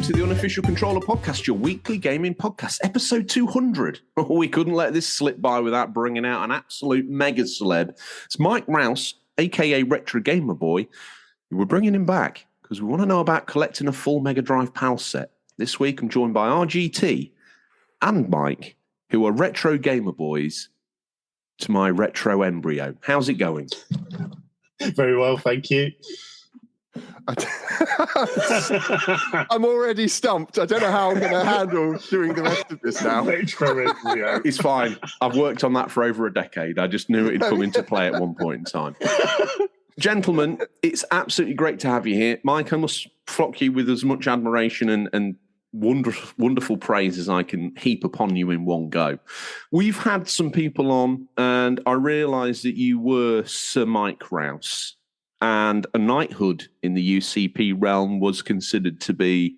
to the Unofficial Controller Podcast, your weekly gaming podcast, episode 200. We couldn't let this slip by without bringing out an absolute mega celeb. It's Mike Rouse, a.k.a. Retro Gamer Boy. We're bringing him back because we want to know about collecting a full Megadrive PAL set. This week, I'm joined by RGT and Mike, who are Retro Gamer Boys to my retro embryo. How's it going? Very well, thank you. I'm already stumped. I don't know how I'm going to handle doing the rest of this now. It's fine. I've worked on that for over a decade. I just knew it'd come into play at one point in time. Gentlemen, it's absolutely great to have you here. Mike, I must flock you with as much admiration and wonderful praise as I can heap upon you in one go. We've had some people on, and I realised that you were Sir Mike Rouse. And a knighthood in the UCP realm was considered to be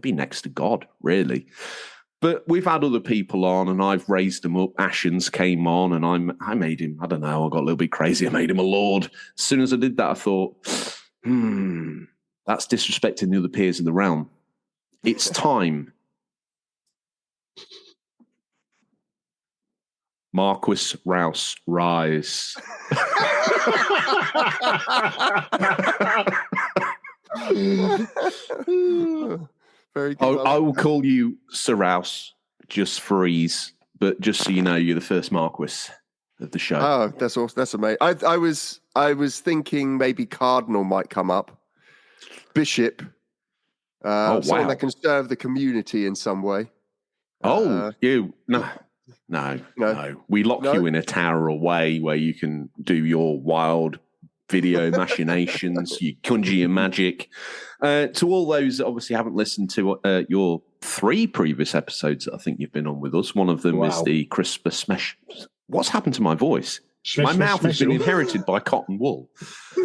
next to God, really. But we've had other people on, and I've raised them up. Ashens came on, and I made him, I don't know, I got a little bit crazy. I made him a lord. As soon as I did that, I thought, that's disrespecting the other peers in the realm. It's time. Marquis Rouse, rise. Very good. I will call you Sir Rouse, just for ease. But just so you know, you're the first Marquis of the show. Oh, that's awesome. That's amazing. I was thinking maybe Cardinal might come up. Bishop. Something that can serve the community in some way. No. We lock you in a tower away where you can do your wild video machinations, you conjure your magic. To all those that obviously haven't listened to your 3 previous episodes that I think you've been on with us, one of them is the Christmas smash. What's happened to my voice? My mouth has been inherited by cotton wool.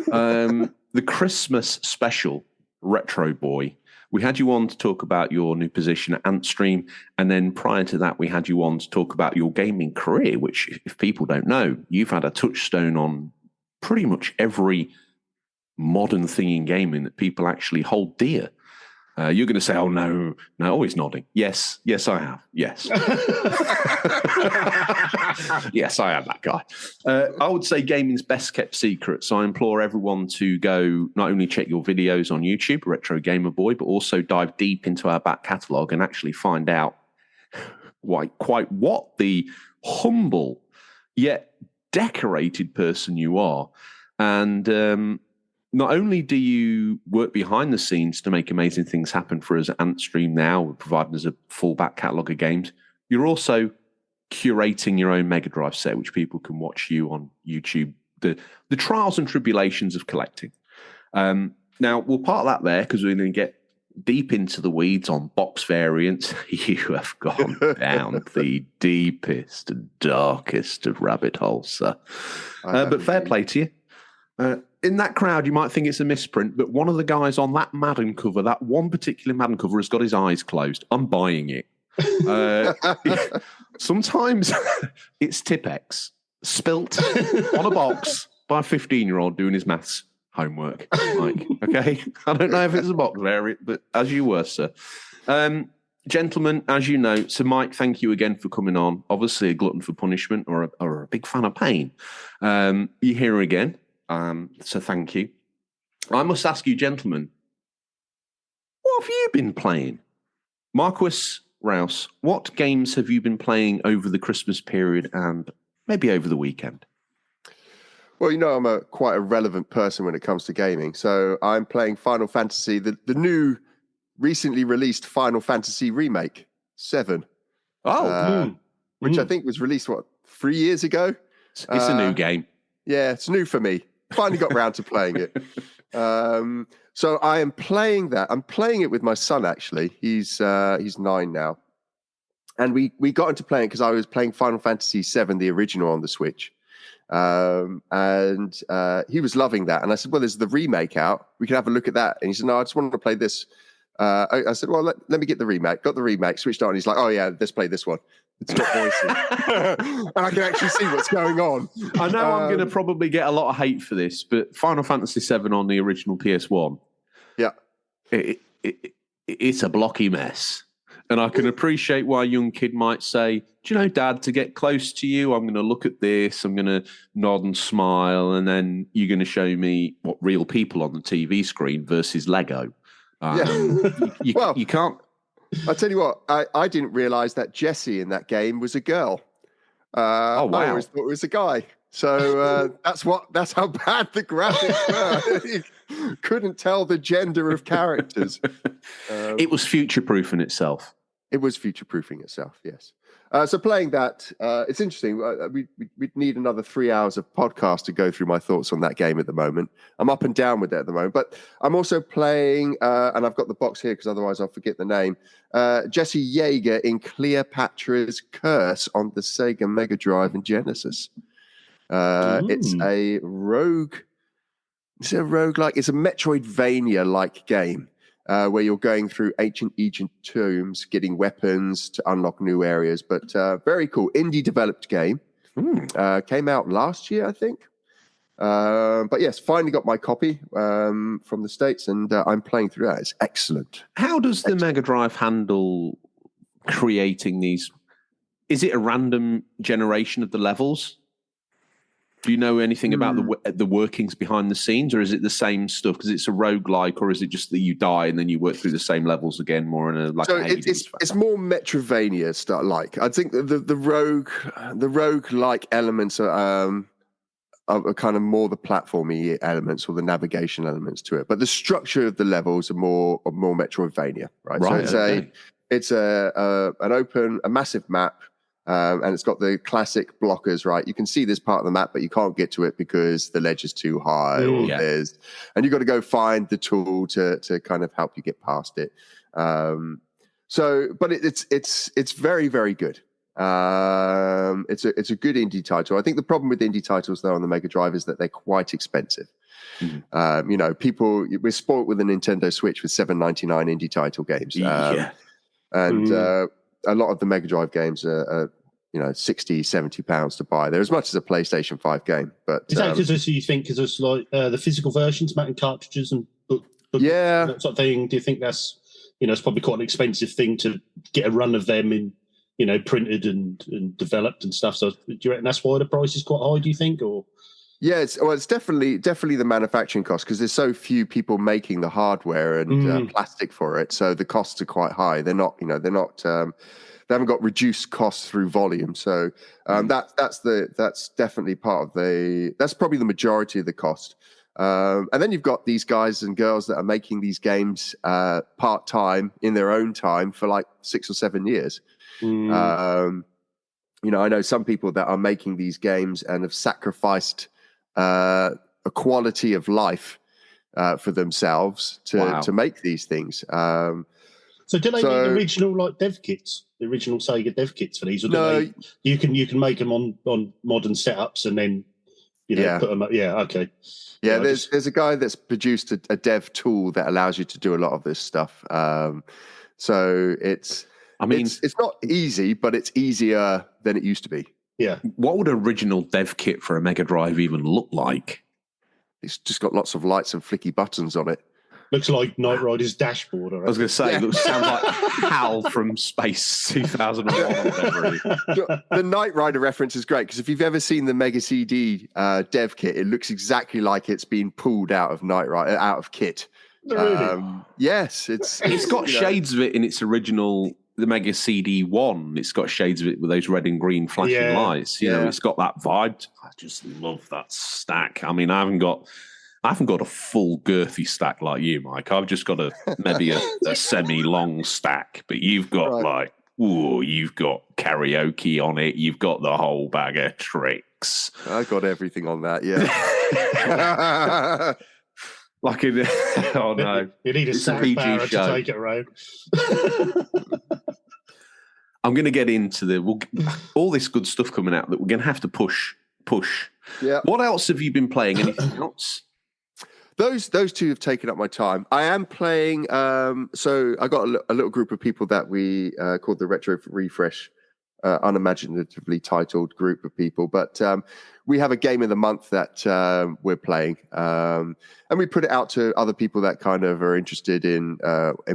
The Christmas special, Retro Boy. We had you on to talk about your new position at Antstream, and then prior to that, we had you on to talk about your gaming career, which, if people don't know, you've had a touchstone on pretty much every modern thing in gaming that people actually hold dear. You're going to say, oh, no, he's nodding. Yes, I have. Yes. Yes, I am that guy. I would say gaming's best kept secret, so I implore everyone to go not only check your videos on YouTube, Retro Gamer Boy, but also dive deep into our back catalogue and actually find out quite what the humble yet decorated person you are. And not only do you work behind the scenes to make amazing things happen for us at Antstream now, providing us a full back catalogue of games, you're also curating your own Megadrive set, which people can watch you on YouTube, the trials and tribulations of collecting. Now, we'll part that there because we're going to get deep into the weeds on box variants. You have gone down the deepest and darkest of rabbit holes, sir. But fair play to you. In that crowd, you might think it's a misprint, but one of the guys on that Madden cover, that one particular Madden cover, has got his eyes closed. I'm buying it. Sometimes it's Tipex spilt on a box by a 15-year-old doing his maths homework. Like, okay, I don't know if it's a box variant, but as you were, sir. Gentlemen, as you know, so Mike, thank you again for coming on. Obviously, a glutton for punishment or a big fan of pain. You're here again. So thank you. I must ask you, gentlemen, what have you been playing? Marquis Rouse, what games have you been playing over the Christmas period and maybe over the weekend? Well, I'm quite a relevant person when it comes to gaming. So I'm playing Final Fantasy, the new recently released Final Fantasy remake, 7. Which I think was released, 3 years ago? It's a new game. Yeah, it's new for me. Finally got round to playing it. So I am playing that. I'm playing it with my son, actually. He's 9 now. And we got into playing because I was playing Final Fantasy VII, the original, on the Switch. And he was loving that. And I said, well, there's the remake out. We can have a look at that. And he said, no, I just wanted to play this. I said, well, let me get the remake. Got the remake, switched on. He's like, oh, yeah, let's play this one. It's got voices. And I can actually see what's going on. I know I'm going to probably get a lot of hate for this, but Final Fantasy VII on the original PS1. Yeah. it's a blocky mess. And I can appreciate why a young kid might say, do you know, Dad, to get close to you, I'm going to look at this, I'm going to nod and smile, and then you're going to show me what real people on the TV screen versus Lego. You can't. I'll tell you what, I didn't realise that Jesse in that game was a girl. Oh, wow. I always thought it was a guy. So that's how bad the graphics were. You couldn't tell the gender of characters. It was future-proofing itself. It was future-proofing itself, yes. So playing that, it's interesting. We'd need another 3 hours of podcast to go through my thoughts on that game at the moment. I'm up and down with it at the moment. But I'm also playing, and I've got the box here because otherwise I'll forget the name, Jesse Yeager in Cleopatra's Curse on the Sega Megadrive and Genesis. It's a rogue... It's a roguelike. It's a Metroidvania-like game. Where you're going through ancient Egypt tombs, getting weapons to unlock new areas. But very cool. Indie developed game. Came out last year, I think. But yes, finally got my copy from the States, and I'm playing through that. It's excellent. How does the Mega Drive handle creating these? Is it a random generation of the levels? Do you know anything about the workings behind the scenes, or is it the same stuff because it's a roguelike, or is it just that you die and then you work through the same levels again, more in a like? So it's more Metroidvania stuff. Like I think the rogue-like elements are kind of more the platformy elements or the navigation elements to it, but the structure of the levels are more Metroidvania, right? So it's a massive map. And it's got the classic blockers, right? You can see this part of the map, but you can't get to it because the ledge is too high. And you've got to go find the tool to kind of help you get past it. But it's very, very good. It's a good indie title. I think the problem with indie titles though on the Mega Drive is that they're quite expensive. We're spoiled with a Nintendo Switch with $7.99 indie title games. A lot of the Mega Drive games are 60, 70 pounds to buy. They're as much as a PlayStation 5 game. But is that because you think because it's like the physical versions, and cartridges and book that sort of thing? Do you think that's it's probably quite an expensive thing to get a run of them in printed and developed and stuff? So do you reckon that's why the price is quite high? Do you think or? Yeah, it's definitely the manufacturing cost because there's so few people making the hardware and plastic for it, so the costs are quite high. They're not, they haven't got reduced costs through volume. So that's definitely part of that's probably the majority of the cost. And then you've got these guys and girls that are making these games part time in their own time for like 6 or 7 years. I know some people that are making these games and have sacrificed a quality of life for themselves to make these things. So do they need original dev kits, the original Sega dev kits for these? Or no, you can make them on modern setups and then put them up. Yeah, okay. Yeah, there's a guy that's produced a dev tool that allows you to do a lot of this stuff. So it's not easy, but it's easier than it used to be. Yeah. What would original dev kit for a Mega Drive even look like? It's just got lots of lights and flicky buttons on it. Looks like Knight Rider's dashboard. I was going to say, it sounds like HAL from Space 2001 or whatever. The Knight Rider reference is great because if you've ever seen the Mega CD dev kit, it looks exactly like it's been pulled out of Knight Rider, out of kit. Really? Yes, it's got shades of it in its original. The Mega CD1, it's got shades of it with those red and green flashing lights. It's got that vibe. I just love that stack. I mean, I haven't got a full girthy stack like you, Mike. I've just got maybe a semi-long stack, but you've got you've got karaoke on it. You've got the whole bag of tricks. I got everything on that, yeah. Oh no! You need a PG show to take it around. I'm going to get into all this good stuff coming out that we're going to have to push. Yeah. What else have you been playing? Anything else? Those two have taken up my time. I am playing. So I got a little group of people that we called the Retro Refresh unimaginatively titled group of people. But we have a game of the month that we're playing, and we put it out to other people that kind of are interested in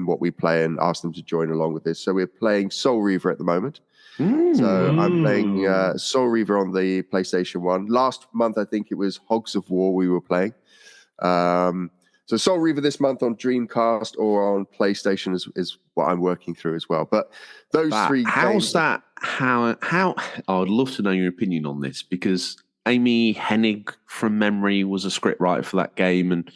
what we play and ask them to join along with this. So we're playing Soul Reaver at the moment. So I'm playing Soul Reaver on the PlayStation 1. Last month, I think it was Hogs of War we were playing. So Soul Reaver this month on Dreamcast or on PlayStation is what I'm working through as well. But those three how's games... that? How? I'd love to know your opinion on this, because Amy Hennig, from memory, was a scriptwriter for that game, and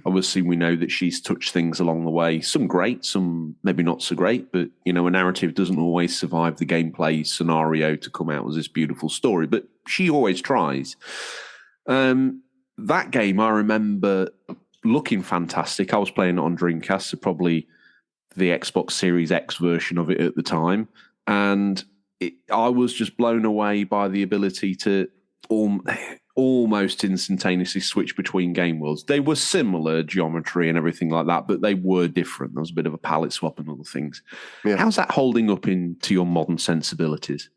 obviously we know that she's touched things along the way. Some great, some maybe not so great, but a narrative doesn't always survive the gameplay scenario to come out as this beautiful story. But she always tries. That game, I remember looking fantastic. I was playing it on Dreamcast, so probably the Xbox Series X version of it at the time, and I was just blown away by the ability to almost instantaneously switch between game worlds. They were similar geometry and everything like that, but they were different. There was a bit of a palette swap and other things. Yeah. How's that holding up into your modern sensibilities?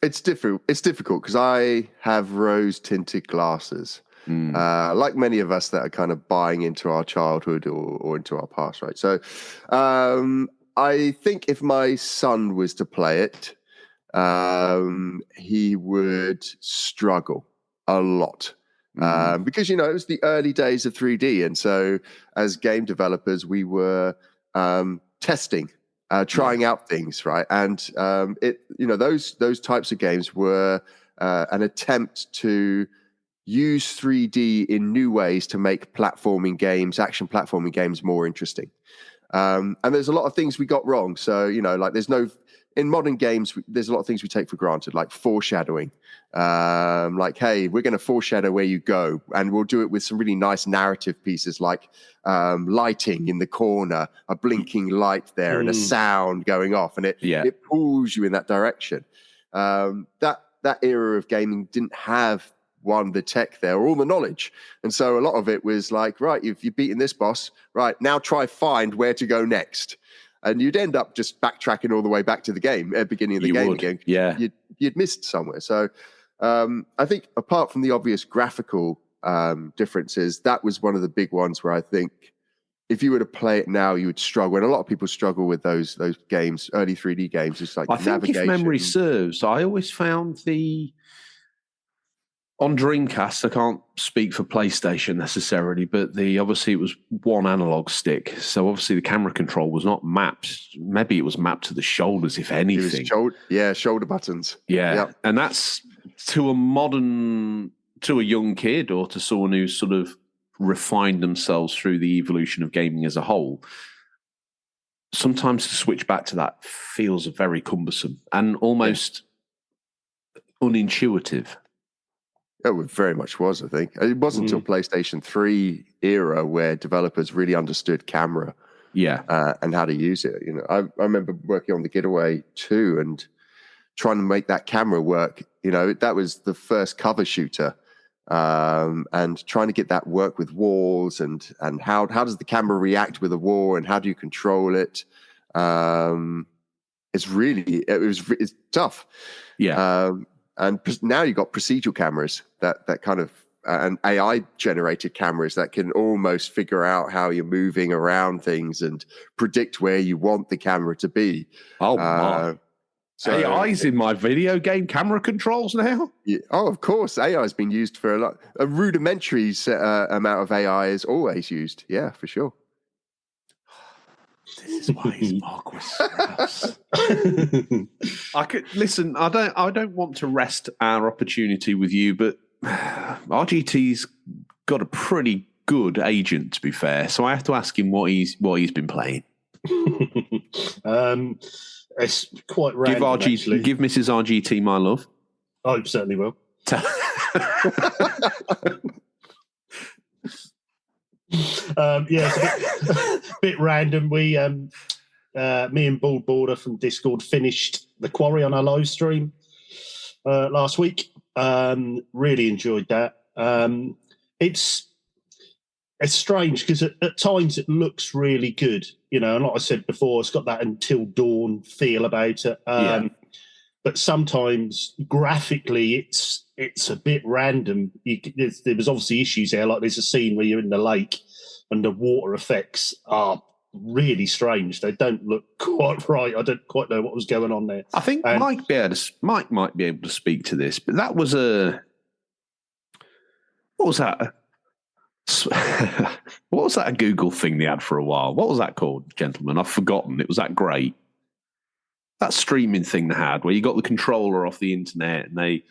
It's difficult because I have rose-tinted glasses. Like many of us that are kind of buying into our childhood or into our past, right? So I think if my son was to play it, he would struggle a lot because, it was the early days of 3D. And so as game developers, we were testing, trying out things, right? And those types of games were an attempt to use 3D in new ways to make action platforming games more interesting. And there's a lot of things we got wrong. So, in modern games, there's a lot of things we take for granted, like foreshadowing. Like, hey, we're going to foreshadow where you go, and we'll do it with some really nice narrative pieces like lighting in the corner, a blinking light there, and a sound going off, and it pulls you in that direction. That era of gaming didn't have the tech there or all the knowledge, and so a lot of it was like, right, if you've beaten this boss, right, now try find where to go next, and you'd end up just backtracking all the way back to the game at the beginning of the game again. Yeah, you'd missed somewhere. So I think apart from the obvious graphical differences, that was one of the big ones where I think if you were to play it now, you would struggle. And a lot of people struggle with those games, early 3D games. It's like I think if memory serves, I always found on Dreamcast, I can't speak for PlayStation necessarily, but obviously it was one analog stick. So obviously the camera control was not mapped. Maybe it was mapped to the shoulders, if anything. Shoulder buttons. Yeah. Yep. And that's to a young kid or to someone who's sort of refined themselves through the evolution of gaming as a whole. Sometimes to switch back to that feels very cumbersome and almost unintuitive. It very much was, I think. It wasn't until PlayStation 3 era where developers really understood camera and how to use it. I remember working on the Getaway 2 and trying to make that camera work. That was the first cover shooter, and trying to get that work with walls and how does the camera react with a wall and how do you control it? It's tough. Yeah. And now you've got procedural cameras that kind of and AI generated cameras that can almost figure out how you're moving around things and predict where you want the camera to be. Oh, my. So AI's in my video game camera controls now? Yeah, of course. AI has been used for a lot. A rudimentary amount of AI is always used. Yeah, for sure. This is why he's Marquis Rouse. I don't want to rest our opportunity with you, but RGT's got a pretty good agent, to be fair. So I have to ask him what he's been playing. It's quite random. Give Mrs. RGT my love. I certainly will. It's a bit random. We, me and Bald Border from Discord finished The Quarry on our live stream last week. Really enjoyed that. It's strange because at times it looks really good, and like I said before, it's got that Until Dawn feel about it. but sometimes graphically it's a bit random. There was obviously issues there, like there's a scene where you're in the lake and the water effects are really strange. They don't look quite right. I don't quite know what was going on there. I think Mike might be able to speak to this, but that was what was that? What was that Google thing they had for a while? What was that called, gentlemen? I've forgotten. It was that great. That streaming thing they had where you got the controller off the internet and they...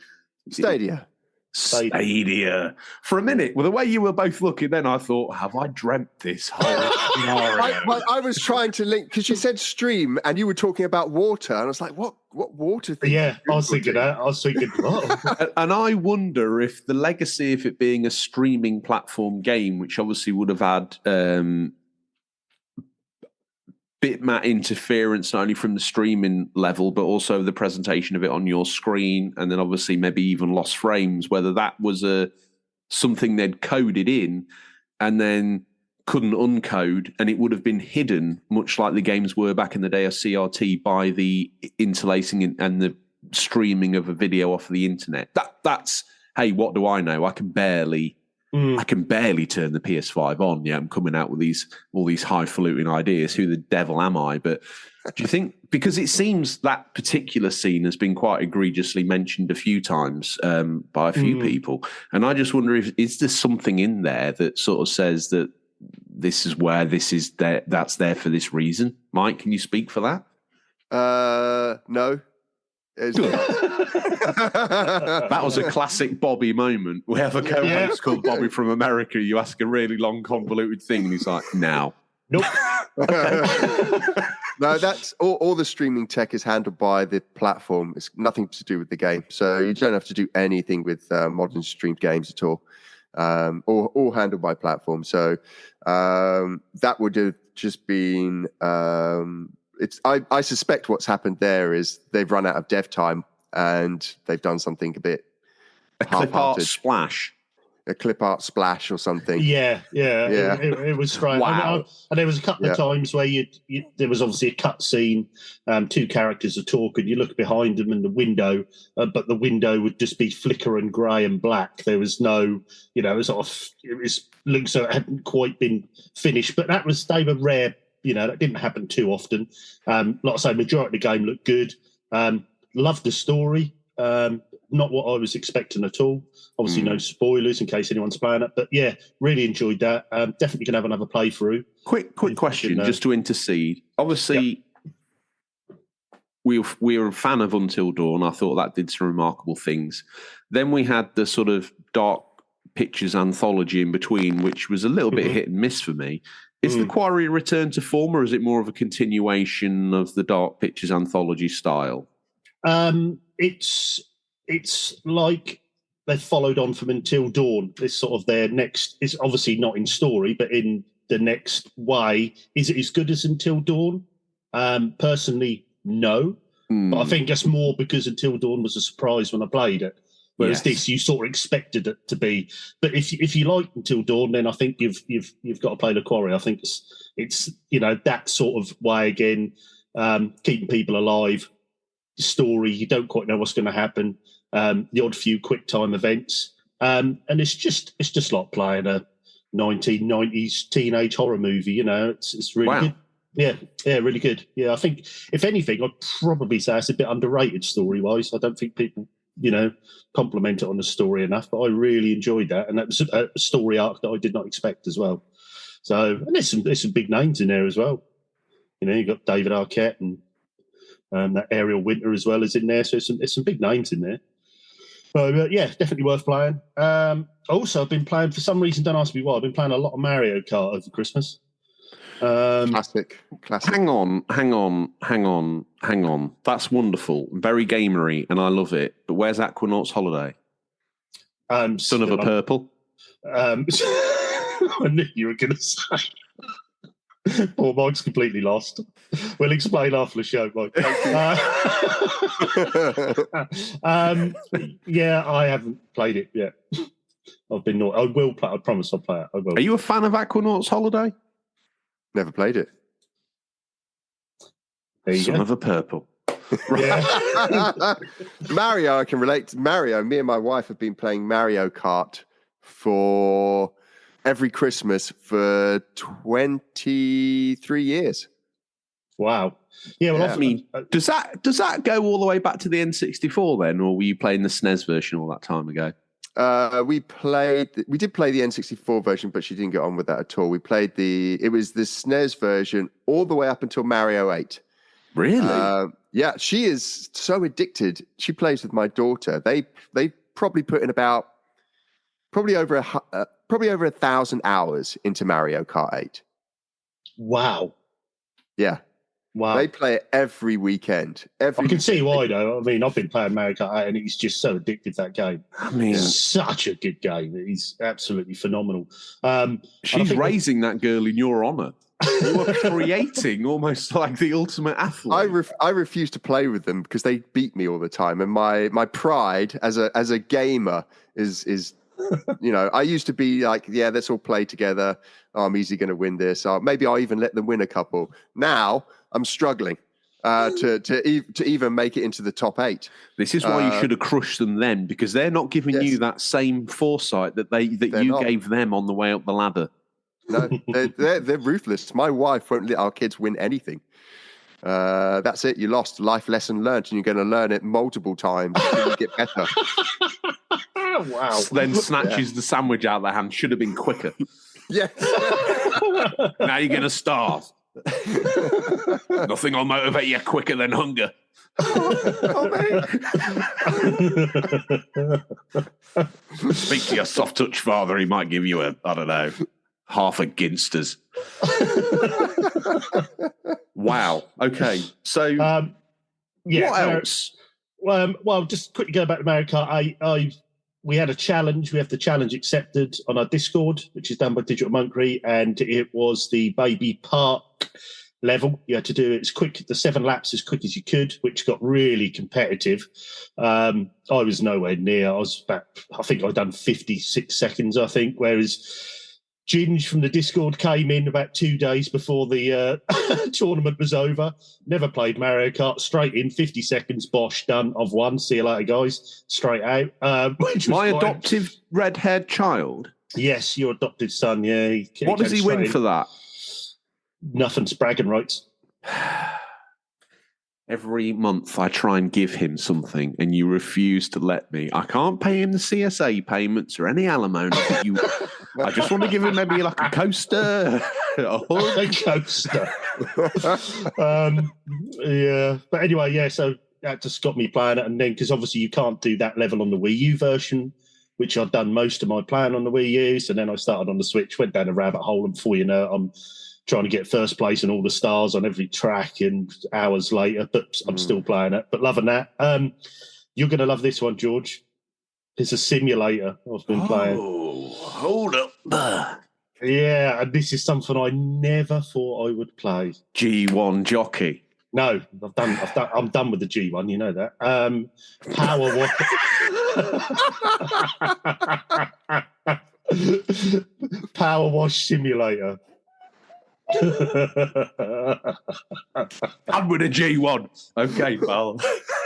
Stadia. For a minute, well, the way you were both looking then, I thought, have I dreamt this whole scenario? I was trying to link, because you said stream and you were talking about water, and I was like, what water thing? Yeah, I was thinking that. I was thinking, oh. And I wonder if the legacy of it being a streaming platform game, which obviously would have had bitmap interference, not only from the streaming level, but also the presentation of it on your screen, and then obviously maybe even lost frames, whether that was something they'd coded in and then couldn't uncode, and it would have been hidden, much like the games were back in the day of CRT, by the interlacing and the streaming of a video off of the internet. That's, hey, what do I know? I can barely turn the PS5 on. Yeah, I'm coming out with all these highfalutin ideas. Who the devil am I? But do you think, because it seems that particular scene has been quite egregiously mentioned a few times by a few people, and I just wonder is there something in there that sort of says that this is where this is there, that's there for this reason? Mike, can you speak for that? No. That was a classic Bobby moment. We have a co-host called Bobby from America. You ask a really long, convoluted thing, and he's like, "Now, nope." Okay. No, that's all the streaming tech is handled by the platform. It's nothing to do with the game, so you don't have to do anything with modern streamed games at all. All handled by platform. So that would have just been. I suspect what's happened there is they've run out of dev time and they've done something a bit clip art splash. A clip art splash or something. Yeah. It was strange. Wow. And there was a couple of times where there was obviously a cut scene, two characters are talking, you look behind them in the window, but the window would just be flicker and grey and black. There was no, it was looked so it hadn't quite been finished. But they were rare. That didn't happen too often. Like I say, majority of the game looked good. Loved the story. Not what I was expecting at all. Obviously, no spoilers in case anyone's playing it. But yeah, really enjoyed that. Definitely going to have another playthrough. Quick question, just to intercede. Obviously, we were a fan of Until Dawn. I thought that did some remarkable things. Then we had the sort of Dark Pictures anthology in between, which was a little bit hit and miss for me. Is the Quarry a return to form, or is it more of a continuation of the Dark Pictures anthology style? It's like they followed on from Until Dawn. It's sort of their next. It's obviously not in story, but in the next way. Is it as good as Until Dawn? Personally, no. But I think that's more because Until Dawn was a surprise when I played it. Whereas this, you sort of expected it to be. But if you like Until Dawn, then I think you've got to play The Quarry. I think it's that sort of way again, keeping people alive. Story, you don't quite know what's going to happen. The odd few quick time events, and it's just like playing a 1990s teenage horror movie. It's really good. Yeah, really good. Yeah, I think if anything, I'd probably say it's a bit underrated story wise. I don't think people compliment it on the story enough, but I really enjoyed that, and that was a story arc that I did not expect as well. So, and there's some big names in there as well. You got David Arquette and that Ariel Winter as well is in there. So there's some big names in there. So yeah, definitely worth playing. Also, I've been playing, for some reason, don't ask me why, I've been playing a lot of Mario Kart over Christmas. Classic. Hang on. That's wonderful. Very gamery, and I love it. But where's Aquanaut's Holiday? Son of a Purple? I knew you were going to say. Poor Mike's completely lost. We'll explain after the show, Mike. Yeah, I haven't played it yet. I've been naughty. I will play. I promise I'll play it. I will. Are you a fan of Aquanaut's Holiday? Never played it. Son of a Purple. Yeah. Mario, I can relate to Mario. Me and my wife have been playing Mario Kart for every Christmas for 23 years. Wow. Yeah, well, Yeah. I mean, does that go all the way back to the N64 then, or were you playing the SNES version all that time ago? We did play the N64 version, but she didn't get on with that at all. It was the SNES version all the way up until Mario 8. Really? Yeah, she is so addicted. She plays with my daughter. They probably put in probably over 1,000 hours into Mario Kart 8. Wow. Yeah. Wow. They play it every weekend. I can see why, though. I mean, I've been playing Mario Kart 8 and it's just so addictive, that game. I mean, it's such a good game. It's absolutely phenomenal. She's raising that girl in your honour. You are creating almost like the ultimate athlete. I refuse to play with them because they beat me all the time, and my pride as a gamer is I used to be like, yeah, let's all play together. Oh, I'm easily going to win this. Maybe I'll even let them win a couple. Now I'm struggling to even make it into the top 8. This is why you should have crushed them then, because they're not giving you that same foresight that you gave them on the way up the ladder. No, they're ruthless. My wife won't let our kids win anything. That's it. You lost. Life lesson learned, and you're going to learn it multiple times until you get better. Wow. Then snatches the sandwich out of their hand. Should have been quicker. Yes. Now you're going to starve. Nothing will motivate you quicker than hunger. Speak to your soft touch father. He might give you half a Ginsters. Wow. Okay. So, what else? Well, just quickly go back to Mario Kart. We had a challenge. We have the challenge accepted on our Discord, which is done by Digital Monkery, and it was the Baby Park level. You had to do it as quick, the 7 laps as quick as you could, which got really competitive. I was nowhere near. I think I'd done 56 seconds, whereas Ginge from the Discord came in about 2 days before the tournament was over. Never played Mario Kart. Straight in, 50 seconds, bosh, done. I've won. See you later, guys. Straight out. My adoptive red-haired child? Yes, your adopted son, yeah. What does he win for that? Nothing's bragging rights. Every month I try and give him something and you refuse to let me. I can't pay him the CSA payments or any alimony. I just want to give him maybe like a coaster. A coaster. Yeah. But anyway, yeah, so that just got me playing it. And then, because obviously you can't do that level on the Wii U version, which I've done most of my playing on the Wii U. So then I started on the Switch, went down a rabbit hole, and before you know it, I'm trying to get first place and all the stars on every track, and hours later, but I'm still playing it. But loving that. You're going to love this one, George. It's a simulator I've been playing. Oh, hold up. Yeah, and this is something I never thought I would play. G1 jockey. No, I'm done with the G1, you know that. Power Wash. Power Wash Simulator. I'm with a G1. Okay, pal.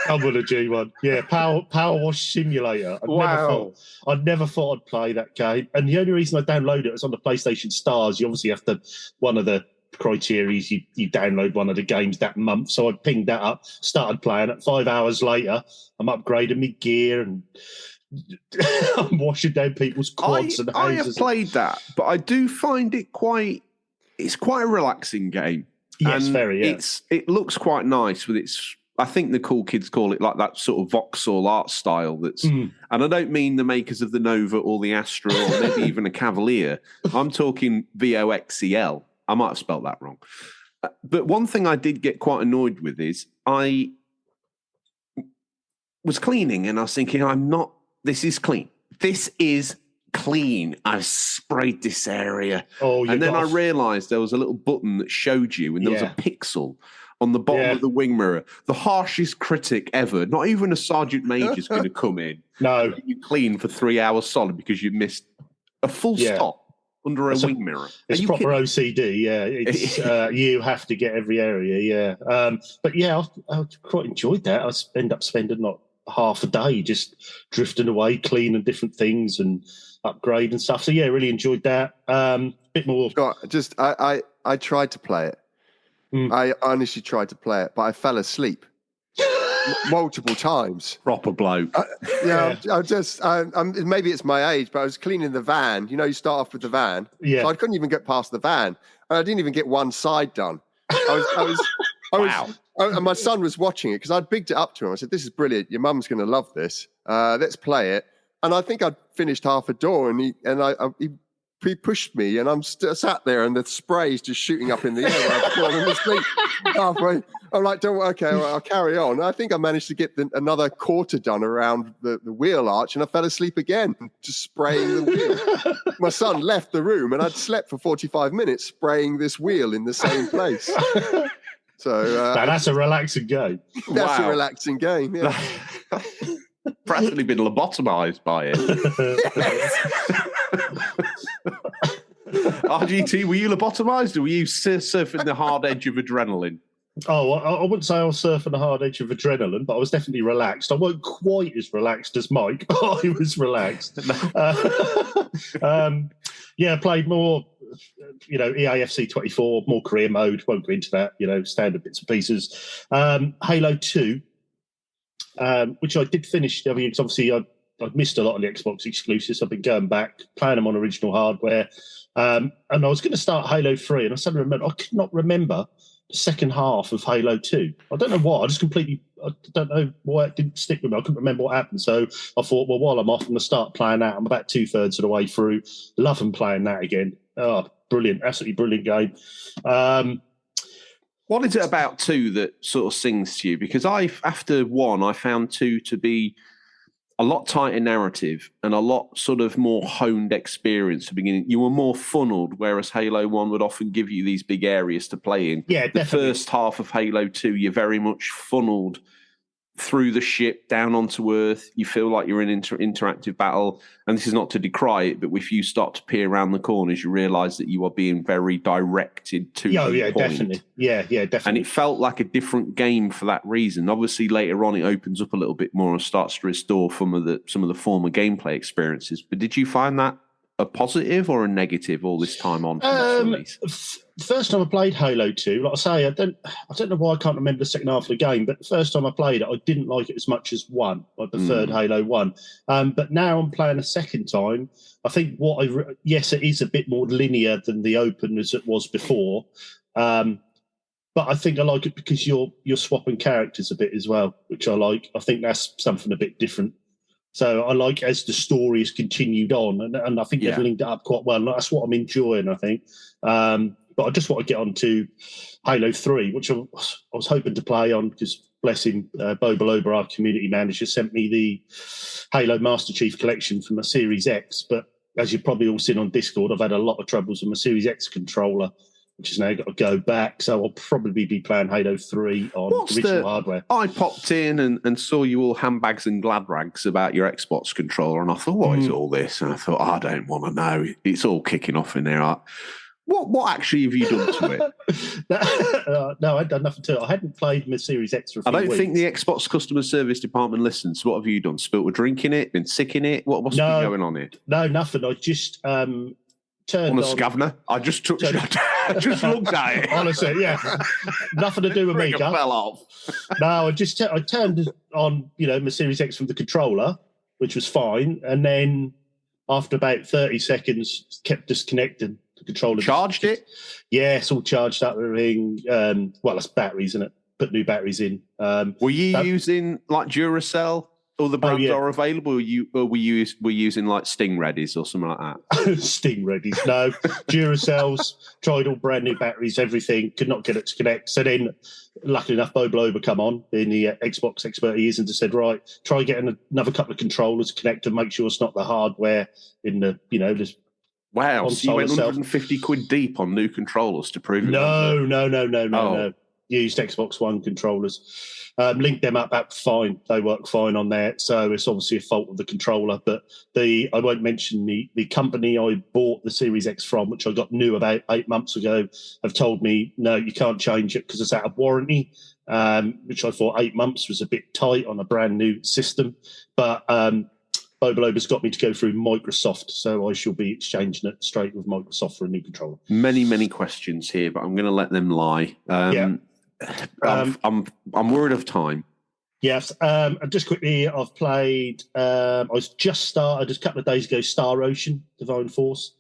I'm with a G1. Yeah, Power Wash Simulator. I never thought I'd play that game. And the only reason I downloaded it was on the PlayStation Stars. You obviously have to, one of the criteria is you download one of the games that month. So I pinged that up, started playing it. 5 hours later, I'm upgrading my gear and I'm washing down people's quads and houses. I have played that, but I do find it it's quite a relaxing game. Yes, very, yeah. It looks quite nice with its, I think the cool kids call it like that sort of voxel art style and I don't mean the makers of the Nova or the Astra or maybe even a Cavalier. I'm talking VOXEL. I might have spelled that wrong. But one thing I did get quite annoyed with is I was cleaning and I was thinking, this is clean. This is clean. I've sprayed this area. And then I realised there was a little button that showed you and there was a pixel on the bottom of the wing mirror. The harshest critic ever. Not even a Sergeant Major is going to come in. No. You clean for 3 hours solid because you missed a full stop. under a wing mirror. It's proper OCD, yeah. It's you have to get every area, yeah. But yeah, I quite enjoyed that. I end up spending like half a day just drifting away, cleaning different things and upgrading stuff. So yeah, really enjoyed that. Bit more. God, I tried to play it. I honestly tried to play it, but I fell asleep multiple times. Proper bloke. Maybe it's my age, but I was cleaning the van. You start off with the van. Yeah. So I couldn't even get past the van. And I didn't even get one side done. And my son was watching it because I'd bigged it up to him. I said, "This is brilliant. Your mum's going to love this. Let's play it." And I think I'd finished half a door, and he pushed me, and I'm sat there, and the spray's just shooting up in the air. I've fallen asleep halfway. I'm like, I'll carry on. I think I managed to get another quarter done around the wheel arch, and I fell asleep again, just spraying the wheel. My son left the room, and I'd slept for 45 minutes spraying this wheel in the same place. So now that's a relaxing game. That's a relaxing game, yeah. Practically been lobotomized by it. RGT, were you lobotomized or were you surfing the hard edge of adrenaline? Oh, I wouldn't say I was surfing the hard edge of adrenaline, but I was definitely relaxed. I wasn't quite as relaxed as Mike, but I was relaxed. Yeah, played more, EAFC 24, more career mode. Won't go into that, standard bits and pieces. Halo 2, which I did finish. I mean, it's obviously I've missed a lot of the Xbox exclusives. I've been going back, playing them on original hardware. And I was going to start Halo 3, and I suddenly remembered I could not remember the second half of Halo 2. I don't know why. I don't know why it didn't stick with me. I couldn't remember what happened. So I thought, well, while I'm off, I'm going to start playing that. I'm about 2/3 of the way through. Loving playing that again. Oh, brilliant. Absolutely brilliant game. What is it about 2 that sort of sings to you? Because after 1, I found 2 to be a lot tighter narrative and a lot sort of more honed experience at the beginning. You were more funneled, whereas Halo 1 would often give you these big areas to play in. Yeah, definitely. The first half of Halo 2, you're very much funneled through the ship down onto Earth. You feel like you're in interactive battle. And this is not to decry it, but if you start to peer around the corners, you realise that you are being very directed to the point. Definitely. Yeah, definitely. And it felt like a different game for that reason. Obviously, later on, it opens up a little bit more and starts to restore some of the former gameplay experiences. But did you find that a positive or a negative all this time on? First time I played Halo 2, like I say, I don't know why I can't remember the second half of the game, but the first time I played it, I didn't like it as much as 1. I preferred Halo 1. But now I'm playing a second time. I think yes, it is a bit more linear than the open as it was before. But I think I like it because you're swapping characters a bit as well, which I like. I think that's something a bit different. So I like as the story has continued on, and I think they've linked it up quite well. And that's what I'm enjoying, I think. But I just want to get on to Halo 3, which I was hoping to play on because, bless him, Bo Belober, our community manager, sent me the Halo Master Chief Collection for my Series X. But as you've probably all seen on Discord, I've had a lot of troubles with my Series X controller, which has now got to go back. So I'll probably be playing Halo 3 on original hardware. I popped in and saw you all handbags and glad rags about your Xbox controller, and I thought, what is all this? And I thought, I don't want to know. It's all kicking off in there. What actually have you done to it? No, I'd done nothing to it. I hadn't played my Series X for a few weeks. I don't think the Xbox customer service department listens. So what have you done? Spilt a drink in it? Been sick in it? What's been going on here? No, nothing. I just turned on a scavner. I just took. I just looked at it. Honestly, yeah, nothing to do with me. Fell off. No, I turned on my Series X from the controller, which was fine, and then after about 30 seconds, kept disconnecting. The controller charged it. Yeah, it's all charged up. Everything. Well, it's batteries in it. Put new batteries in. Were you using like Duracell? All the brands are available. Or were you using like Stingrays or something like that? Stingrays, no. Duracells. Tried all brand new batteries, everything. Could not get it to connect. So then, luckily enough, Bo Blober come on, being the Xbox expert he is, and just said, right, try getting another couple of controllers to connect and make sure it's not the hardware in the this. Wow, so you went 150 quid deep on new controllers to prove it? No. Yeah, used Xbox One controllers. Linked them up fine. They work fine on there. So it's obviously a fault of the controller. But I won't mention the company I bought the Series X from, which I got new about 8 months ago, have told me, no, you can't change it because it's out of warranty, which I thought 8 months was a bit tight on a brand new system. But Boboloba's got me to go through Microsoft, so I shall be exchanging it straight with Microsoft for a new controller. Many questions here, but I'm going to let them lie. I'm worried of time. Yes. Just quickly, I've played. I just started a couple of days ago. Star Ocean: Divine Force.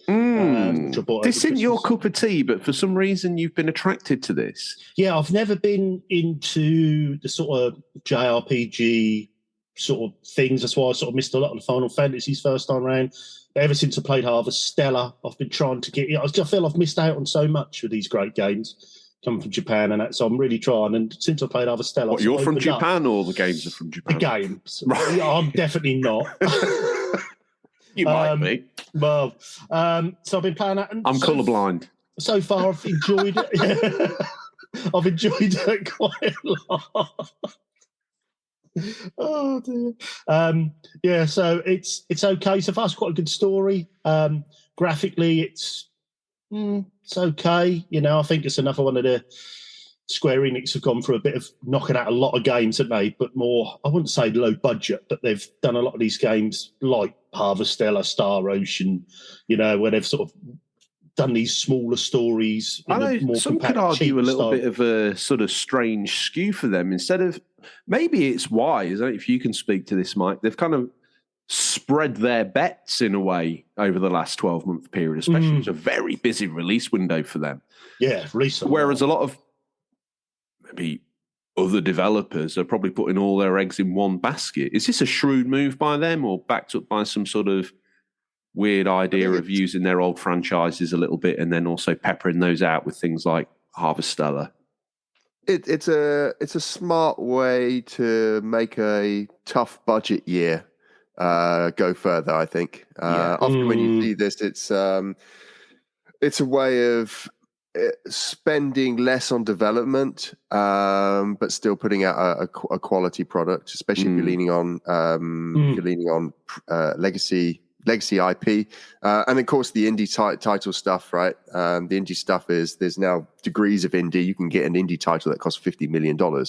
This isn't your cup of tea, but for some reason you've been attracted to this. Yeah, I've never been into the sort of JRPG sort of things. That's why I sort of missed a lot of the Final Fantasies first time around. But ever since I played Harvest Stella, I've been trying to get. I feel I've missed out on so much with these great games coming from Japan, and that. So I'm really trying. And since I played Harvest Stella, what, you're from Japan, or the games are from Japan? The games, right? Yeah, I'm definitely not. You might be. Well, so I've been playing that. And I'm colourblind. So far, I've enjoyed it. I've enjoyed it quite a lot. Oh dear. Yeah, so it's okay. So far, it's quite a good story. Graphically, it's okay. You know, I think it's another one of the Square Enix have gone for a bit of knocking out a lot of games, haven't they? But more, I wouldn't say low budget, but they've done a lot of these games like Harvest Stella, Star Ocean, you know, where they've sort of done these smaller stories. I know some could argue a little bit of a sort of strange skew for them. Instead of, maybe it's wise, if you can speak to this, Mike, they've kind of spread their bets in a way over the last 12-month period, especially. It's a very busy release window for them. Yeah, recently. Whereas a lot of maybe other developers are probably putting all their eggs in one basket. Is this a shrewd move by them, or backed up by some sort of weird idea of using their old franchises a little bit and then also peppering those out with things like Harvest Stella? It's a smart way to make a tough budget year go further, I think. Often when you see this, it's a way of spending less on development, but still putting out a quality product, especially if you're leaning on legacy IP, and of course the indie title stuff, right? The indie stuff is, there's now degrees of indie. You can get an indie title that costs $50 million, or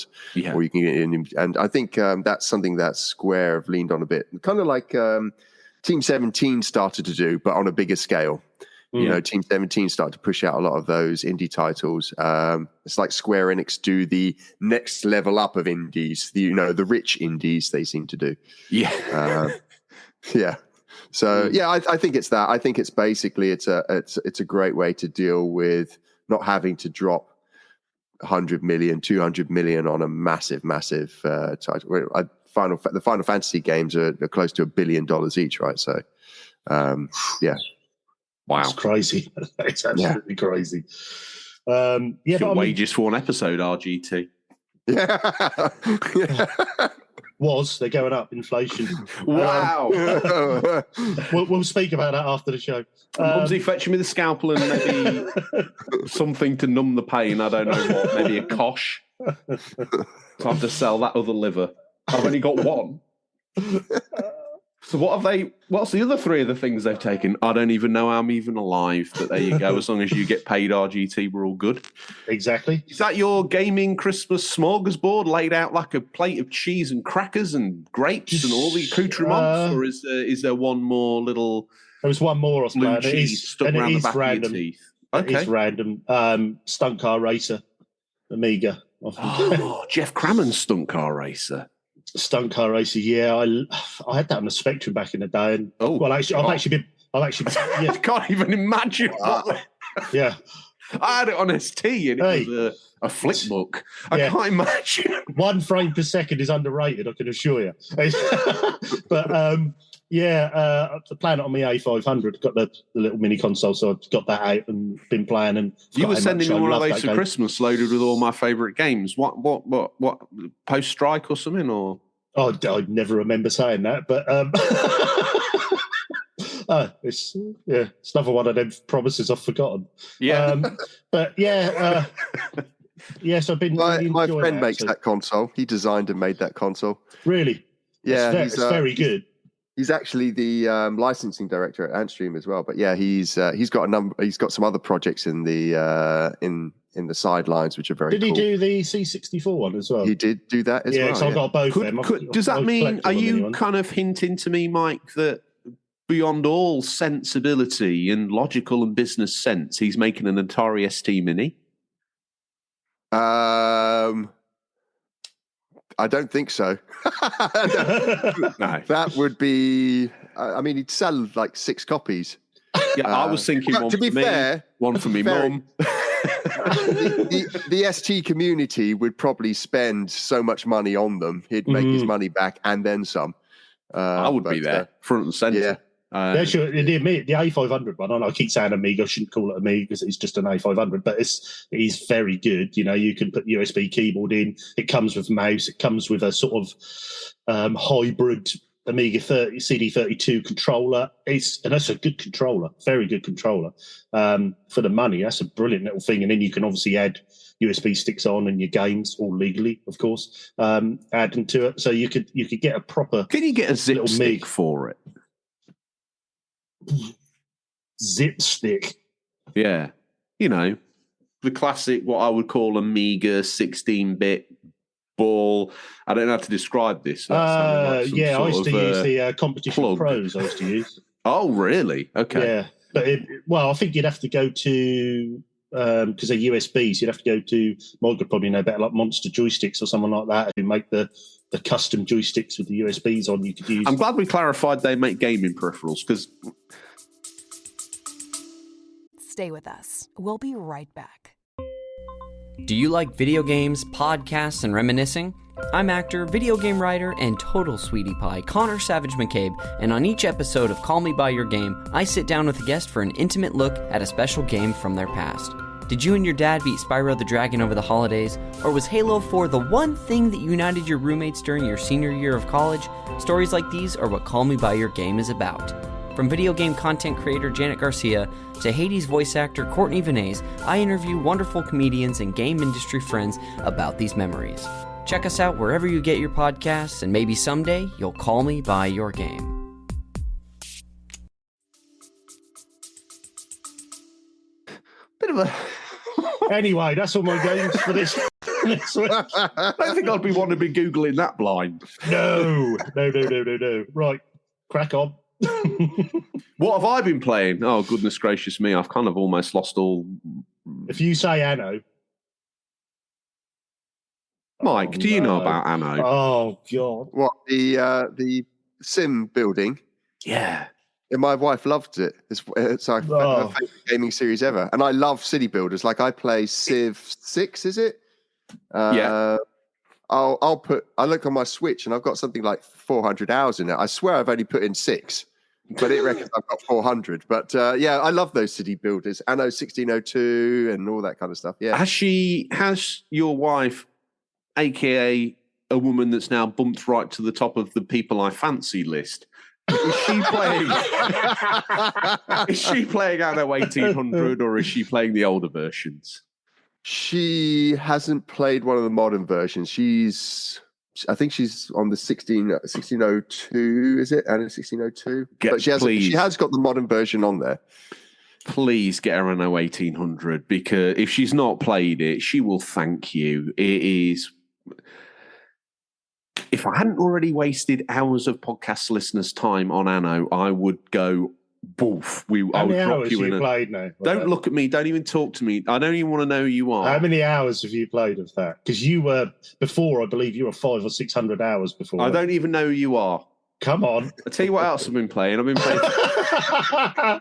you can get and I think that's something that Square have leaned on a bit, kind of like Team 17 started to do, but on a bigger scale. You know, Team 17 started to push out a lot of those indie titles. It's like Square Enix do the next level up of indies, the rich indies they seem to do. Yeah. So I think it's that. I think it's basically it's a great way to deal with not having to drop 100 million, 200 million on a massive title. The Final Fantasy games are close to $1 billion each, right? So, Wow, it's crazy. It's absolutely crazy. Your wages for an episode, RGT. They're going up, inflation. Wow. We'll speak about that after the show. Mumsy, fetching me the scalpel and maybe something to numb the pain. I don't know what. Maybe a kosh. To have to sell that other liver. I've only got one. So what's the other three of the things they've taken? I don't even know I'm even alive, but there you go. As long as you get paid, RGT, we're all good. Exactly. Is that your gaming Christmas smorgasbord laid out like a plate of cheese and crackers and grapes and all the accoutrements? Or is there one more little... There was one more, I was blue cheese stuck around the back random. of your teeth? Okay. It's random. Stunt Car Racer, Amiga. Jeff Crammon's Stunt Car Racer. Stunt Car Racer, yeah. I had that on the Spectrum back in the day, and I've actually I can't even imagine. Yeah, I had it on ST, and it was a flick book. I can't imagine. 1 frame per second is underrated, I can assure you. But playing it on my A500. Got the little mini console, so I've got that out and been playing. And you were sending me one of those for Christmas, loaded with all my favourite games. What? Post Strike or something, or? Oh, I never remember saying that, but it's another one of them promises I've forgotten. Yeah, Yes, I've been. My really friend makes that console. He designed and made that console. Really? Yeah, it's very good. He's actually the licensing director at Antstream as well. But yeah, he's got a number. He's got some other projects in the sidelines, which are very. Did he do the C64 one as well? He did do that as well. Yeah, I've got both of them. Does that mean? Are you kind of hinting to me, Mike, that beyond all sensibility and logical and business sense, he's making an Atari ST Mini? I don't think so. No. That would be. I mean, he'd sell like 6 copies. Yeah, I was thinking one to be for me, fair, one for me mum. The ST community would probably spend so much money on them. He'd make his money back and then some. I would be there, front and centre. Yeah. The A500 one, and I keep saying Amiga, I shouldn't call it Amiga because it's just an A500, but it's very good. You know, you can put USB keyboard in. It comes with mouse. It comes with a sort of hybrid Amiga CD32 controller. And that's a good controller, very good controller for the money. That's a brilliant little thing. And then you can obviously add USB sticks on and your games, all legally, of course, add them to it. So you could get a proper. Can you get a zip stick for it? Zip stick. Yeah. You know, the classic, what I would call Amiga 16-bit ball. I don't know how to describe this. I used to use the Competition plug. Pros. I used to use. Oh, really? Okay. Yeah, but I think you'd have to go to because they're USBs. You'd have to go to. Mike would probably know better, like Monster Joysticks or someone like that, who make the custom joysticks with the USBs on. You could use. I'm glad we clarified they make gaming peripherals because. Stay with us. We'll be right back. Do you like video games, podcasts, and reminiscing? I'm actor, video game writer, and total sweetie pie Connor Savage McCabe, and on each episode of Call Me By Your Game, I sit down with a guest for an intimate look at a special game from their past. Did you and your dad beat Spyro the Dragon over the holidays? Or was Halo 4 the one thing that united your roommates during your senior year of college? Stories like these are what Call Me By Your Game is about. From video game content creator Janet Garcia to Hades voice actor Courtney Vinay's, I interview wonderful comedians and game industry friends about these memories. Check us out wherever you get your podcasts, and maybe someday you'll call me by your game. Bit of a... Anyway, that's all my games for this week. I don't think I'd want to be Googling that blind. No. Right, crack on. What have I been playing? Oh, goodness gracious me. I've kind of almost lost all... If you say Anno... Mike, do you know about Anno? Oh, God. What, the sim building? Yeah. And my wife loved it. It's her favorite gaming series ever. And I love city builders. Like I play Civ 6, is it? Yeah. I look on my Switch and I've got something like 400 hours in it. I swear I've only put in 6, but it reckons I've got 400. But yeah, I love those city builders. Anno 1602 and all that kind of stuff. Yeah. Has your wife, aka a woman that's now bumped right to the top of the people I fancy list, is she playing Anno 1800 or is she playing the older versions? She hasn't played one of the modern versions. I think she's on the 1602, is it? Anno 1602? But she has got the modern version on there. Please get her Anno 1800, because if she's not played it, she will thank you. It is... If I hadn't already wasted hours of podcast listeners' time on Anno, I would go boof. How many hours have you played now? Don't look at me. Don't even talk to me. I don't even want to know who you are. How many hours have you played of that? Because you were before, I believe you were 500 or 600 hours before. I don't even know who you are. Come on. I'll tell you what else I've been playing. I've been playing. I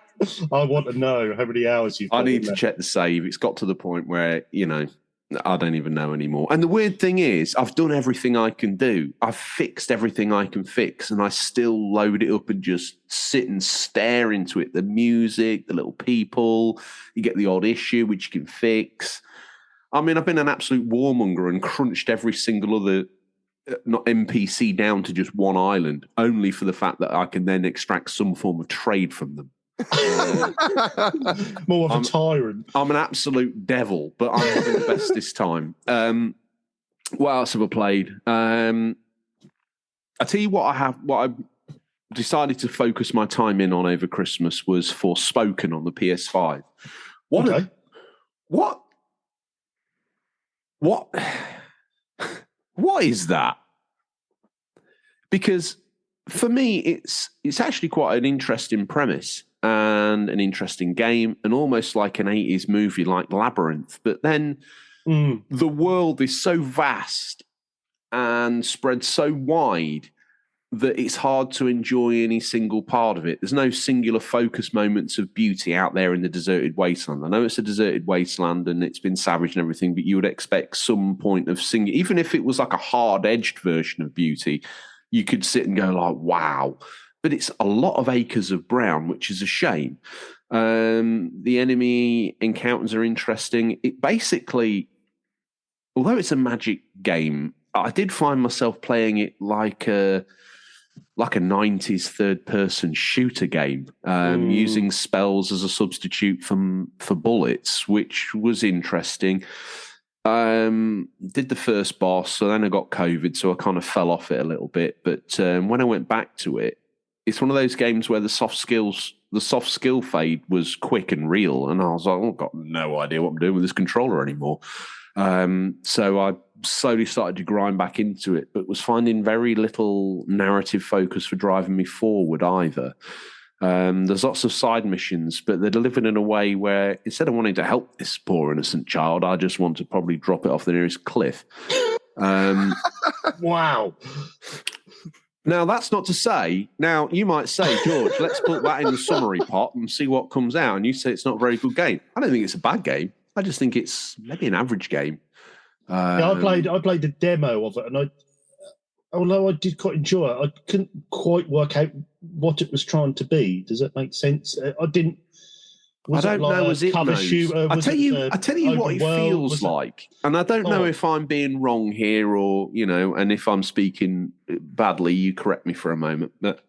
want to know how many hours you've played. I need to check the save. It's got to the point where, I don't even know anymore. And the weird thing is, I've done everything I can do. I've fixed everything I can fix, and I still load it up and just sit and stare into it. The music, the little people, you get the odd issue, which you can fix. I mean, I've been an absolute warmonger and crunched every single other not NPC down to just one island, only for the fact that I can then extract some form of trade from them. More of a tyrant. I'm an absolute devil, but I'm having the best this time. What else have I played? I tell you what I decided to focus my time in on over Christmas was Forspoken on the PS5. What is that? Because for me, it's actually quite an interesting premise and an interesting game, and almost like an 80s movie like Labyrinth. But then the world is so vast and spread so wide that it's hard to enjoy any single part of it. There's no singular focus moments of beauty out there in the deserted wasteland. I know it's a deserted wasteland and it's been savaged and everything, but you would expect some point of even if it was like a hard-edged version of beauty, you could sit and go like, wow. But it's a lot of acres of brown, which is a shame. The enemy encounters are interesting. It basically, although it's a magic game, I did find myself playing it like a 90s third-person shooter game, using spells as a substitute for bullets, which was interesting. Did the first boss, so then I got COVID, so I kind of fell off it a little bit. But when I went back to it, it's one of those games where the soft skill fade was quick and real, and I was like, I've got no idea what I'm doing with this controller anymore. So I slowly started to grind back into it, but was finding very little narrative focus for driving me forward either. There's lots of side missions, but they're delivered in a way where instead of wanting to help this poor innocent child, I just want to probably drop it off the nearest cliff. Wow. Now, that's not to say, now you might say, George, let's put that in the summary pot and see what comes out. And you say it's not a very good game. I don't think it's a bad game. I just think it's maybe an average game. I played the demo of it, and although I did quite enjoy it, I couldn't quite work out what it was trying to be. Does that make sense? I didn't. I don't know. Was it cover shooter? I tell you what it feels like, and I don't know if I'm being wrong here or and if I'm speaking badly, you correct me for a moment. But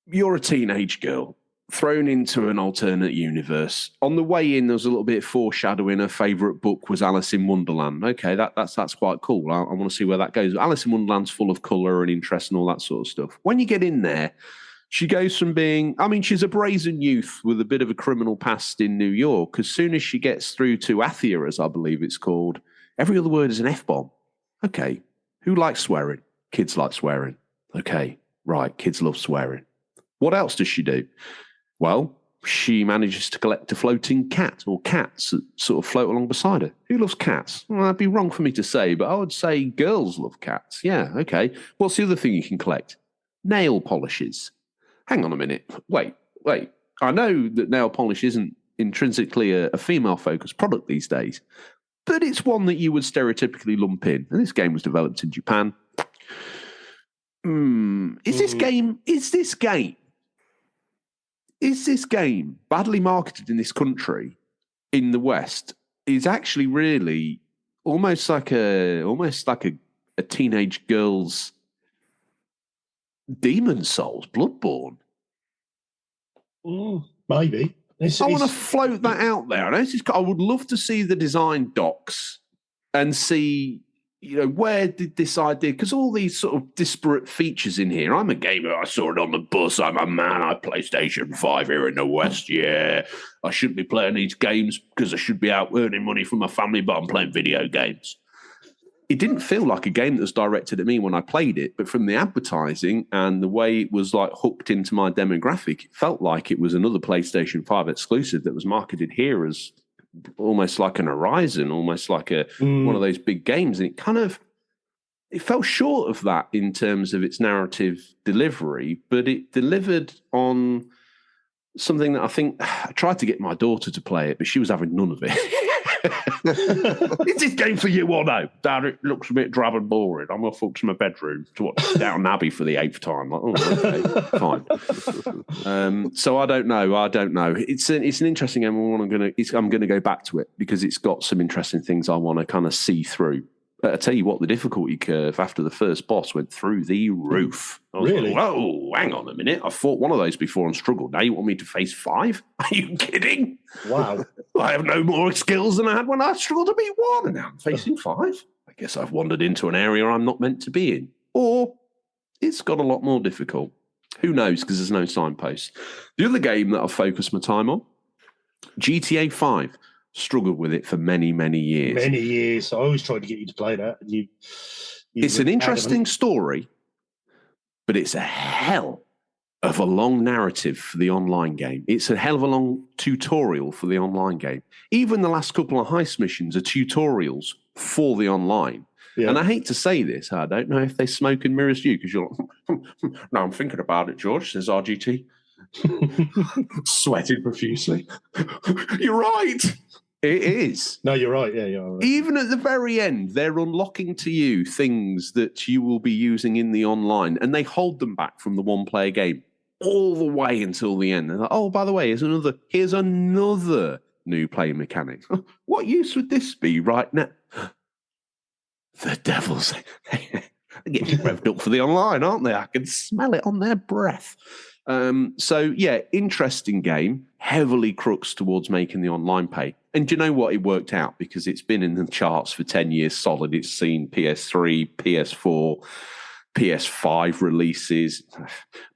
you're a teenage girl thrown into an alternate universe. On the way in, there was a little bit of foreshadowing. Her favourite book was Alice in Wonderland. Okay, that's quite cool. I want to see where that goes. Alice in Wonderland's full of colour and interest and all that sort of stuff. When you get in there, she goes from being, she's a brazen youth with a bit of a criminal past in New York. As soon as she gets through to Athia, as I believe it's called, every other word is an F-bomb. Okay, who likes swearing? Kids like swearing. Okay, right, kids love swearing. What else does she do? Well, she manages to collect a floating cat or cats that sort of float along beside her. Who loves cats? Well, that'd be wrong for me to say, but I would say girls love cats. Yeah, okay. What's the other thing you can collect? Nail polishes. Hang on a minute. Wait. I know that nail polish isn't intrinsically a female-focused product these days, but it's one that you would stereotypically lump in. And this game was developed in Japan. Is this game badly marketed in this country, in the West, is actually really almost like a teenage girl's Demon Souls, Bloodborne. Maybe. I want to float that out there. I would love to see the design docs and see, where did this idea, because all these sort of disparate features in here. I'm a gamer. I saw it on the bus. I'm a man. I play PlayStation 5 here in the West. Yeah, I shouldn't be playing these games because I should be out earning money for my family, but I'm playing video games. It didn't feel like a game that was directed at me when I played it, but from the advertising and the way it was like hooked into my demographic, it felt like it was another PlayStation 5 exclusive that was marketed here as almost like an Horizon, almost like one of those big games. And it fell short of that in terms of its narrative delivery, but it delivered on something that I tried to get my daughter to play it, but she was having none of it. Is this game for you or no? Dad, it looks a bit drab and boring. I'm going to fuck to my bedroom to watch Downton Abbey for the 8th time. Like, okay, fine. So I don't know. It's an interesting game. I'm going to go back to it because it's got some interesting things I want to kind of see through. But I tell you what, the difficulty curve after the first boss went through the roof. I was Really? like, whoa, hang on a minute. I fought one of those before and struggled. Now you want me to face 5? Are you kidding? Wow. I have no more skills than I had when I struggled to beat 1, and now I'm facing 5. I guess I've wandered into an area I'm not meant to be in. Or it's got a lot more difficult. Who knows, because there's no signpost. The other game that I've focused my time on, GTA 5. Struggled with it for many, many years. Many years. I always tried to get you to play that. And it's an interesting story, but it's a hell of a long narrative for the online game. It's a hell of a long tutorial for the online game. Even the last couple of heist missions are tutorials for the online. Yeah. And I hate to say this, I don't know if they smoke and mirrors you, because you're like, no, I'm thinking about it, George, says RGT. Sweating profusely. You're right. It is. No, you're right. Yeah, you're right. Even at the very end, they're unlocking to you things that you will be using in the online, and they hold them back from the one-player game all the way until the end. They're like, oh, by the way, here's another new play mechanic. What use would this be right now? The devil's... They're getting revved up for the online, aren't they? I can smell it on their breath. So, yeah, interesting game, heavily crooks towards making the online pay. And do you know what? It worked out because it's been in the charts for 10 years solid. It's seen PS3, PS4, PS5 releases.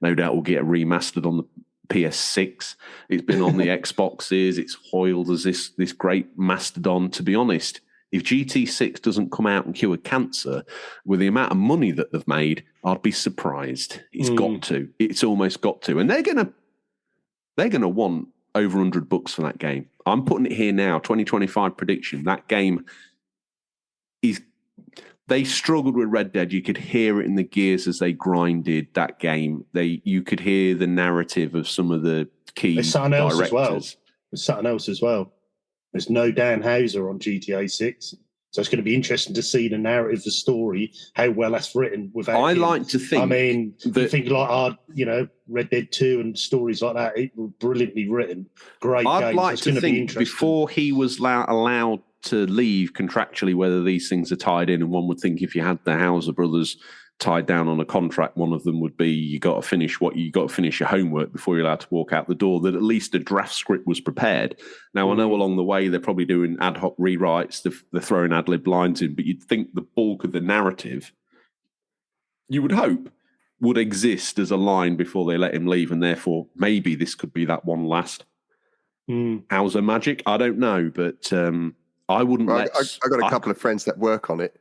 No doubt we'll get remastered on the PS6. It's been on the Xboxes. It's hoiled as this great mastodon. To be honest, if GT6 doesn't come out and cure cancer with the amount of money that they've made, I'd be surprised. It's got to. It's almost got to. And they're gonna want over $100 for that game. I'm putting it here now, 2025 prediction. That game is... They struggled with Red Dead. You could hear it in the gears as they grinded that game. You could hear the narrative of some of the key directors. There's something else as well. There's no Dan Houser on GTA 6. So it's going to be interesting to see the narrative, the story, how well that's written. I like to think... I mean, you think like Red Dead 2 and stories like that, it was brilliantly written. Great I'd games. like to think before he was allowed to leave contractually, whether these things are tied in, and one would think if you had the Houser brothers tied down on a contract, one of them would be you got to finish your homework before you're allowed to walk out the door, that at least a draft script was prepared. Now, I know along the way they're probably doing ad hoc rewrites, they're throwing ad-lib lines in, but you'd think the bulk of the narrative, you would hope, would exist as a line before they let him leave, and therefore maybe this could be that one last Houser magic. I don't know, but I wouldn't I got a couple of friends that work on it.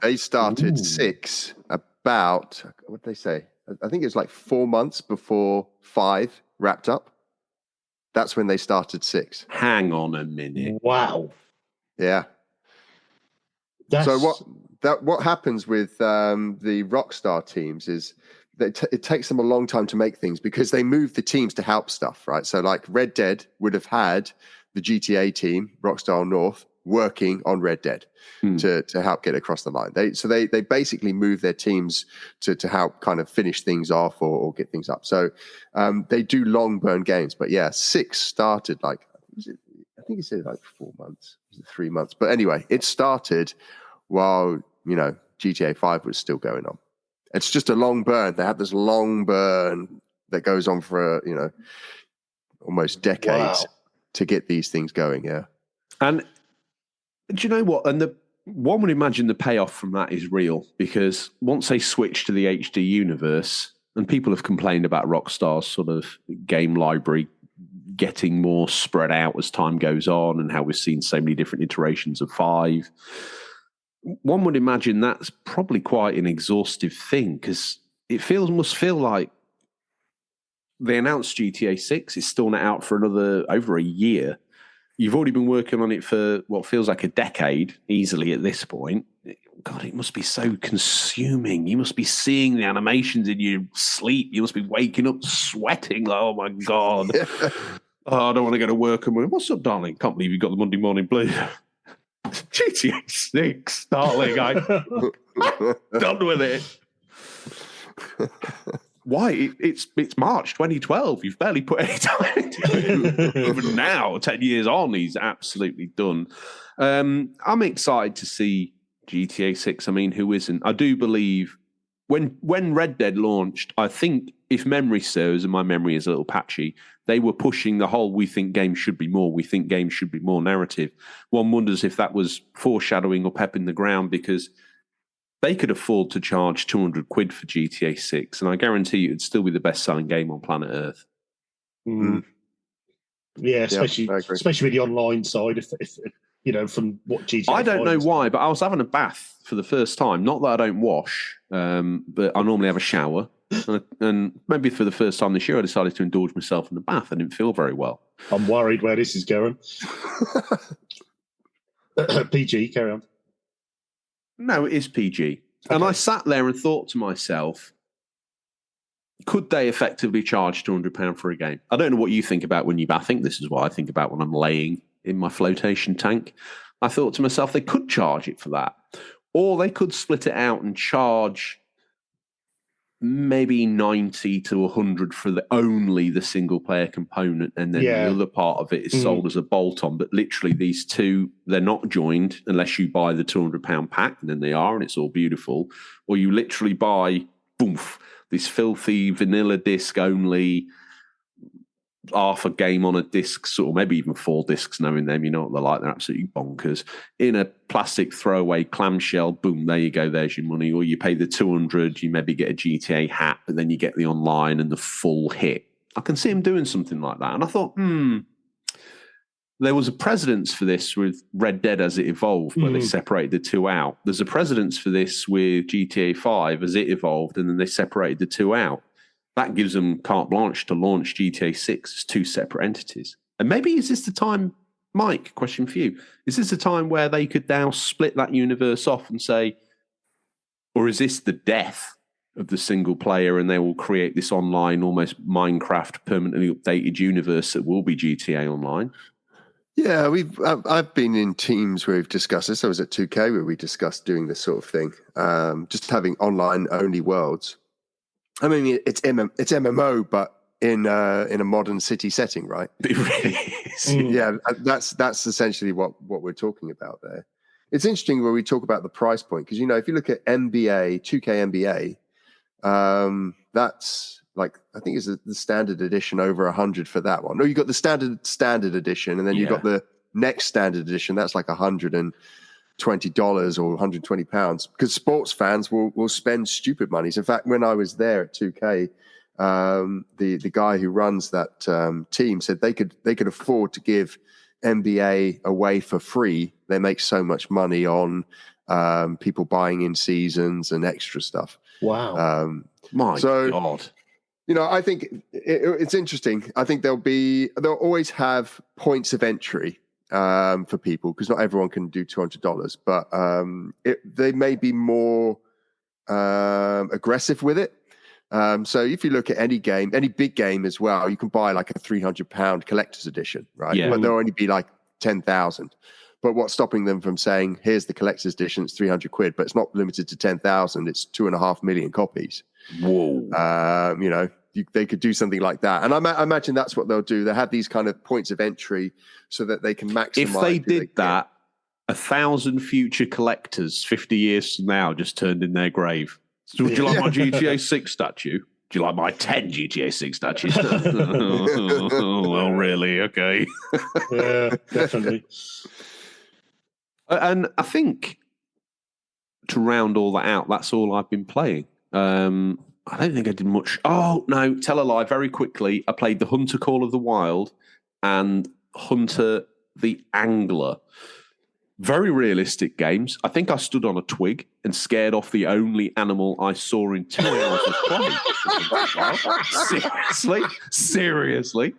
They started 6 about, what did they say? I think it was like 4 months before 5 wrapped up. That's when they started 6. Hang on a minute. Wow. Yeah. So what happens with the Rockstar teams is that it takes them a long time to make things because they move the teams to help stuff, right? So like Red Dead would have had the GTA team, Rockstar North, working on Red Dead to help get across the line. They basically move their teams to help kind of finish things off or get things up. So they do long burn games. But yeah, 6 started I think it said like 4 months, 3 months. But anyway, it started while, GTA 5 was still going on. It's just a long burn. They have this long burn that goes on for, almost decades to get these things going. Yeah. And do you know what? And one would imagine the payoff from that is real, because once they switch to the HD universe, and people have complained about Rockstar's sort of game library getting more spread out as time goes on, and how we've seen so many different iterations of 5. One would imagine that's probably quite an exhaustive thing, because it must feel like they announced GTA 6. It's still not out for over a year. You've already been working on it for what feels like a decade, easily at this point. God, it must be so consuming. You must be seeing the animations in your sleep. You must be waking up sweating. Like, oh, my God. Oh, I don't want to go to work. What's up, darling? Can't believe you got the Monday morning blues. GTA 6, darling. I'm done with it. Why? It's March 2012. You've barely put any time into it. Even now, 10 years on, he's absolutely done. I'm excited to see GTA 6. I mean, who isn't? I do believe when Red Dead launched, I think, if memory serves, and my memory is a little patchy, they were pushing the whole, we think games should be more narrative. One wonders if that was foreshadowing or pep in the ground, because they could afford to charge 200 quid for GTA 6, and I guarantee you it'd still be the best-selling game on planet Earth. Mm. Yeah, especially with the online side. If from what GTA. I don't know why, but I was having a bath for the first time. Not that I don't wash, but I normally have a shower. And maybe for the first time this year, I decided to indulge myself in the bath. I didn't feel very well. I'm worried where this is going. PG, carry on. No, it is PG. Okay. And I sat there and thought to myself, could they effectively charge £200 for a game? I don't know what you think about when you bath. I think this is what I think about when I'm laying in my flotation tank. I thought to myself, they could charge it for that. Or they could split it out and charge maybe 90 to 100 for only the single player component, and then the other part of it is sold as a bolt-on. But literally these two, they're not joined unless you buy the £200 pack, and then they are, and it's all beautiful. Or you literally buy, this filthy vanilla disc only, half a game on a disc, or maybe even 4 discs, knowing them, you know what they're like, they're absolutely bonkers, in a plastic throwaway clamshell. Boom, there you go, there's your money. Or you pay the 200, you maybe get a GTA hat, but then you get the online and the full hit. I can see him doing something like that. And I thought, there was a precedence for this with Red Dead as it evolved, where they separated the two out. There's a precedence for this with GTA 5 as it evolved, and then they separated the two out. That gives them carte blanche to launch GTA 6 as 2 separate entities. And maybe is this the time, Mike, question for you, is this the time where they could now split that universe off and say, or is this the death of the single player and they will create this online, almost Minecraft permanently updated universe that will be GTA Online? Yeah, I've been in teams where we've discussed this. I was at 2K where we discussed doing this sort of thing, just having online-only worlds. I mean, it's MMO, but in a modern city setting, right? It really is. Yeah, that's essentially what we're talking about there. It's interesting when we talk about the price point, because if you look at NBA, 2K NBA, that's like, I think it's the standard edition over 100 for that one. No, you got the standard edition, and then you got the next standard edition. That's like $120 or £120, because sports fans will spend stupid monies. In fact, when I was there at 2K, the guy who runs that team said they could afford to give NBA away for free. They make so much money on people buying in seasons and extra stuff. Wow. My God. I think it's interesting. I think they'll always have points of entry for people, because not everyone can do $200, but they may be more aggressive with it. So if you look at any game, any big game as well, you can buy like a £300 collector's edition, right? Yeah. But there'll only be like 10,000. But what's stopping them from saying, here's the collector's edition, it's 300 quid, but it's not limited to 10,000, it's 2.5 million copies. Whoa. They could do something like that. And I imagine that's what they'll do. They have these kind of points of entry so that they can maximize. If they did that, 1,000 future collectors 50 years from now just turned in their grave. So would you like my GTA 6 statue? Do you like my 10 GTA 6 statues? Well, really? Okay. Yeah, definitely. And I think to round all that out, that's all I've been playing. I don't think I did much. Oh, no, tell a lie. Very quickly, I played the Hunter Call of the Wild and Hunter the Angler. Very realistic games. I think I stood on a twig and scared off the only animal I saw in 2 hours of play. Seriously.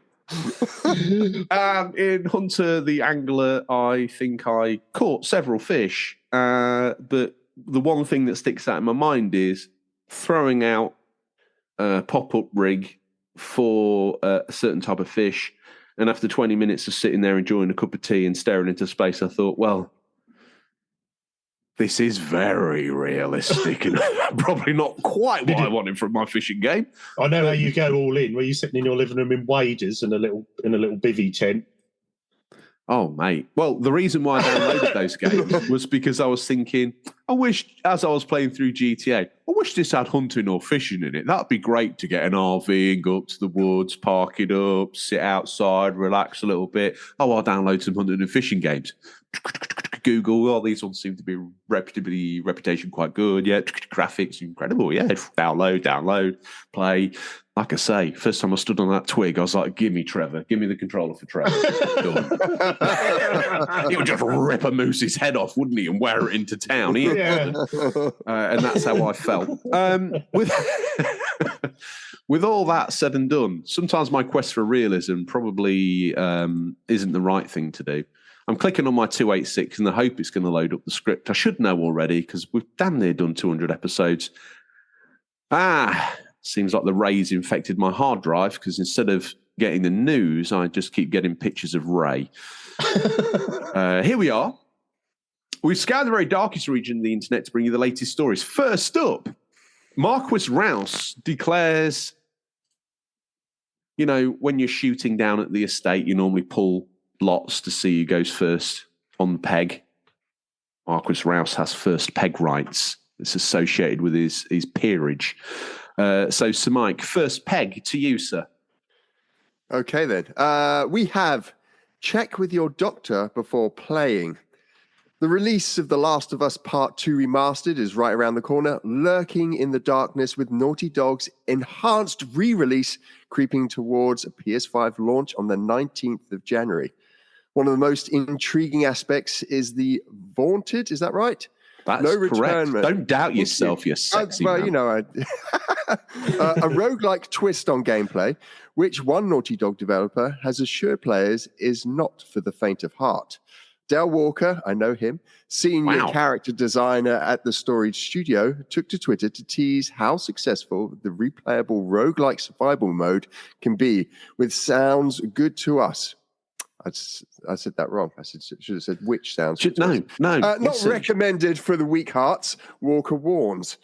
In Hunter the Angler, I think I caught several fish. But the one thing that sticks out in my mind is throwing out a pop-up rig for a certain type of fish. And after 20 minutes of sitting there enjoying a cup of tea and staring into space, I thought, well, this is very realistic and probably not quite what I wanted from my fishing game. I know how you go all in. Were you sitting in your living room in waders and a little bivvy tent? Oh, mate. Well, the reason why I downloaded those games was because I was thinking, I wish, as I was playing through GTA, I wish this had hunting or fishing in it. That'd be great to get an RV and go up to the woods, park it up, sit outside, relax a little bit. Oh, I'll download some hunting and fishing games. Google, oh, these ones seem to be reputation quite good. Yeah, graphics incredible. Yeah, download, play. Like I say, first time I stood on that twig, I was like, give me Trevor. Give me the controller for Trevor. He would just rip a moose's head off, wouldn't he, and wear it into town. And that's how I felt. With all that said and done, sometimes my quest for realism probably isn't the right thing to do. I'm clicking on my 286 in the hope it's going to load up the script. I should know already because we've damn near done 200 episodes. Seems like the Ray's infected my hard drive because instead of getting the news, I just keep getting pictures of Ray. Here we are. We've scoured the very darkest region of the internet to bring you the latest stories. First up, Mike Rouse declares, you know, when you're shooting down at the estate, you normally pull lots to see who goes first on the peg. Mike Rouse has first peg rights. It's associated with his peerage. So, Sir Mike, first peg to you, sir. Okay, then. We have check with your doctor before playing. The release of The Last of Us Part 2 Remastered is right around the corner, lurking in the darkness with Naughty Dog's enhanced re-release creeping towards a PS5 launch on the 19th of January. One of the most intriguing aspects is the vaunted, is that right? That's correct. Don't doubt yourself, you sexy man. You know, a roguelike twist on gameplay, which one Naughty Dog developer has assured players is not for the faint of heart. Dale Walker, I know him, senior character designer at the Storage Studio, took to Twitter to tease how successful the replayable roguelike survival mode can be, with sounds good to us. I said that wrong. I should have said which sounds. No. Not recommended for the weak hearts, Walker warns.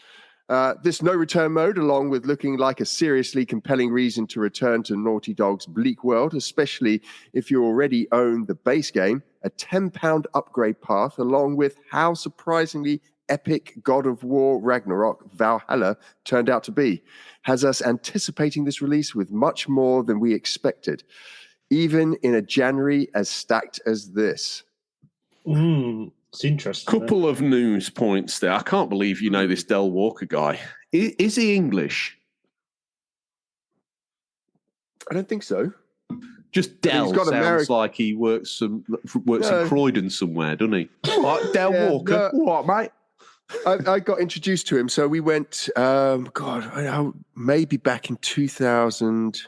This no return mode, along with looking like a seriously compelling reason to return to Naughty Dog's bleak world, especially if you already own the base game, a £10 upgrade path, along with how surprisingly epic God of War Ragnarok Valhalla turned out to be, has us anticipating this release with much more than we expected, even in a January as stacked as this. It's interesting. Couple of news points there. I can't believe you know this Del Walker guy. Is he English? I don't think so. Just Del sounds like he works in Croydon somewhere, doesn't he? Like Del Walker. No. What, mate? I got introduced to him. So we went, maybe back in 2000.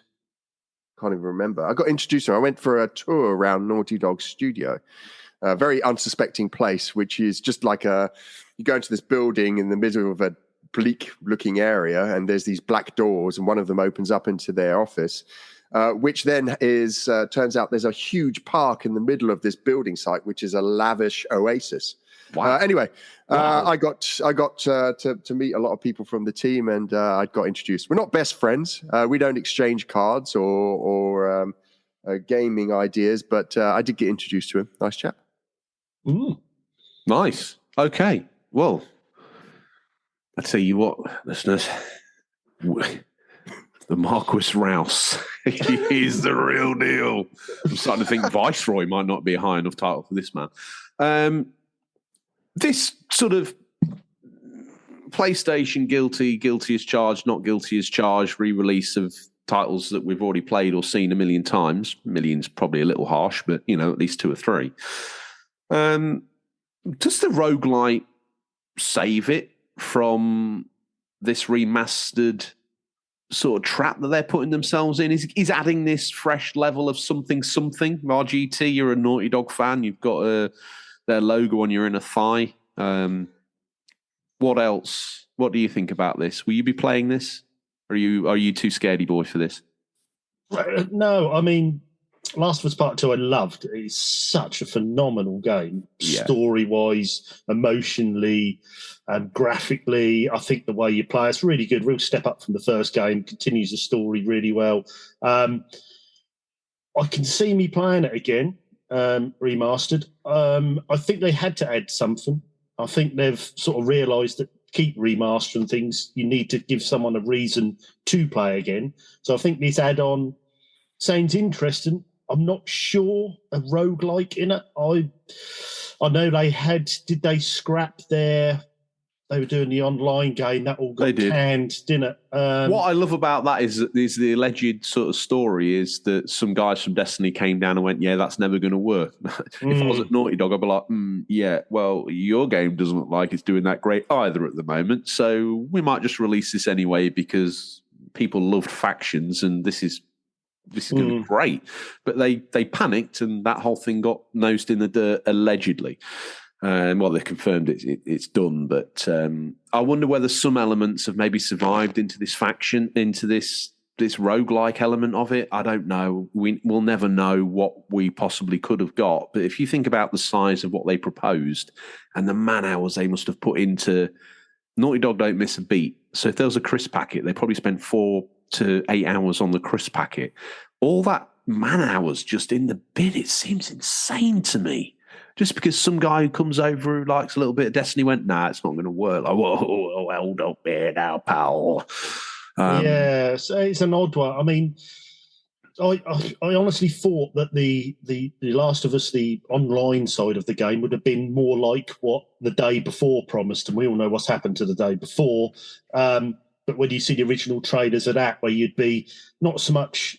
Can't even remember. I got introduced to him. I went for a tour around Naughty Dog studio. A very unsuspecting place, which is just like you go into this building in the middle of a bleak looking area, and there's these black doors, and one of them opens up into their office, which then is, turns out there's a huge park in the middle of this building site, which is a lavish oasis. Wow. Anyway, I got to meet a lot of people from the team, and I got introduced. We're not best friends. We don't exchange cards or gaming ideas, but I did get introduced to him. Nice chap. Ooh. Nice. Okay. Well, I'll tell you what, listeners. The Marquis Rouse. He is the real deal. I'm starting to think Viceroy might not be a high enough title for this man. This sort of PlayStation guilty as charged, not guilty as charged re-release of titles that we've already played or seen a million times. Million's probably a little harsh, but, you know, at least 2 or 3. Does the roguelite save it from this remastered sort of trap that they're putting themselves in? Is adding this fresh level of something? RGT, you're a Naughty Dog fan. You've got their logo on your inner thigh. What else? What do you think about this? Will you be playing this? Or are you too scaredy boy for this? No, I mean, Last of Us Part 2 I loved. It's such a phenomenal game, story-wise, emotionally, graphically. I think the way you play it's really good. Real step up from the first game. Continues the story really well. I can see me playing it again, remastered. I think they had to add something. I think they've sort of realised that keep remastering things, you need to give someone a reason to play again. So I think this add-on sounds interesting. I'm not sure a roguelike in it. I know they had. Did they scrap their? They were doing the online game that all got canned, didn't it? What I love about that is the alleged sort of story is that some guys from Destiny came down and went, "Yeah, that's never going to work." If I was at Naughty Dog, I'd be like, "Yeah, well, your game doesn't look like it's doing that great either at the moment, so we might just release this anyway because people loved factions and this is going to be great." But they panicked and that whole thing got nosed in the dirt allegedly. Well, they confirmed it's done, but I wonder whether some elements have maybe survived into this faction, into this roguelike element of it. I don't know. We'll never know what we possibly could have got. But if you think about the size of what they proposed and the man hours they must have put into, Naughty Dog don't miss a beat. So if there was a crisp packet, they probably spent 4 to 8 hours on the crisp packet. All that man hours just in the bin, it seems insane to me. Just because some guy who comes over who likes a little bit of Destiny went, nah, it's not going to work. Like, whoa, hold up there now, pal. Yeah, so it's an odd one. I mean, I honestly thought that the Last of Us, the online side of the game, would have been more like what the day before promised, and we all know what's happened to the day before. But when you see the original trailers of that, where you'd be not so much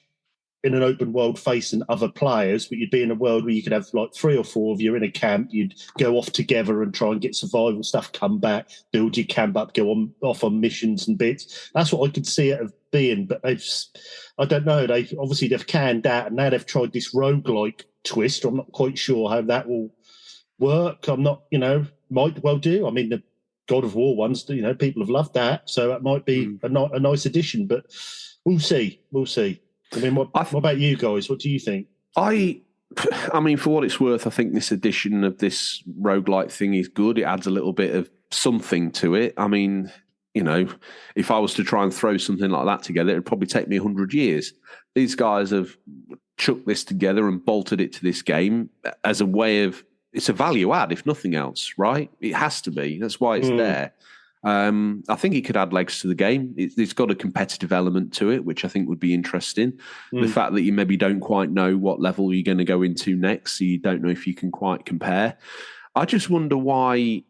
in an open world facing other players, but you'd be in a world where you could have like 3 or 4 of you in a camp. You'd go off together and try and get survival stuff, come back, build your camp up, go off on missions and bits. That's what I could see it of being. But I don't know. They've canned that, and now they've tried this roguelike twist. I'm not quite sure how that will work. I'm not, might well do. I mean, the God of War ones, people have loved that, so that might be a nice addition. But we'll see. We'll see. I mean, what about you guys? What do you think? I mean, for what it's worth, I think this edition of this roguelike thing is good. It adds a little bit of something to it. I mean, if I was to try and throw something like that together, it'd probably take me 100 years. These guys have chucked this together and bolted it to this game as a way of, it's a value add, if nothing else, right? It has to be. That's why it's there. I think it could add legs to the game. It's got a competitive element to it, which I think would be interesting. The fact that you maybe don't quite know what level you're going to go into next, so you don't know if you can quite compare. I just wonder why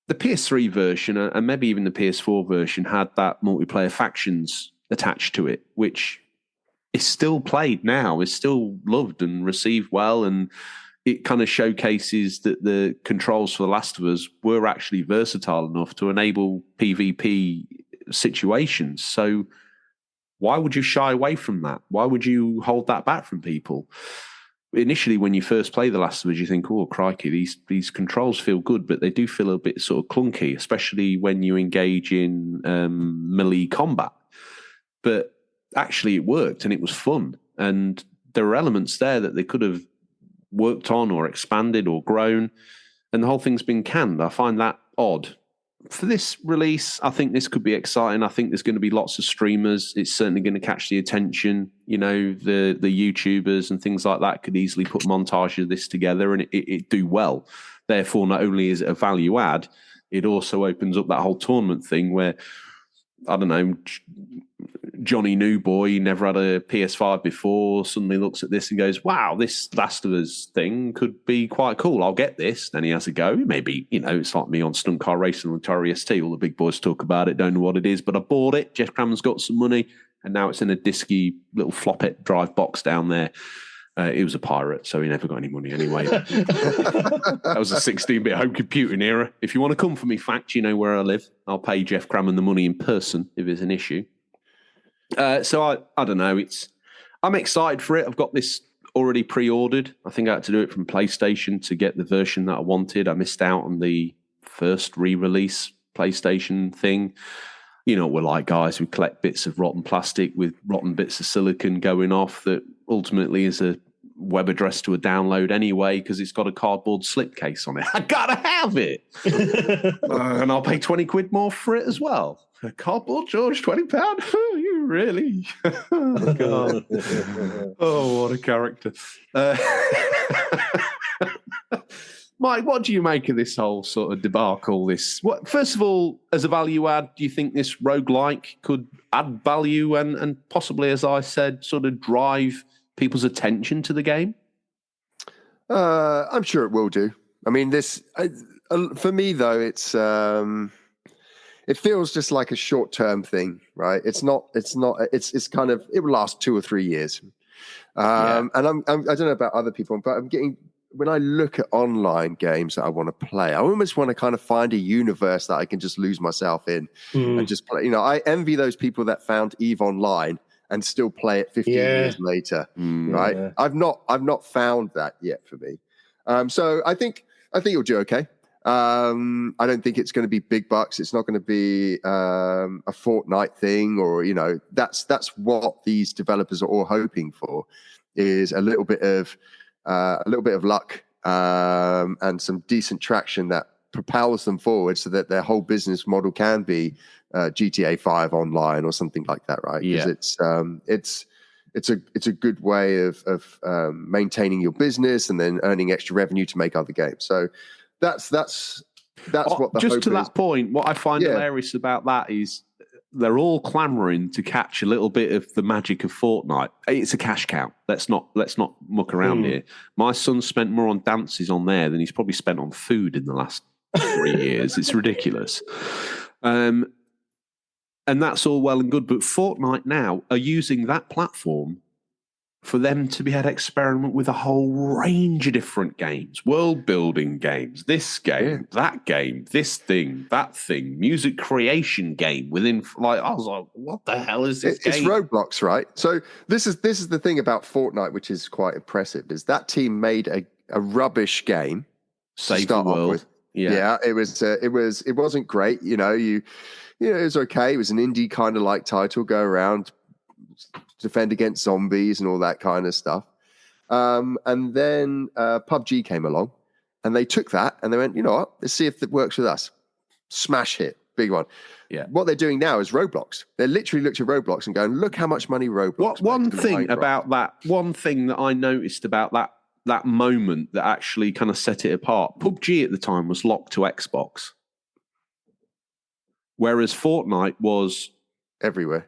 the PS3 version and maybe even the PS4 version had that multiplayer factions attached to it, which is still played now, is still loved and received well, and it kind of showcases that the controls for The Last of Us were actually versatile enough to enable PvP situations. So why would you shy away from that? Why would you hold that back from people? Initially, when you first play The Last of Us, you think, oh, crikey, these controls feel good, but they do feel a bit sort of clunky, especially when you engage in melee combat. But actually it worked and it was fun. And there are elements there that they could have worked on or expanded or grown, and the whole thing's been canned. I find that odd. For this release, I think this could be exciting. I think there's going to be lots of streamers. It's certainly going to catch the attention. The YouTubers and things like that could easily put montages of this together and it do well. Therefore, not only is it a value add, it also opens up that whole tournament thing where, I don't know, Johnny Newboy, never had a PS5 before, suddenly looks at this and goes, wow, this Last of Us thing could be quite cool. I'll get this. Then he has a go. Maybe, it's like me on Stunt Car Racing on Atari ST. All the big boys talk about it, don't know what it is, but I bought it. Jeff Crammer's got some money, and now it's in a disky little floppet drive box down there. He was a pirate, so he never got any money anyway. That was a 16-bit home computing era. If you want to come for me, fact, you know where I live. I'll pay Jeff Crammer the money in person if it's an issue. So I don't know. I'm excited for it. I've got this already pre-ordered. I think I had to do it from PlayStation to get the version that I wanted. I missed out on the first re-release PlayStation thing. You know what we're like, guys. We collect bits of rotten plastic with rotten bits of silicon going off that ultimately is a web address to a download anyway because it's got a cardboard slipcase on it. I gotta have it. And I'll pay 20 quid more for it as well. A cardboard George, £20? You really? Oh, God. Oh, what a character. Mike, what do you make of this whole sort of debacle? First of all, as a value add, do you think this roguelike could add value and possibly, as I said, sort of drive people's attention to the game? I'm sure it will do. I mean, for me though, it feels just like a short-term thing, right? It's kind of, it will last 2 or 3 years. And I don't know about other people, but when I look at online games that I want to play, I almost want to kind of find a universe that I can just lose myself in and just play. I envy those people that found EVE Online and still play it 15 years later, right? Yeah. I've not found that yet for me. So I think it'll do okay. I don't think it's going to be big bucks. It's not going to be a Fortnite thing, or that's what these developers are all hoping for, is a little bit of luck and some decent traction that propels them forward, so that their whole business model can be GTA 5 online or something like that, right? Because it's a good way of maintaining your business and then earning extra revenue to make other games. So that's what the just hope to is. That point, what I find hilarious about that is they're all clamoring to catch a little bit of the magic of Fortnite. It's a cash cow. Let's not muck around here. My son spent more on dances on there than he's probably spent on food in the last 3 years. It's ridiculous. And that's all well and good, but Fortnite now are using that platform for them to be able to experiment with a whole range of different games, world-building games, this game, that game, this thing, that thing, music creation game within, I was like, what the hell is this game? It's Roblox, right? So this is the thing about Fortnite, which is quite impressive, is that team made a rubbish game Save to start the world. off with. Yeah, it wasn't great. It was okay. It was an indie kind of like title, go around, defend against zombies and all that kind of stuff. And then PUBG came along, and they took that and they went, you know what? Let's see if it works with us. Smash hit, big one. Yeah. What they're doing now is Roblox. They literally looked at Roblox and going, look how much money Roblox. One thing that I noticed about that moment that actually kind of set it apart. PUBG at the time was locked to Xbox, whereas Fortnite was everywhere.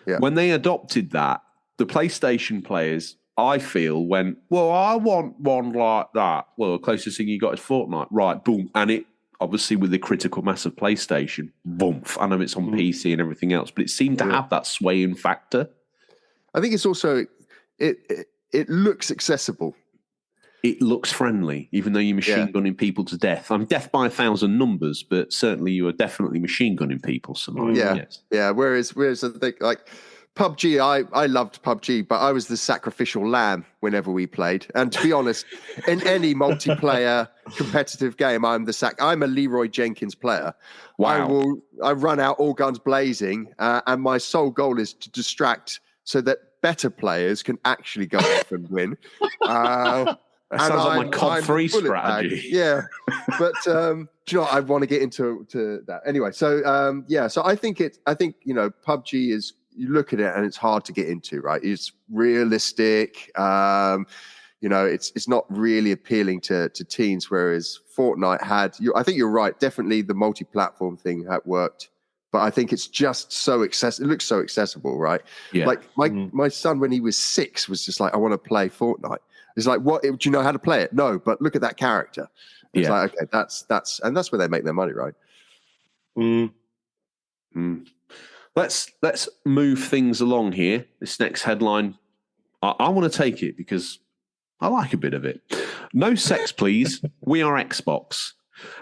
Yeah. When they adopted that, the PlayStation players, I feel, went, well, I want one like that. Well, the closest thing you got is Fortnite. Right, boom. And it, obviously with the critical mass of PlayStation, boom. I know it's on PC and everything else, but it seemed to have that swaying factor. I think it's also, it looks accessible. It looks friendly, even though you're machine gunning people to death. I'm death by 1,000 numbers, but certainly you are definitely machine gunning people. Yeah. Whereas I think like PUBG, I loved PUBG, but I was the sacrificial lamb whenever we played. And to be honest, in any multiplayer competitive game, I'm a Leroy Jenkins player. Wow. I run out all guns blazing, and my sole goal is to distract so that better players can actually go off and win. That sounds like my COD 3 strategy. Yeah, but do you know what? I want to get into that anyway. So so I think PUBG is, you look at it and it's hard to get into, right? It's realistic. It's not really appealing to teens, whereas Fortnite had. I think you're right. Definitely the multi-platform thing had worked, but I think it's just so accessible. It looks so accessible, right? Yeah. Like my son, when he was 6, was just like, I want to play Fortnite. It's like, what? Do you know how to play it? No, but look at that character. It's like, okay, that's where they make their money, right? Let's move things along here. This next headline, I want to take it because I like a bit of it. No sex, please. We are Xbox.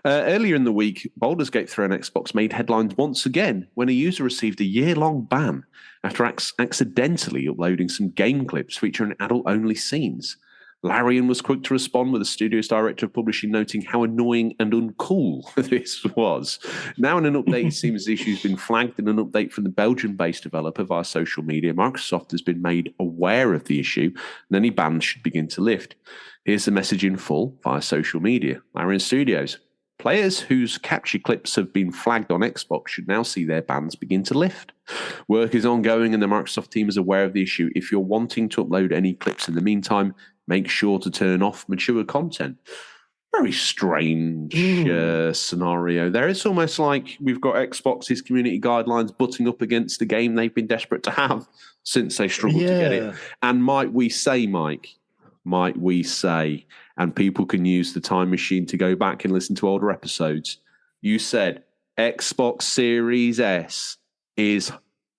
Earlier in the week, Baldur's Gate 3 on Xbox made headlines once again when a user received a year-long ban after accidentally uploading some game clips featuring adult-only scenes. Larian was quick to respond, with the studio's director of publishing noting how annoying and uncool this was. Now in an update, it seems the issue's been flagged. In an update from the Belgian-based developer via social media, Microsoft has been made aware of the issue, and any bans should begin to lift. Here's the message in full via social media. Larian Studios. Players whose capture clips have been flagged on Xbox should now see their bans begin to lift. Work is ongoing and the Microsoft team is aware of the issue. If you're wanting to upload any clips in the meantime, make sure to turn off mature content. very strange scenario there. It's almost like we've got Xbox's community guidelines butting up against a game they've been desperate to have since they struggled to get it. And might we say, and people can use the time machine to go back and listen to older episodes, you said Xbox Series S is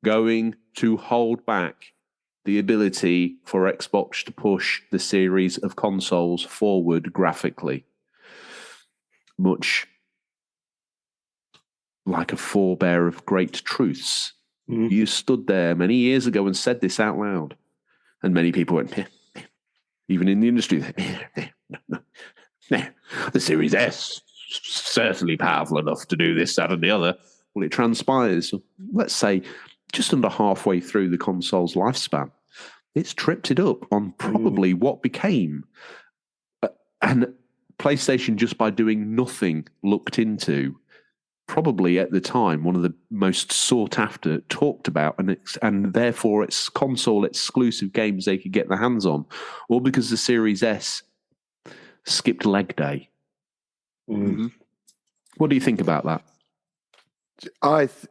going to hold back the ability for Xbox to push the series of consoles forward graphically. Much like a forebear of great truths. You stood there many years ago and said this out loud. And many people went, even in the industry, the Series S certainly powerful enough to do this, that, and the other. Well, it transpires, let's say, just under halfway through the console's lifespan. It's tripped it up on probably what became, and PlayStation, just by doing nothing, looked into, probably at the time, one of the most sought after, talked about, and therefore it's console exclusive games they could get their hands on, all because the Series S skipped leg day. What do you think about that? I've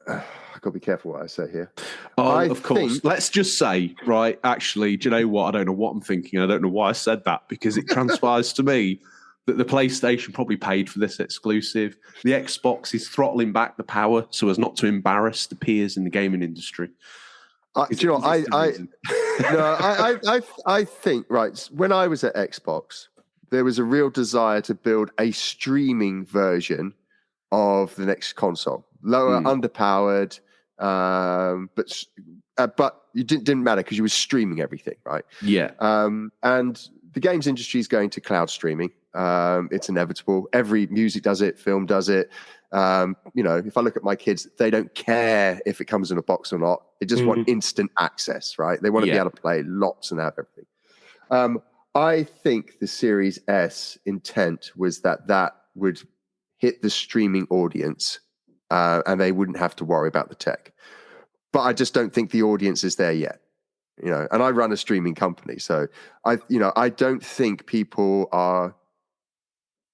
got to be careful what I say here. Of course. Let's just say, right, actually, do you know what? I don't know what I'm thinking. I don't know why I said that, because it transpires to me that the PlayStation probably paid for this exclusive. The Xbox is throttling back the power so as not to embarrass the peers in the gaming industry. I think, right, when I was at Xbox, there was a real desire to build a streaming version of the next console. Lower, underpowered, but it didn't matter because you were streaming everything, right? Yeah. And the games industry is going to cloud streaming. It's inevitable. Every music does it, film does it. If I look at my kids, they don't care if it comes in a box or not. They just want instant access, right? They want to be able to play lots and have everything. I think the Series S intent was that would hit the streaming audience, and they wouldn't have to worry about the tech. But I just don't think the audience is there yet. And I run a streaming company, so I don't think people are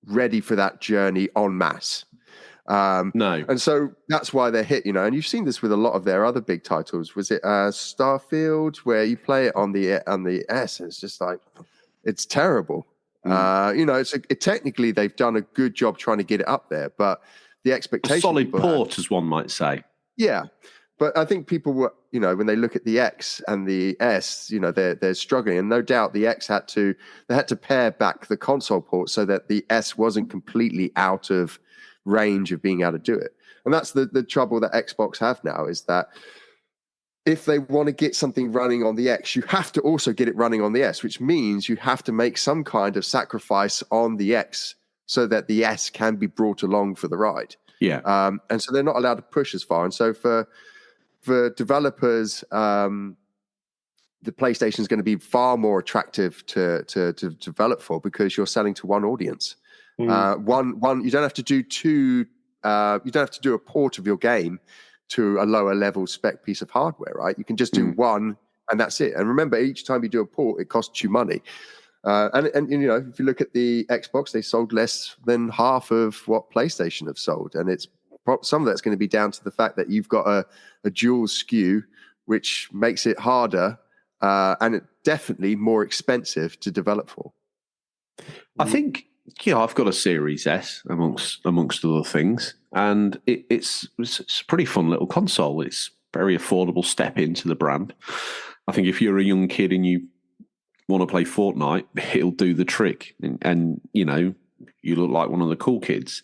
ready for that journey en masse. No. And so that's why they're hit, and you've seen this with a lot of their other big titles. Was it Starfield, where you play it on the S, and it's just like, it's terrible. Technically they've done a good job trying to get it up there, but the expectation, a solid port, as one might say. Yeah. But I think people were, when they look at the X and the S, they're struggling, and no doubt the X had to pare back the console port so that the S wasn't completely out of range of being able to do it. And that's the trouble that Xbox have now, is that if they want to get something running on the X, you have to also get it running on the S, which means you have to make some kind of sacrifice on the X so that the S can be brought along for the ride. Yeah. And so they're not allowed to push as far. And so for developers, the PlayStation is going to be far more attractive to develop for, because you're selling to one audience. One, you don't have to do two. You don't have to do a port of your game to a lower level spec piece of hardware, right? You can just do one, and that's it. And remember, each time you do a port, it costs you money. And if you look at the Xbox, they sold less than half of what PlayStation have sold, and some of that's going to be down to the fact that you've got a dual SKU, which makes it harder and definitely more expensive to develop for. I think, I've got a Series S amongst other things, and it's a pretty fun little console. It's a very affordable step into the brand. I think if you're a young kid and you want to play Fortnite, it'll do the trick, and you look like one of the cool kids.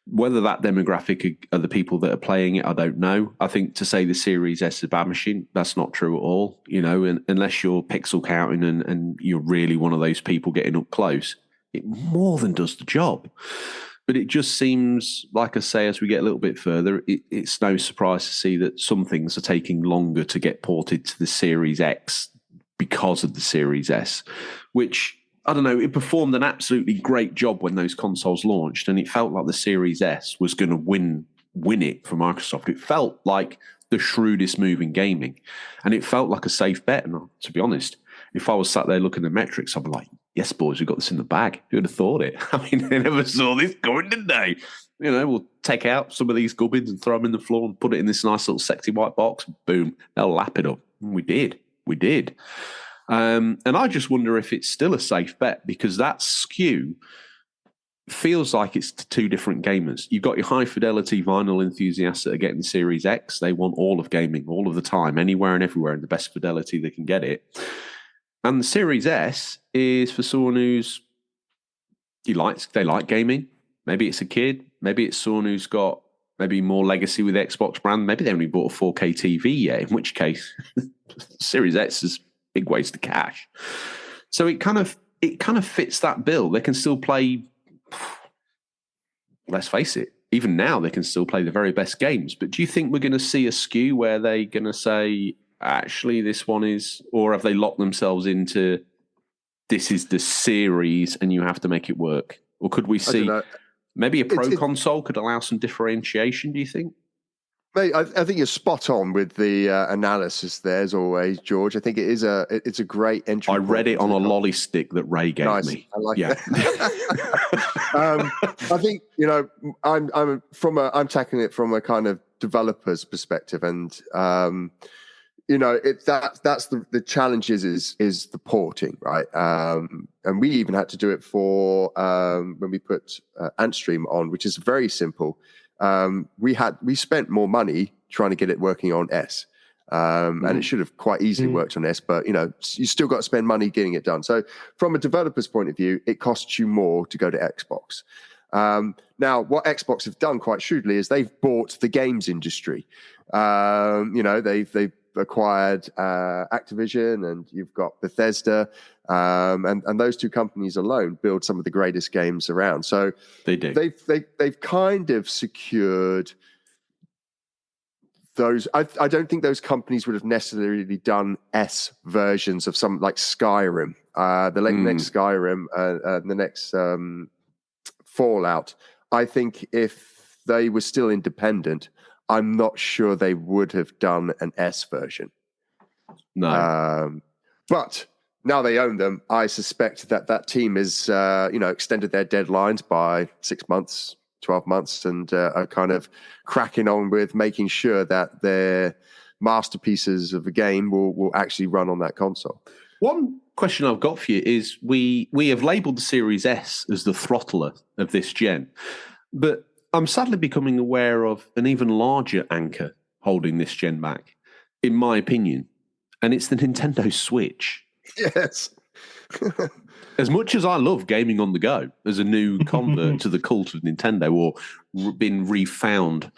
Whether that demographic are the people that are playing it, I don't know. I think to say the Series S is a bad machine, that's not true at all. Unless you're pixel counting and you're really one of those people getting up close, it more than does the job. But it just seems, like I say, as we get a little bit further, it's no surprise to see that some things are taking longer to get ported to the Series X because of the Series S, which, I don't know, it performed an absolutely great job when those consoles launched, and it felt like the Series S was going to win it for Microsoft. It felt like the shrewdest move in gaming, and it felt like a safe bet. And to be honest, if I was sat there looking at metrics, I'd be like, yes, boys, we've got this in the bag. Who'd have thought it? I mean, they never saw this coming, did they? You know, we'll take out some of these gubbins and throw them in the floor and put it in this nice little sexy white box. Boom, they'll lap it up. And we did. And I just wonder if it's still a safe bet, because that SKU feels like it's two different gamers. You've got your high-fidelity vinyl enthusiasts that are getting the Series X. They want all of gaming, all of the time, anywhere and everywhere, in the best fidelity they can get it. And the Series S is for someone who's they like gaming. Maybe it's a kid. Maybe it's someone who's got maybe more legacy with the Xbox brand. Maybe they only bought a 4K TV yet, in which case Series X is big waste of cash. So it kind of fits that bill. They can still play, let's face it, even now they can still play the very best games. But do you think we're going to see a SKU where they're going to say, actually, this one is, or have they locked themselves into, this is the series and you have to make it work? Or could we see maybe a pro console could allow some differentiation, do you think? Mate, I think you're spot on with the analysis there, as always, George. I think it's a great entry. I read it on a lolly stick that Ray gave me. I like that. I think, you know, I'm tackling it from a kind of developer's perspective, and you know, that's the challenge is the porting, right? And we even had to do it for when we put Antstream on, which is very simple. We spent more money trying to get it working on S, and it should have quite easily worked on S, but you know, you still got to spend money getting it done. So from a developer's point of view, it costs you more to go to Xbox. Now, what Xbox have done quite shrewdly is they've bought the games industry. You know, they've acquired Activision, and you've got Bethesda, and those two companies alone build some of the greatest games around. So they do. They've kind of secured those. I don't think those companies would have necessarily done S versions of some like Skyrim, the next Skyrim, the next Fallout. I think if they were still independent, I'm not sure they would have done an S version. No. But now they own them, I suspect that team is, extended their deadlines by 6 months, 12 months, and are kind of cracking on with making sure that their masterpieces of a game will actually run on that console. One question I've got for you is we have labelled the Series S as the throttler of this gen, but I'm sadly becoming aware of an even larger anchor holding this gen back, in my opinion, and it's the Nintendo Switch. Yes. As much as I love gaming on the go as a new convert to the cult of Nintendo, or been refound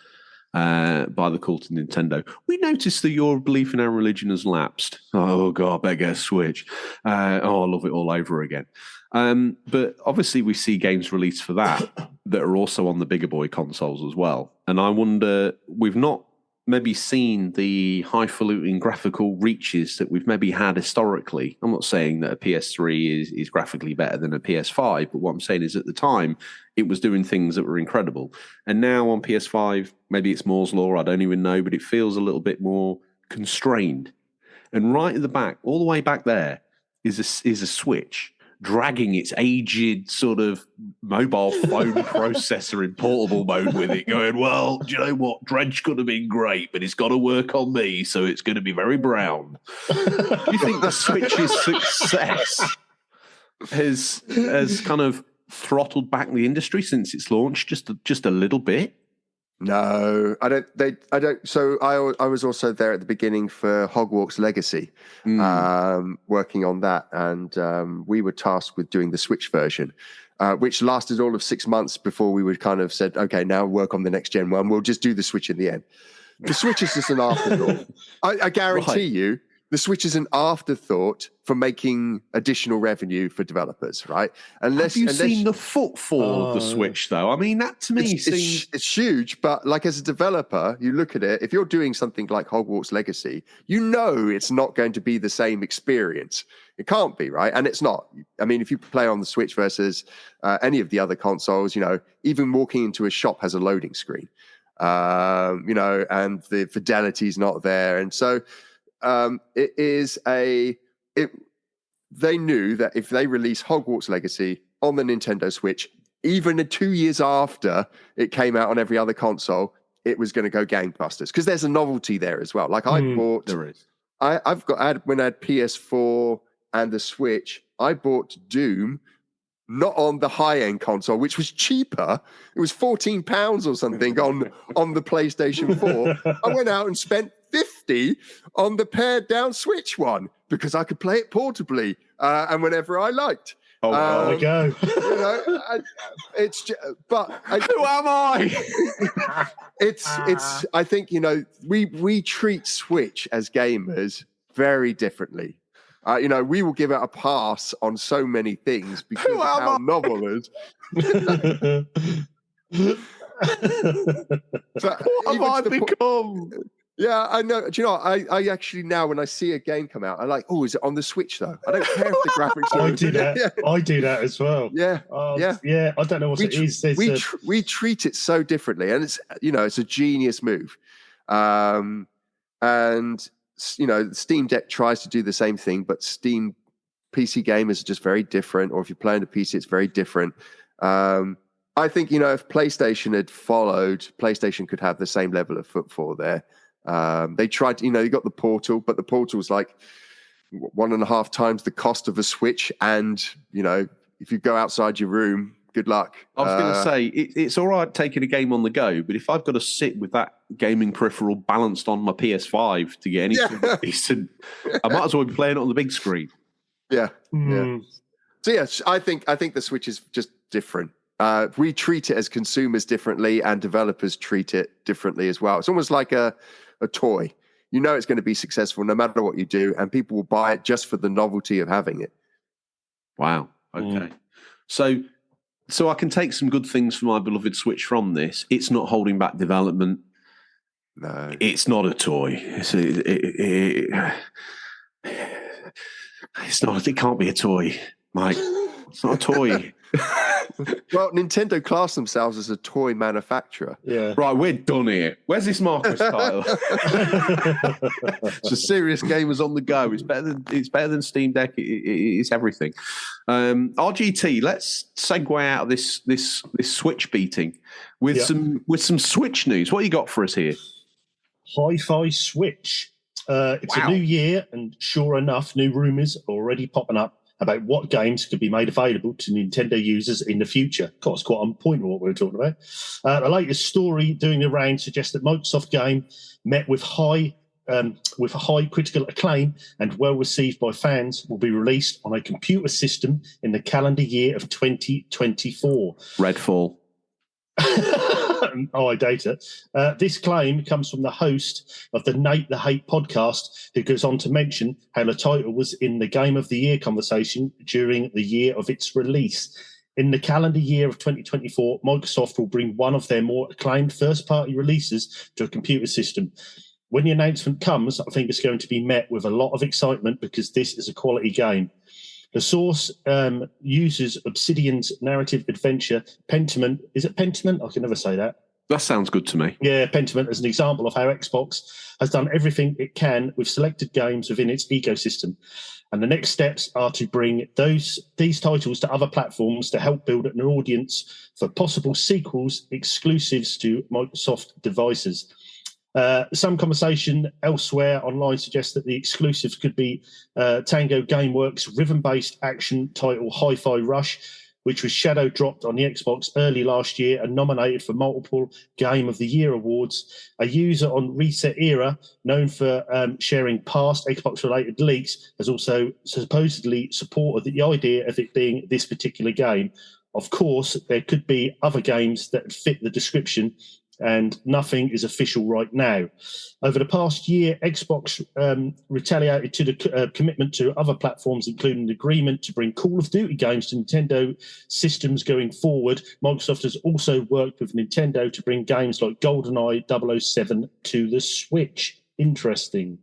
by the cult of Nintendo, we noticed that your belief in our religion has lapsed. Oh, God, I better get a Switch. I love it all over again. But obviously we see games released for that are also on the bigger boy consoles as well. And I wonder, we've not maybe seen the highfalutin graphical reaches that we've maybe had historically. I'm not saying that a PS3 is graphically better than a PS5, but what I'm saying is at the time, it was doing things that were incredible. And now on PS5, maybe it's Moore's Law, I don't even know, but it feels a little bit more constrained. And right at the back, all the way back there, is a Switch dragging its aged sort of mobile phone processor in portable mode with it, going, well, do you know what? Dredge could have been great, but it's got to work on me, so it's going to be very brown. Do you think the Switch's success has kind of throttled back the industry since its launch just a little bit? No, I don't. So I was also there at the beginning for Hogwarts Legacy, working on that, and we were tasked with doing the Switch version, which lasted all of 6 months before we would kind of said, okay, now work on the next gen one. We'll just do the Switch in the end. The Switch is just an afterthought. I guarantee you, the Switch is an afterthought for making additional revenue for developers, right? Have you seen the footfall of the Switch, though? I mean, that to me seems... It's huge, but like as a developer, you look at it, if you're doing something like Hogwarts Legacy, you know it's not going to be the same experience. It can't be, right? And it's not. I mean, if you play on the Switch versus any of the other consoles, you know, even walking into a shop has a loading screen, and the fidelity's not there. And so... they knew that if they release Hogwarts Legacy on the Nintendo Switch, even 2 years after it came out on every other console, it was going to go gangbusters because there's a novelty there as well. Like There is. when I had PS4 and the Switch, I bought Doom not on the high-end console, which was cheaper. It was £14 or something on the PlayStation 4. I went out and spent 50 on the pared-down Switch one because I could play it portably and whenever I liked. Oh, there we go. You know, it's just, but who am I? it's. I think, you know, we treat Switch as gamers very differently. You know, we will give it a pass on so many things because of how novel it is. What have I become? Yeah, I know. Do you know, I actually now, when I see a game come out, I like, oh, is it on the Switch though? I don't care if the graphics are... I do that. Yeah. I do that as well. Yeah. Yeah. I don't know what it is. We treat it so differently, and it's, you know, it's a genius move. And, you know, Steam Deck tries to do the same thing, but Steam PC gamers are just very different, or if you're playing a PC, it's very different. I think, you know, if PlayStation had followed, PlayStation could have the same level of footfall there. They tried, you know, you got the Portal, but the Portal was like 1.5 times the cost of a Switch. And, you know, if you go outside your room, good luck. I was going to say, it's all right taking a game on the go, but if I've got to sit with that gaming peripheral balanced on my PS5 to get anything decent, I might as well be playing it on the big screen. Yeah. So, yes, I think the Switch is just different. We treat it as consumers differently, and developers treat it differently as well. It's almost like a toy. You know it's going to be successful no matter what you do, and people will buy it just for the novelty of having it. Wow. Okay. So I can take some good things from my beloved Switch from this. It's not holding back development. No. It's not a toy. It's not. It can't be a toy, Mike. It's not a toy. Well, Nintendo class themselves as a toy manufacturer. Yeah. Right, we're done here. Where's this Marcus title? It's a serious gamers on the go. It's better than Steam Deck. It's everything. RGT. Let's segue out of this Switch beating with some Switch news. What you got for us here? Hi-Fi Switch. It's a new year, and sure enough, new rumours are already popping up about what games could be made available to Nintendo users in the future. Of course, quite on point with what we were talking about. The latest story doing the round suggests that Microsoft game met with high critical acclaim and well received by fans will be released on a computer system in the calendar year of 2024. Redfall. I date it. This claim comes from the host of the Nate the Hate podcast, who goes on to mention how the title was in the Game of the Year conversation during the year of its release. In the calendar year of 2024, Microsoft will bring one of their more acclaimed first-party releases to a computer system. When the announcement comes, I think it's going to be met with a lot of excitement because this is a quality game. The source uses Obsidian's narrative adventure Pentiment. Is it Pentiment? I can never say that. That sounds good to me. Yeah, Pentiment as an example of how Xbox has done everything it can with selected games within its ecosystem. And the next steps are to bring these titles to other platforms to help build an audience for possible sequels exclusives to Microsoft devices. Some conversation elsewhere online suggests that the exclusives could be Tango Gameworks' rhythm-based action title Hi-Fi Rush, which was shadow dropped on the Xbox early last year and nominated for multiple Game of the Year awards. A user on Reset Era, known for sharing past Xbox-related leaks, has also supposedly supported the idea of it being this particular game. Of course, there could be other games that fit the description, and nothing is official right now. Over the past year, Xbox retaliated to the commitment to other platforms, including the agreement to bring Call of Duty games to Nintendo systems going forward. Microsoft has also worked with Nintendo to bring games like GoldenEye 007 to the Switch. Interesting.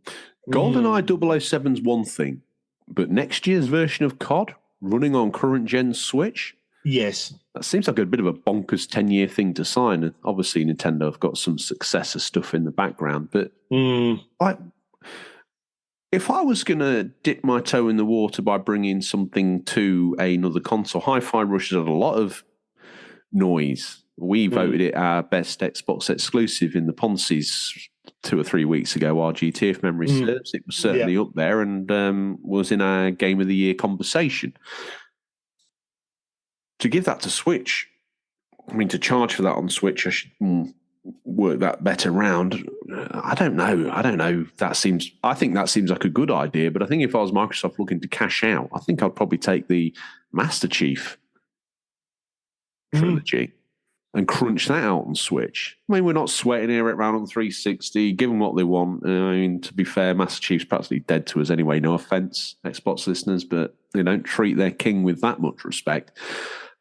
GoldenEye 007's one thing, but next year's version of COD running on current gen Switch? Yes. That seems like a bit of a bonkers 10-year thing to sign. And obviously, Nintendo have got some successor stuff in the background. But If I was going to dip my toe in the water by bringing something to another console, Hi-Fi Rush has had a lot of noise. We voted it our best Xbox exclusive in the Ponzi's 2 or 3 weeks ago, RGT, if memory serves. It was certainly up there and was in our Game of the Year conversation. To give that to Switch, I mean, to charge for that on Switch, I should work that better round. I don't know. I think that seems like a good idea, but I think if I was Microsoft looking to cash out, I think I'd probably take the Master Chief trilogy and crunch that out on Switch. I mean, we're not sweating here at round on 360, give them what they want. I mean, to be fair, Master Chief's practically dead to us anyway, no offence, Xbox listeners, but they don't treat their king with that much respect.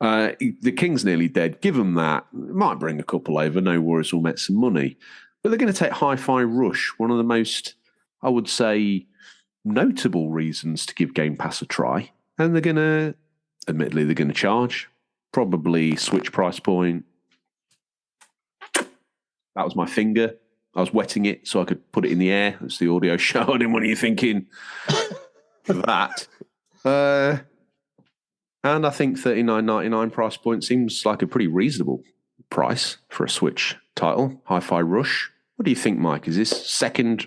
The king's nearly dead. Give them that. Might bring a couple over, no worries, we'll make some money. But they're going to take Hi-Fi Rush, one of the most, I would say, notable reasons to give Game Pass a try. And they're going to, admittedly, they're going to charge. Probably Switch price point. That was my finger. I was wetting it so I could put it in the air. That's the audio showing. What are you thinking? That. And I think $39.99 price point seems like a pretty reasonable price for a Switch title. Hi-Fi Rush. What do you think, Mike? Is this second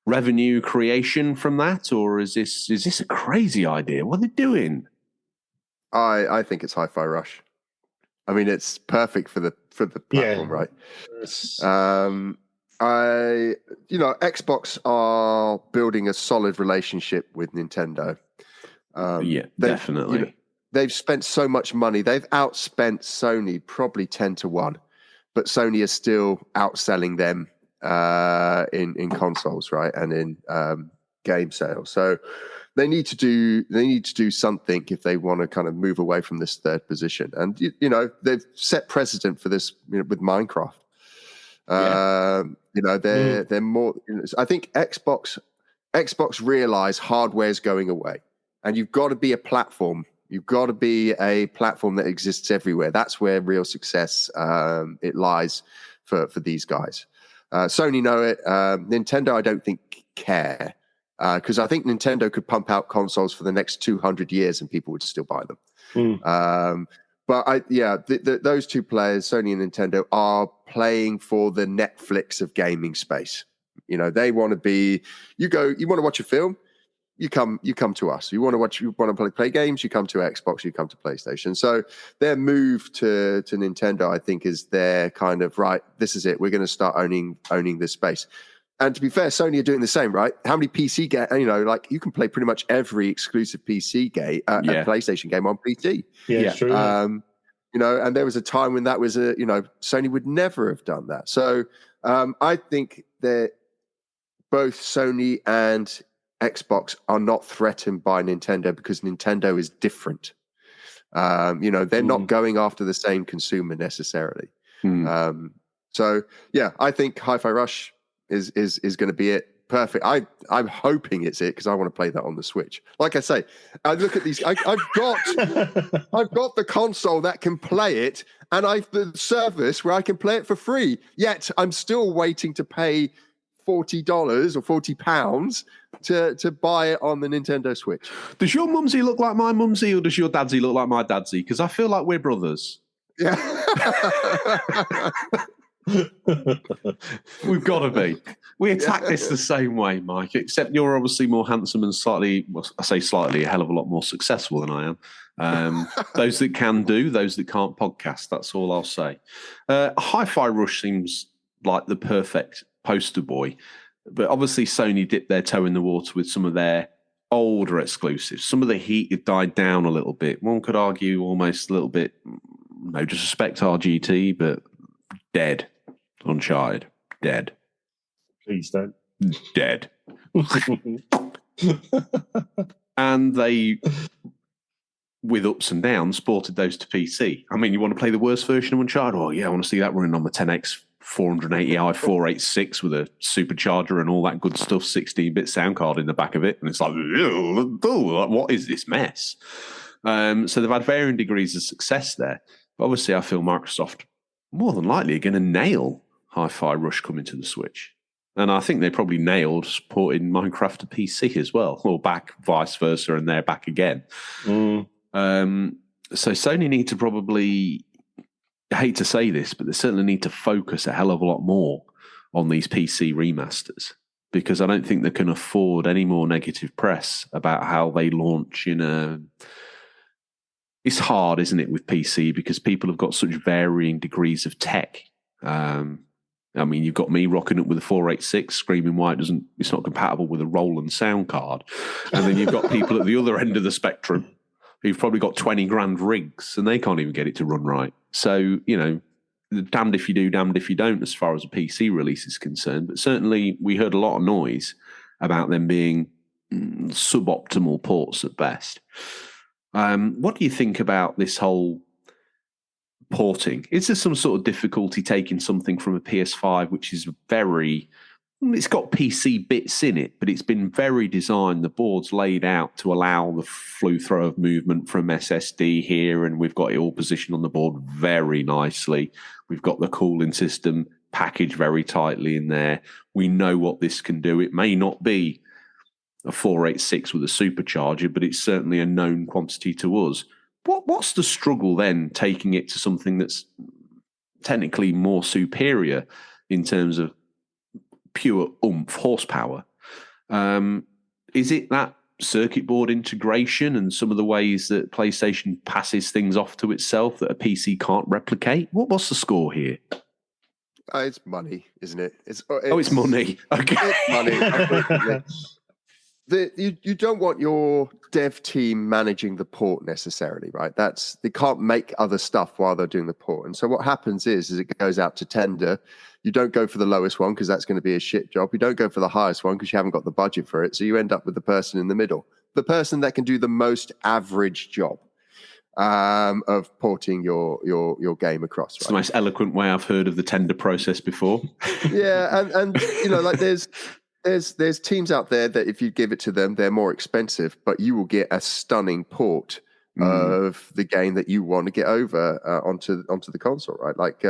revenue creation from that, or is this a crazy idea? What are they doing? I think it's Hi-Fi Rush. I mean, it's perfect for the platform, right? Xbox are building a solid relationship with Nintendo. Definitely. They've spent so much money. They've outspent Sony probably 10-1, but Sony is still outselling them in consoles, right, and in game sales. So they need to do something if they want to kind of move away from this third position. And they've set precedent for this with Minecraft. They're more. I think Xbox realize hardware is going away, and you've got to be a platform. You've got to be a platform that exists everywhere. That's where real success it lies for these guys. Sony know it. Nintendo, I don't think care. Because I think Nintendo could pump out consoles for the next 200 years and people would still buy them. Those two players, Sony and Nintendo, are playing for the Netflix of gaming space. They want to be. You want to watch a film, you come to us. You want to play games, you come to Xbox, you come to PlayStation. So their move to Nintendo, I think, is their kind of right. This is it. We're going to start owning this space. And to be fair, Sony are doing the same, right? How many PC games? You can play pretty much every exclusive PC game, PlayStation game on PC. Yeah, true. And there was a time when that was Sony would never have done that. So I think that both Sony and Xbox are not threatened by Nintendo because Nintendo is different. They're not going after the same consumer necessarily. I think Hi-Fi Rush is going to be it. Perfect. I'm hoping it's it because I want to play that on the Switch. Like I say, I look at these. I've got the console that can play it, and I've the service where I can play it for free. Yet I'm still waiting to pay $40 or £40 to buy it on the Nintendo Switch. Does your mumsy look like my mumsy, or does your dadsy look like my dadsy? Because I feel like we're brothers. Yeah. We've got to be. We attack this the same way, Mike, except you're obviously more handsome and slightly, well, I say slightly, a hell of a lot more successful than I am. Those that can do, those that can't podcast, that's all I'll say. Hi-Fi Rush seems like the perfect poster boy, but obviously Sony dipped their toe in the water with some of their older exclusives. Some of the heat had died down a little bit. One could argue almost a little bit, no disrespect to RGT, but dead. Uncharted, dead. Please don't. Dead. And they, with ups and downs, ported those to PC. I mean, you want to play the worst version of Uncharted? Oh, yeah, I want to see that running on the 10X 480i 486 with a supercharger and all that good stuff, 16-bit sound card in the back of it. And it's like, what is this mess? So they've had varying degrees of success there. But obviously, I feel Microsoft more than likely are going to nail Hi-Fi Rush coming to the Switch. And I think they probably nailed supporting Minecraft to PC as well, or back vice versa, and they're back again. So Sony need to probably, I hate to say this, but they certainly need to focus a hell of a lot more on these PC remasters, because I don't think they can afford any more negative press about how they launch in a... It's hard, isn't it, with PC, because people have got such varying degrees of tech. I mean, you've got me rocking up with a 486, screaming why it's not compatible with a Roland sound card. And then you've got people at the other end of the spectrum who've probably got 20 grand rigs and they can't even get it to run right. So, you know, damned if you do, damned if you don't, as far as a PC release is concerned. But certainly we heard a lot of noise about them being suboptimal ports at best. What do you think about this whole porting? Is there some sort of difficulty taking something from a PS5, which is it's got PC bits in it, but it's been very designed. The board's laid out to allow the flew throw of movement from SSD here, and we've got it all positioned on the board very nicely. We've got the cooling system packaged very tightly in there. We know what this can do. It may not be a 486 with a supercharger, but it's certainly a known quantity to us. What's the struggle then taking it to something that's technically more superior in terms of pure oomph horsepower? Is it that circuit board integration and some of the ways that PlayStation passes things off to itself that a PC can't replicate? What's the score here? It's money, isn't it? It's money. Okay. It's money. You don't want your dev team managing the port necessarily, right? They can't make other stuff while they're doing the port. And so what happens is it goes out to tender. You don't go for the lowest one because that's going to be a shit job. You don't go for the highest one because you haven't got the budget for it. So you end up with the person in the middle, the person that can do the most average job of porting your game across. Right? It's the most eloquent way I've heard of the tender process before. Yeah, and you know, like there's teams out there that if you give it to them, they're more expensive, but you will get a stunning port of the game that you want to get over onto the console, right? Like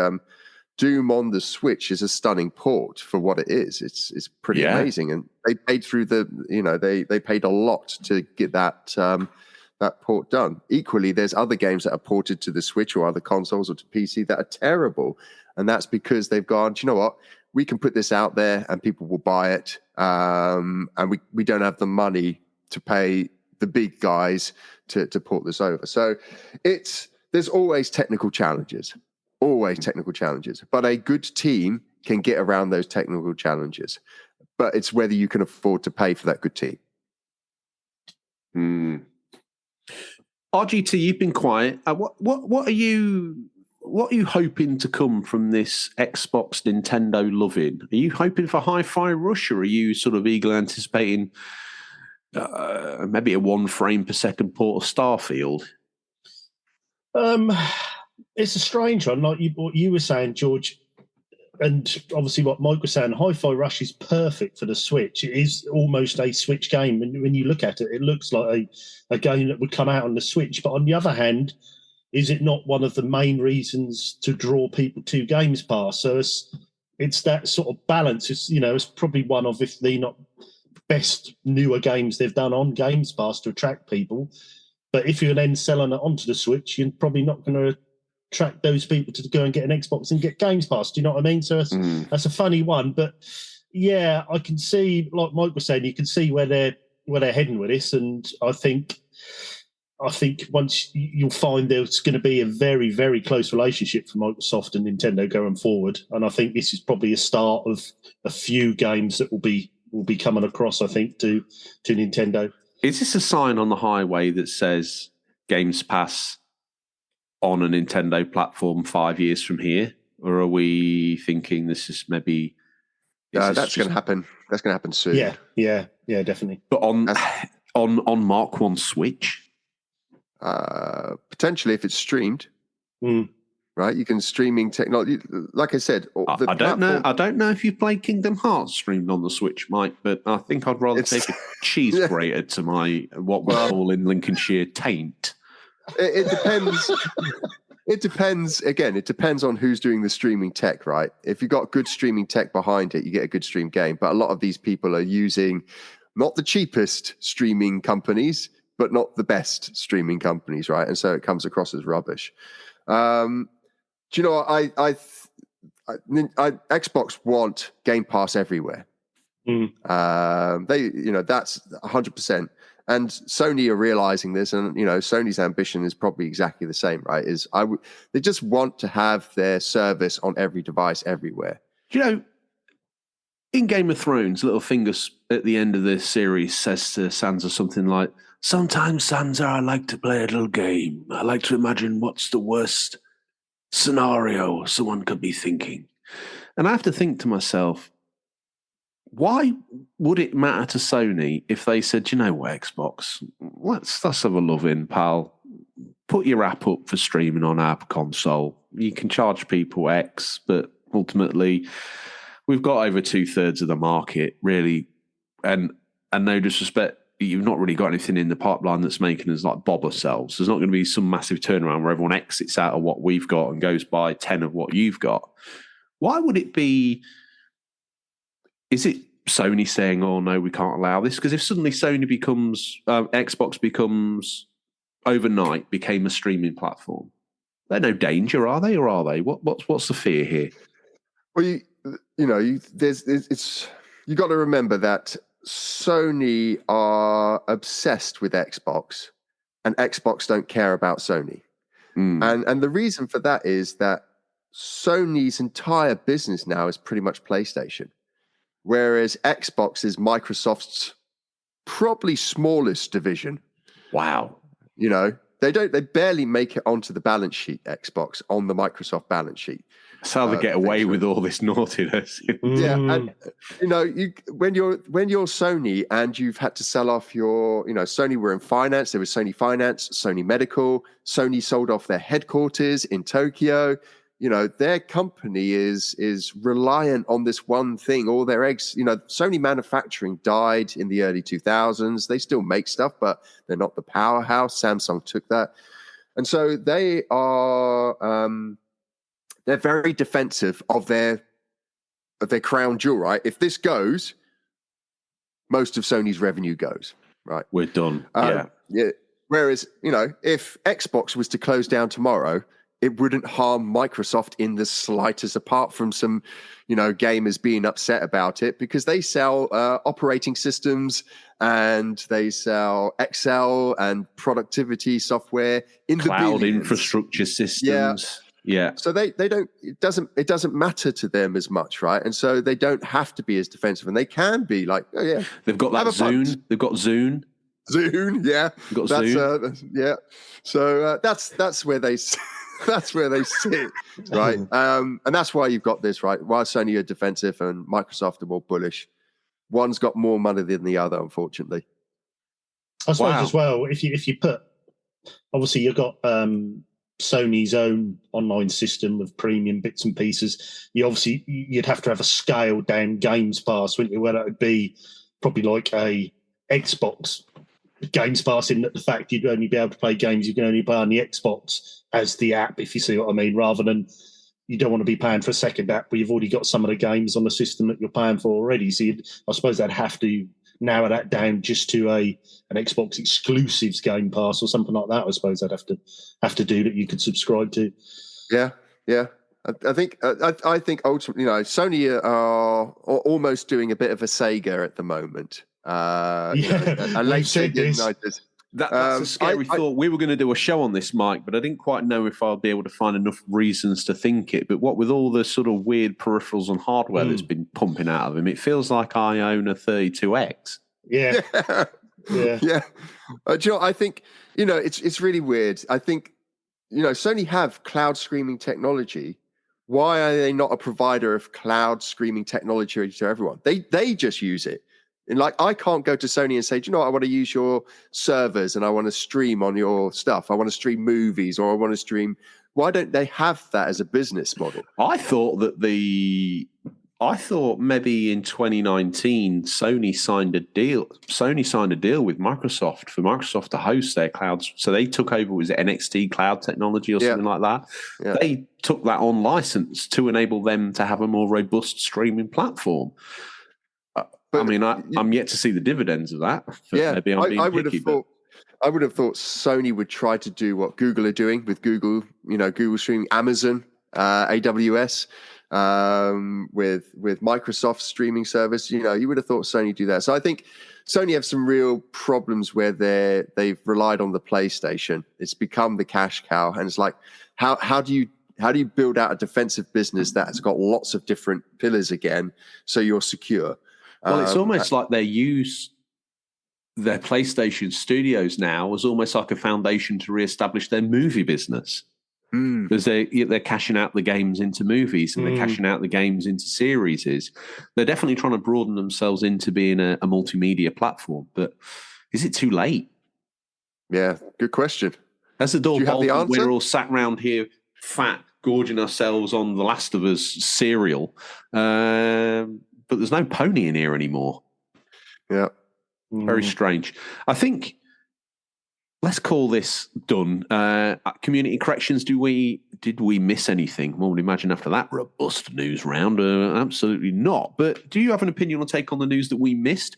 Doom on the Switch is a stunning port for what it is. It's pretty amazing, and they paid through they paid a lot to get that port done. Equally, there's other games that are ported to the Switch or other consoles or to PC that are terrible, and that's because they've gone, do you know what? We can put this out there and people will buy it, and we don't have the money to pay the big guys to port this over. So there's always technical challenges, but a good team can get around those technical challenges. But it's whether you can afford to pay for that good team. RGT, you've been quiet. What are you hoping to come from this Xbox Nintendo loving? Are you hoping for Hi-Fi Rush, or are you sort of eagerly anticipating maybe a 1 frame per second port of Starfield? It's a strange one, like what you were saying, George, and obviously what Mike was saying. Hi-Fi Rush is perfect for the Switch. It is almost a Switch game. When you look at it, it looks like a game that would come out on the Switch. But on the other hand, is it not one of the main reasons to draw people to Games Pass? So it's that sort of balance. It's probably one of, if the not best newer games they've done on Games Pass to attract people. But if you're then selling it onto the Switch, you're probably not going to attract those people to go and get an Xbox and get Games Pass. Do you know what I mean? So that's a funny one. But yeah, I can see, like Mike was saying, you can see where they're heading with this, and I think once you'll find there's going to be a very, very close relationship for Microsoft and Nintendo going forward. And I think this is probably a start of a few games that will be coming across, I think, to Nintendo. Is this a sign on the highway that says Games Pass on a Nintendo platform 5 years from here? Or are we thinking this is maybe... that's going to happen. That's going to happen soon. Yeah, definitely. But on Mark 1 Switch? Potentially, if it's streamed, right? You can streaming technology. Like I said, I don't know if you played Kingdom Hearts streamed on the Switch, Mike. But I think I'd rather take a cheese grater to my what we call in Lincolnshire taint. It depends. It depends. Again, it depends on who's doing the streaming tech, right? If you've got good streaming tech behind it, you get a good stream game. But a lot of these people are using not the cheapest streaming companies, but not the best streaming companies, right? And so it comes across as rubbish. Do you know what? Xbox want Game Pass everywhere. That's 100%. And Sony are realizing this, and Sony's ambition is probably exactly the same, right? They just want to have their service on every device everywhere. In Game of Thrones, Littlefinger at the end of this series says to Sansa something like, "Sometimes, Sansa, I like to play a little game. I like to imagine what's the worst scenario someone could be thinking." And I have to think to myself, why would it matter to Sony if they said, "You know what, Xbox, let's have a love in, pal. Put your app up for streaming on our console. You can charge people X, but ultimately we've got over 2/3 of the market, really. And no disrespect, you've not really got anything in the pipeline that's making us like bob ourselves. There's not going to be some massive turnaround where everyone exits out of what we've got and goes buy 10 of what you've got." Why would it be? Is it Sony saying, "Oh no, we can't allow this"? Because if suddenly Xbox becomes overnight became a streaming platform, they're no danger, are they? Or are they? What's the fear here? Well, you got to remember that Sony are obsessed with Xbox, and Xbox don't care about Sony. And the reason for that is that Sony's entire business now is pretty much PlayStation, whereas Xbox is Microsoft's probably smallest division. Wow. They barely make it onto the balance sheet, Xbox, on the Microsoft balance sheet. That's how they get away with all this naughtiness. Yeah, and when you're Sony and you've had to sell off your, Sony were in finance. There was Sony Finance, Sony Medical. Sony sold off their headquarters in Tokyo. Their company is reliant on this one thing. All their eggs, Sony manufacturing died in the early 2000s. They still make stuff, but they're not the powerhouse. Samsung took that. And so they are, they're very defensive of their crown jewel, right? If this goes, most of Sony's revenue goes, right? We're done. Yeah. Whereas, if Xbox was to close down tomorrow, it wouldn't harm Microsoft in the slightest, apart from some, gamers being upset about it, because they sell operating systems and they sell Excel and productivity software in the cloud billions. Infrastructure systems. Yeah. So they don't. It doesn't matter to them as much, right? And so they don't have to be as defensive, and they can be like, oh yeah, they've got that Zune. They've got Zune. Zune, yeah. They've got Zune. Yeah. So that's where they. That's where they sit, right? And that's why you've got this, right? While Sony are defensive and Microsoft are more bullish, one's got more money than the other, unfortunately. I suppose as well, if you put, obviously you've got Sony's own online system of premium bits and pieces. You'd have to have a scaled down Games Pass, wouldn't you? Where that would be probably like a Xbox Games Pass, in that the fact you'd only be able to play games you can only play on the Xbox as the app, if you see what I mean, rather than you don't want to be paying for a second app where you've already got some of the games on the system that you're paying for already. So I suppose they'd have to narrow that down just to an Xbox exclusives Game Pass or something like that. I suppose they'd have to do that you could subscribe to. Yeah. I think ultimately, Sony are almost doing a bit of a Sega at the moment. A late Sega United. That's a scary thought. We were going to do a show on this, Mike, but I didn't quite know if I'd be able to find enough reasons to think it. But what with all the sort of weird peripherals and hardware that's been pumping out of him, it feels like I own a 32X. Yeah. Yeah. I think, it's really weird. I think, Sony have cloud streaming technology. Why are they not a provider of cloud streaming technology to everyone? They just use it. And I can't go to Sony and say, do you know what? I want to use your servers and I want to stream on your stuff. I want to stream movies, or I want to stream. Why don't they have that as a business model? I thought that I thought maybe in 2019, Sony signed a deal. Sony signed a deal with Microsoft for Microsoft to host their clouds. So they took over, was it NXT cloud technology or something like that? Yeah. They took that on license to enable them to have a more robust streaming platform. I mean, I'm yet to see the dividends of that. Maybe I'm being picky. I would have thought Sony would try to do what Google are doing with Google, Google streaming, Amazon, AWS. With Microsoft's streaming service, you would have thought Sony do that. So I think Sony have some real problems where they've relied on the PlayStation. It's become the cash cow, and it's like, how do you build out a defensive business that has got lots of different pillars again, so you're secure? Well, it's almost like they use their PlayStation studios now as almost like a foundation to reestablish their movie business. Because they're cashing out the games into movies and they're cashing out the games into series. They're definitely trying to broaden themselves into being a multimedia platform. But is it too late? Yeah, good question. As the door bolted, we're all sat round here, fat, gorging ourselves on The Last of Us cereal. But there's no pony in here anymore. Yeah. Very strange. I think... Let's call this done. Community corrections, did we miss anything? Well, imagine after that robust news round. Absolutely not. But do you have an opinion or take on the news that we missed?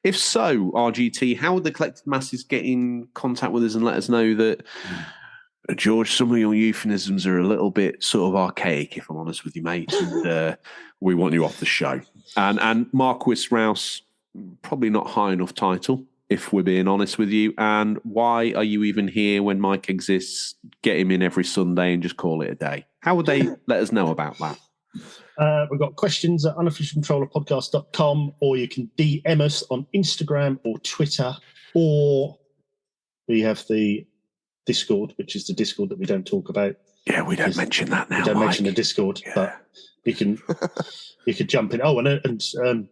If so, RGT, how would the collected masses get in contact with us and let us know that, George, some of your euphemisms are a little bit sort of archaic, if I'm honest with you, mate, and we want you off the show. And Marquis Rouse, probably not high enough title, if we're being honest with you. And why are you even here when Mike exists? Get him in every Sunday and just call it a day. How would they let us know about that? We've got questions at unofficialcontrollerpodcast.com, or you can DM us on Instagram or Twitter, or we have the Discord, which is the Discord that we don't talk about. Yeah, we don't mention that now. We don't mention the Discord, but you could jump in. Oh, and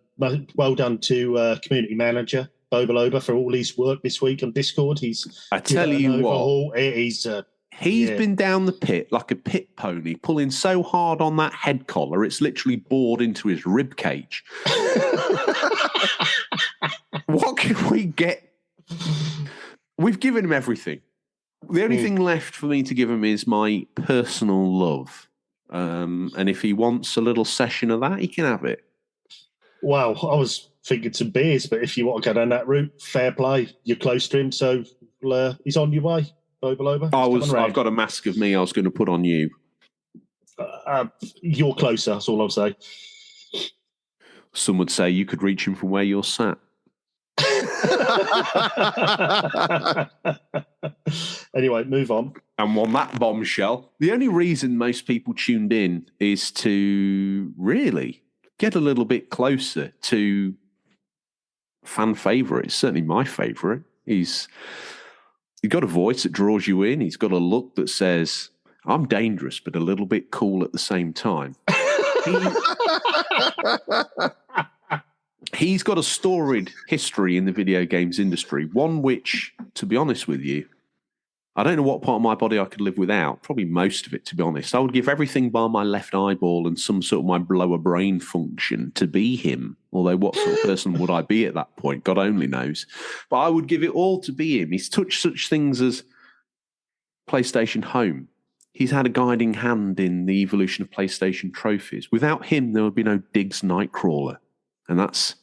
well done to community manager Boba for all his work this week on Discord. I tell you what, he's been down the pit like a pit pony, pulling so hard on that head collar it's literally bored into his rib cage. What can we get? We've given him everything. The only thing left for me to give him is my personal love. And if he wants a little session of that, he can have it. Wow, I was thinking some beers, but if you want to go down that route, fair play. You're close to him, so he's on your way. I've got a mask of me I was going to put on you. You're closer, that's all I'll say. Some would say you could reach him from where you're sat. Anyway, move on. And on that bombshell, the only reason most people tuned in is to really get a little bit closer to fan favourite. It's certainly my favourite. He's got a voice that draws you in. He's got a look that says, I'm dangerous, but a little bit cool at the same time. He's got a storied history in the video games industry, one which, to be honest with you, I don't know what part of my body I could live without. Probably most of it, to be honest. I would give everything bar my left eyeball and some sort of my lower brain function to be him. Although what sort of person would I be at that point? God only knows. But I would give it all to be him. He's touched such things as PlayStation Home. He's had a guiding hand in the evolution of PlayStation trophies. Without him, there would be no Diggs Nightcrawler. And that's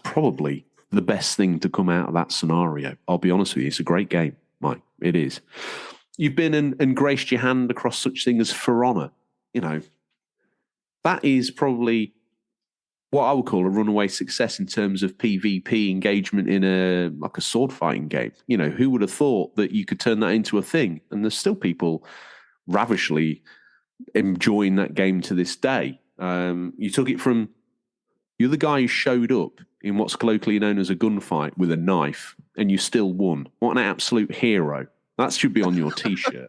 probably the best thing to come out of that scenario. I'll be honest with you. It's a great game, Mike. It is. You've been and graced your hand across such things as For Honor. You know, that is probably what I would call a runaway success in terms of PvP engagement in a sword fighting game. You know, who would have thought that you could turn that into a thing? And there's still people ravishly enjoying that game to this day. You took it from, you're the guy who showed up in what's colloquially known as a gunfight with a knife, and you still won. What an absolute hero. That should be on your T-shirt.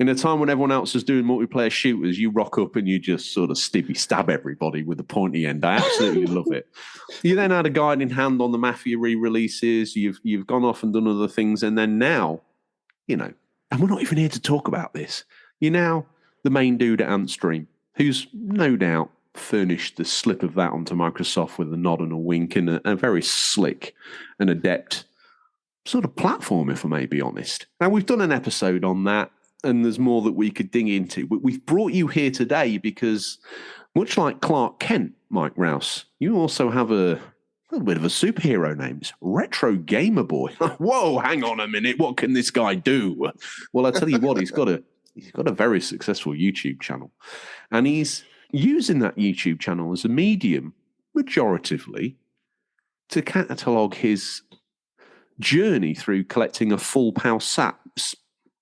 In a time when everyone else is doing multiplayer shooters, you rock up and you just sort of stab everybody with the pointy end. I absolutely love it. You then had a guiding hand on the Mafia re-releases. You've gone off and done other things, and then now, you know, and we're not even here to talk about this. You're now the main dude at Antstream. who's no doubt furnished the slip of that onto Microsoft with a nod and a wink and a very slick and adept sort of platform, if I may be honest. Now, we've done an episode on that, and there's more that we could dig into. But we've brought you here today because, much like Clark Kent, Mike Rouse, you also have a little bit of a superhero name. It's Retro Gamer Boy. Whoa, hang on a minute. What can this guy do? Well, I tell you what, he's got a very successful YouTube channel. And he's using that YouTube channel as a medium, majoritively, to catalogue his journey through collecting a full PAL SAT.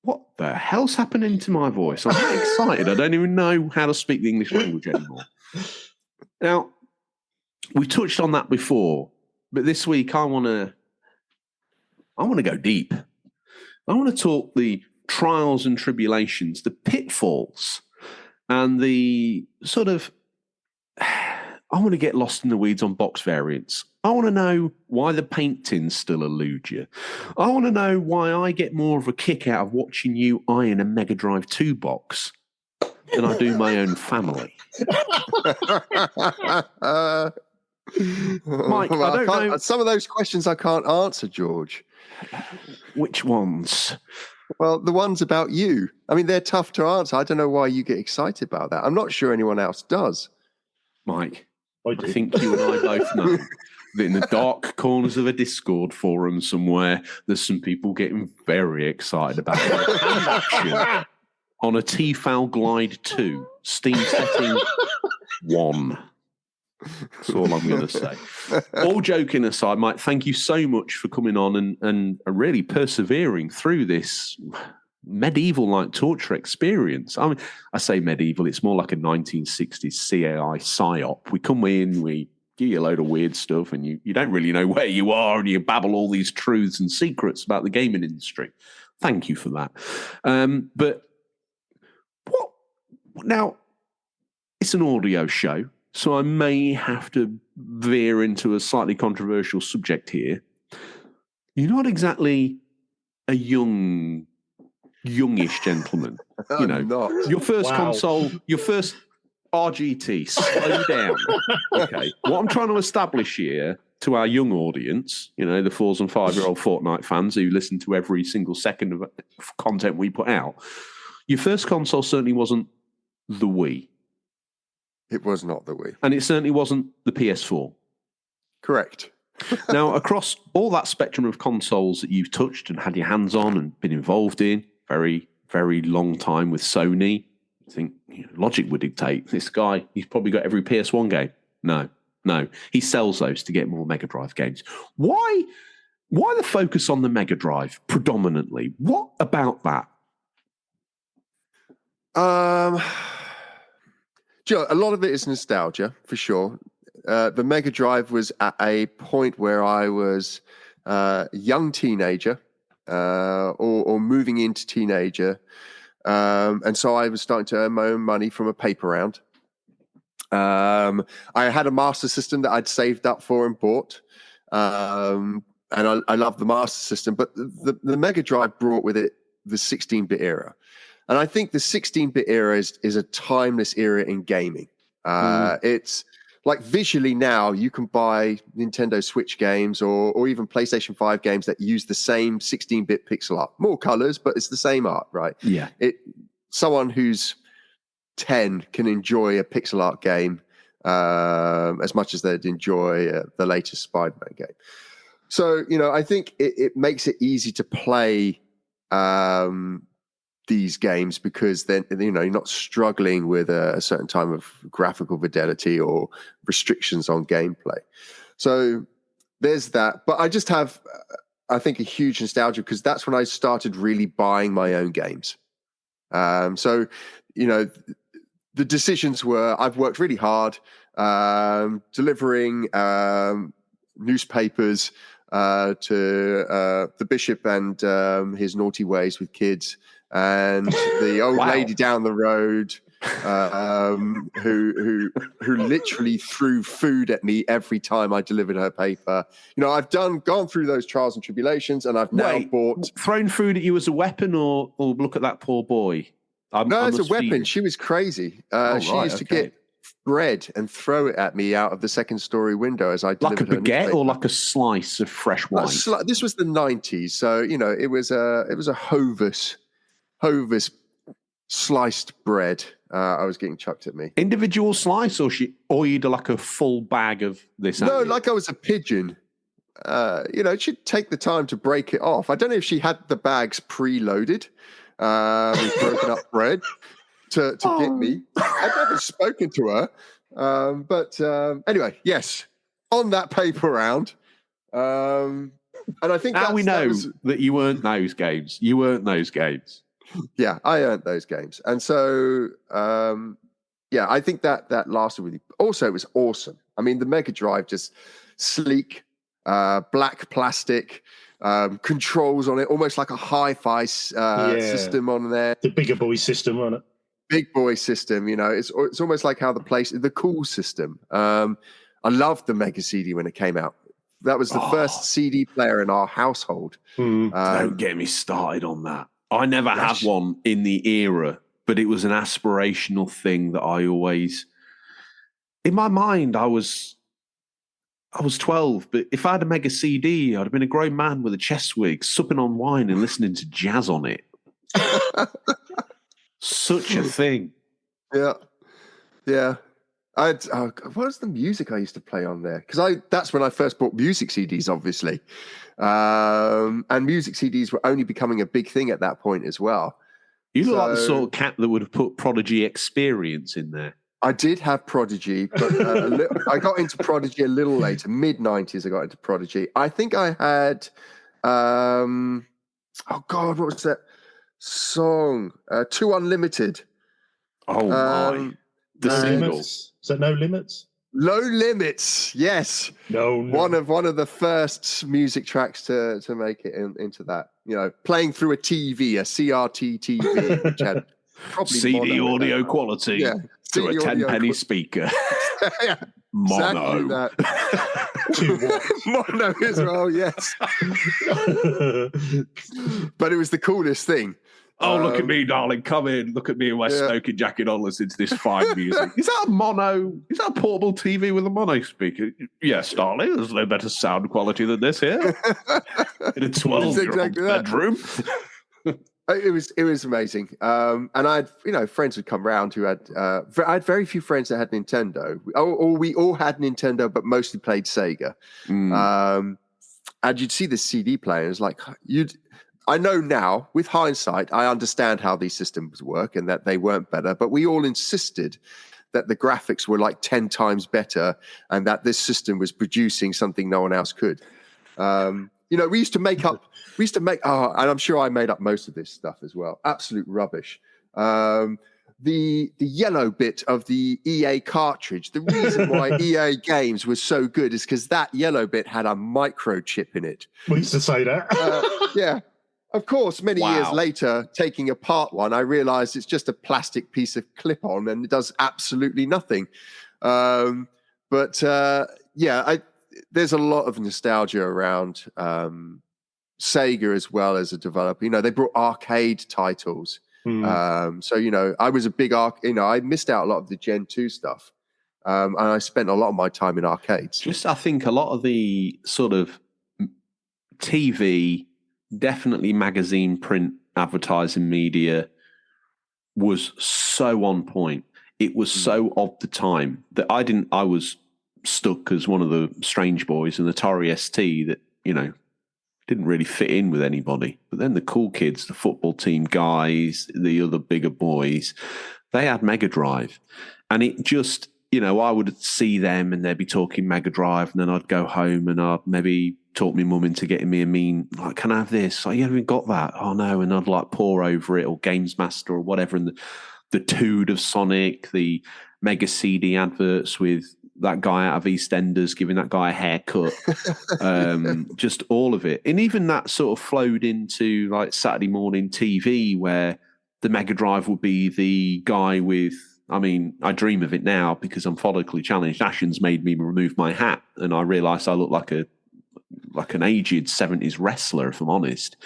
What the hell's happening to my voice? I'm so excited. I don't even know how to speak the English language anymore. Now, we've touched on that before, but this week I want to go deep. I want to talk the trials and tribulations, the pitfalls, and the sort of, I want to get lost in the weeds on box variants. I want to know why the paint tins still elude you. I want to know why I get more of a kick out of watching you iron a Megadrive 2 box than I do my own family. Mike, well, I don't know. Some of those questions I can't answer, George. Which ones? Well, the ones about you. I mean, they're tough to answer. I don't know why you get excited about that. I'm not sure anyone else does. Mike, I think you and I both know that in the dark corners of a Discord forum somewhere, there's some people getting very excited about it. On a Tefal Glide 2, Steam setting 1. That's all I'm going to say. All joking aside, Mike, thank you so much for coming on and really persevering through this medieval-like torture experience. I mean, I say medieval, it's more like a 1960s CAI psyop. We come in, we give you a load of weird stuff, and you don't really know where you are, and you babble all these truths and secrets about the gaming industry. Thank you for that. But what now? It's an audio show, so I may have to veer into a slightly controversial subject here. You're not exactly a youngish gentleman. You know, not. Your first console, your first RGT, slow down. Okay. What I'm trying to establish here to our young audience, you know, the 4 and 5-year-old Fortnite fans who listen to every single second of content we put out, your first console certainly wasn't the Wii. It was not the Wii. And it certainly wasn't the PS4. Correct. Now, across all that spectrum of consoles that you've touched and had your hands on and been involved in, very, very long time with Sony, I think logic would dictate this guy, he's probably got every PS1 game. No. He sells those to get more Megadrive games. Why the focus on the Megadrive predominantly? What about that? Joe, a lot of it is nostalgia, for sure. The Mega Drive was at a point where I was a young teenager or moving into teenager. And so I was starting to earn my own money from a paper round. I had a Master System that I'd saved up for and bought. And I loved the Master System. But the Mega Drive brought with it the 16-bit era. And I think the 16-bit era is a timeless era in gaming. It's like visually now you can buy Nintendo Switch games or even PlayStation 5 games that use the same 16-bit pixel art. More colors, but it's the same art, right? Yeah. Someone who's 10 can enjoy a pixel art game as much as they'd enjoy the latest Spider-Man game. So, I think it makes it easy to play these games because then you're not struggling with a certain time of graphical fidelity or restrictions on gameplay. So there's that. But I just have, I think, a huge nostalgia because that's when I started really buying my own games. So the decisions were I've worked really hard delivering newspapers to the bishop and his naughty ways with kids. And the old lady down the road who literally threw food at me every time I delivered her paper. I've gone through those trials and tribulations, and I've now bought. Thrown food at you as a weapon, or look at that poor boy. No, it's a weapon. She was crazy. She used to get bread and throw it at me out of the second-story window as I delivered her. Like a baguette or like a slice of fresh white? This was the 90s, so it was a Hovis sliced bread. I was getting chucked at me. Individual slice, or you'd like a full bag of this? No, like I was a pigeon. She'd take the time to break it off. I don't know if she had the bags preloaded with broken up bread to get me. I've never spoken to her. But anyway, yes, on that paper round. And I think now we know that you weren't those games. You weren't those games. Yeah, I earned those games. And so, I think that lasted with you. Also, it was awesome. I mean, the Megadrive, just sleek, black plastic, controls on it, almost like a hi-fi system on there. The bigger boy system on it. Big boy system, it's almost like how the cool system. I loved the Mega CD when it came out. That was the first CD player in our household. Don't get me started on that. I never had one in the era, but it was an aspirational thing that I always, in my mind, I was 12, but if I had a Mega CD, I'd have been a grown man with a chest wig, supping on wine and listening to jazz on it. Such a thing. Yeah. What was the music I used to play on there? Because that's when I first bought music CDs, obviously. And music CDs were only becoming a big thing at that point as well. You look like the sort of cat that would have put Prodigy Experience in there. I did have Prodigy, but I got into Prodigy a little later. Mid-90s I got into Prodigy. I think I had... what was that song? 2 Unlimited. Oh, my. The singles. Is that No Limits? Low Limits, yes. No. One of the first music tracks to make it into that. Playing through a TV, a CRT TV, which had probably CD audio quality through a 10-penny speaker. Yeah, Mono. Mono as well, yes. But it was the coolest thing. Oh, look at me, darling. Come in. Look at me in my smoking jacket on, listening to this fine music. Is that a mono? Is that a portable TV with a mono speaker? Yes, darling. There's no better sound quality than this here. In a 12-year-old bedroom. It was amazing. And I had, friends would come round who had, I had very few friends that had Nintendo. Or we all had Nintendo, but mostly played Sega. And you'd see the CD players I know now, with hindsight, I understand how these systems work and that they weren't better, but we all insisted that the graphics were like 10 times better and that this system was producing something no one else could. We used to make, and I'm sure I made up most of this stuff as well. Absolute rubbish. The yellow bit of the EA cartridge, the reason why EA games was so good is because that yellow bit had a microchip in it. We used to say that. Yeah. Of course, many years later, taking apart one, I realized it's just a plastic piece of clip-on and it does absolutely nothing. There's a lot of nostalgia around Sega as well as a developer. They brought arcade titles. I was a big I missed out a lot of the Gen 2 stuff. And I spent a lot of my time in arcades. I think a lot of the sort of TV... definitely magazine, print, advertising media was so on point. It was so of the time that I was stuck as one of the strange boys in the Atari ST that, didn't really fit in with anybody. But then the cool kids, the football team guys, the other bigger boys, they had Megadrive. And it just, I would see them and they'd be talking Megadrive, and then I'd go home and I'd maybe talk my mum into getting me can I have this? You haven't got that? Oh no. And I'd pour over it, or Games Master or whatever. And the Tood of Sonic, the Mega CD adverts with that guy out of EastEnders giving that guy a haircut, just all of it. And even that sort of flowed into Saturday morning TV, where the Mega Drive would be the guy with, I dream of it now because I'm follically challenged. Ashens made me remove my hat and I realised I looked like a like an aged 70s wrestler, if I'm honest.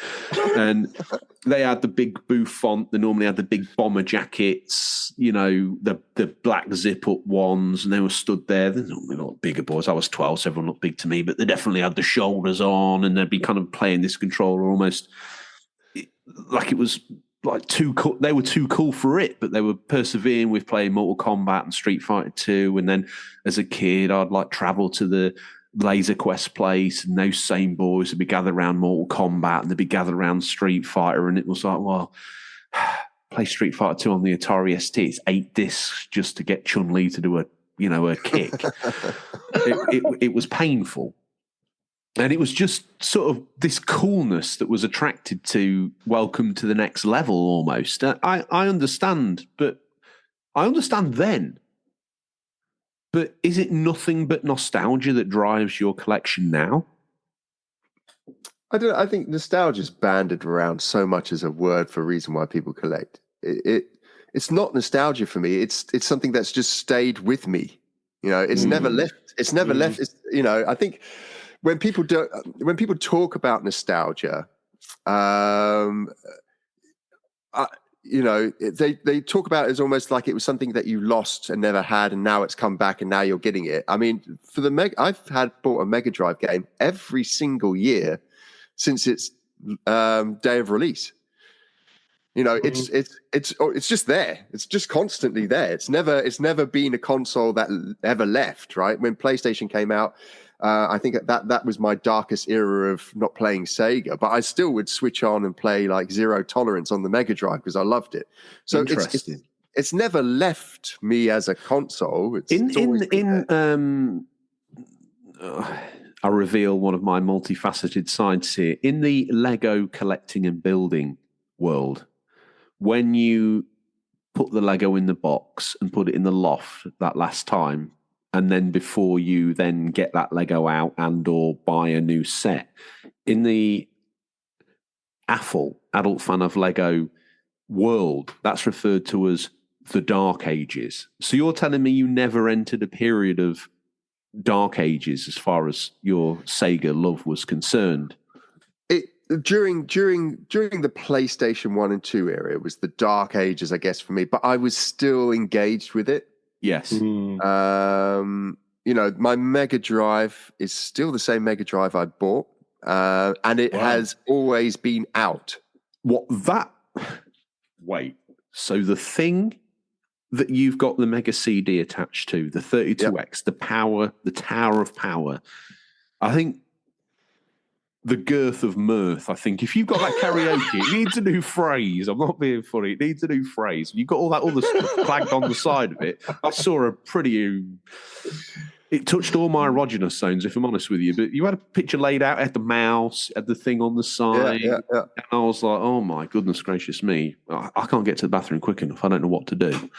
And they had the big booth font. They normally had the big bomber jackets, you know, the black zip-up ones, and they were stood there. They're normally not bigger boys. I was 12, so everyone looked big to me, but they definitely had the shoulders on, and they'd be kind of playing this controller almost like it was like too cool. They were too cool for it, but they were persevering with playing Mortal Kombat and Street Fighter 2. And then as a kid, I'd like travel to the Laser Quest place, and those same boys would be gathered around Mortal Kombat, and they'd be gathered around Street Fighter, and it was like, well, play Street Fighter 2 on the Atari ST. It's 8 discs just to get Chun-Li to do a kick. it was painful. And it was just sort of this coolness that was attracted to welcome to the next level almost. I understand, but I understand then. But is it nothing but nostalgia that drives your collection now? I think nostalgia is banded around so much as a word for a reason why people collect. It's not nostalgia for me. It's something that's just stayed with me. You know, it's never left. It's never left. It's, you know, I think when people talk about nostalgia, you know, they talk about it as almost like it was something that you lost and never had, and now it's come back and now you're getting it. I mean, for the I've bought a Megadrive game every single year since its day of release. You know, it's just there. It's just constantly there. It's never been a console that ever left. Right? When PlayStation came out, I think that was my darkest era of not playing Sega, but I still would switch on and play like Zero Tolerance on the Megadrive because I loved it. So it's never left me as a console. I reveal one of my multifaceted sides here. In the Lego collecting and building world, when you put the Lego in the box and put it in the loft that last time, and then before you then get that Lego out and or buy a new set, in the AFL, Adult Fan of Lego world, that's referred to as the Dark Ages. So you're telling me you never entered a period of Dark Ages as far as your Sega love was concerned? During the PlayStation 1 and 2 era, it was the Dark Ages, I guess, for me, but I was still engaged with it. Yes. You know, my Mega Drive is still the same Mega Drive I bought, and it has always been out. Wait, so the thing that you've got the Mega CD attached to, the 32X, the Tower of Power, I think the girth of mirth, I think if you've got that karaoke, it needs a new phrase. I'm not being funny. It needs a new phrase. You've got all that other stuff flagged on the side of it. I saw it touched all my erogenous zones, if I'm honest with you. But you had a picture laid out, it had the mouse, had the thing on the side. Yeah. And I was like, oh my goodness gracious me. I can't get to the bathroom quick enough. I don't know what to do.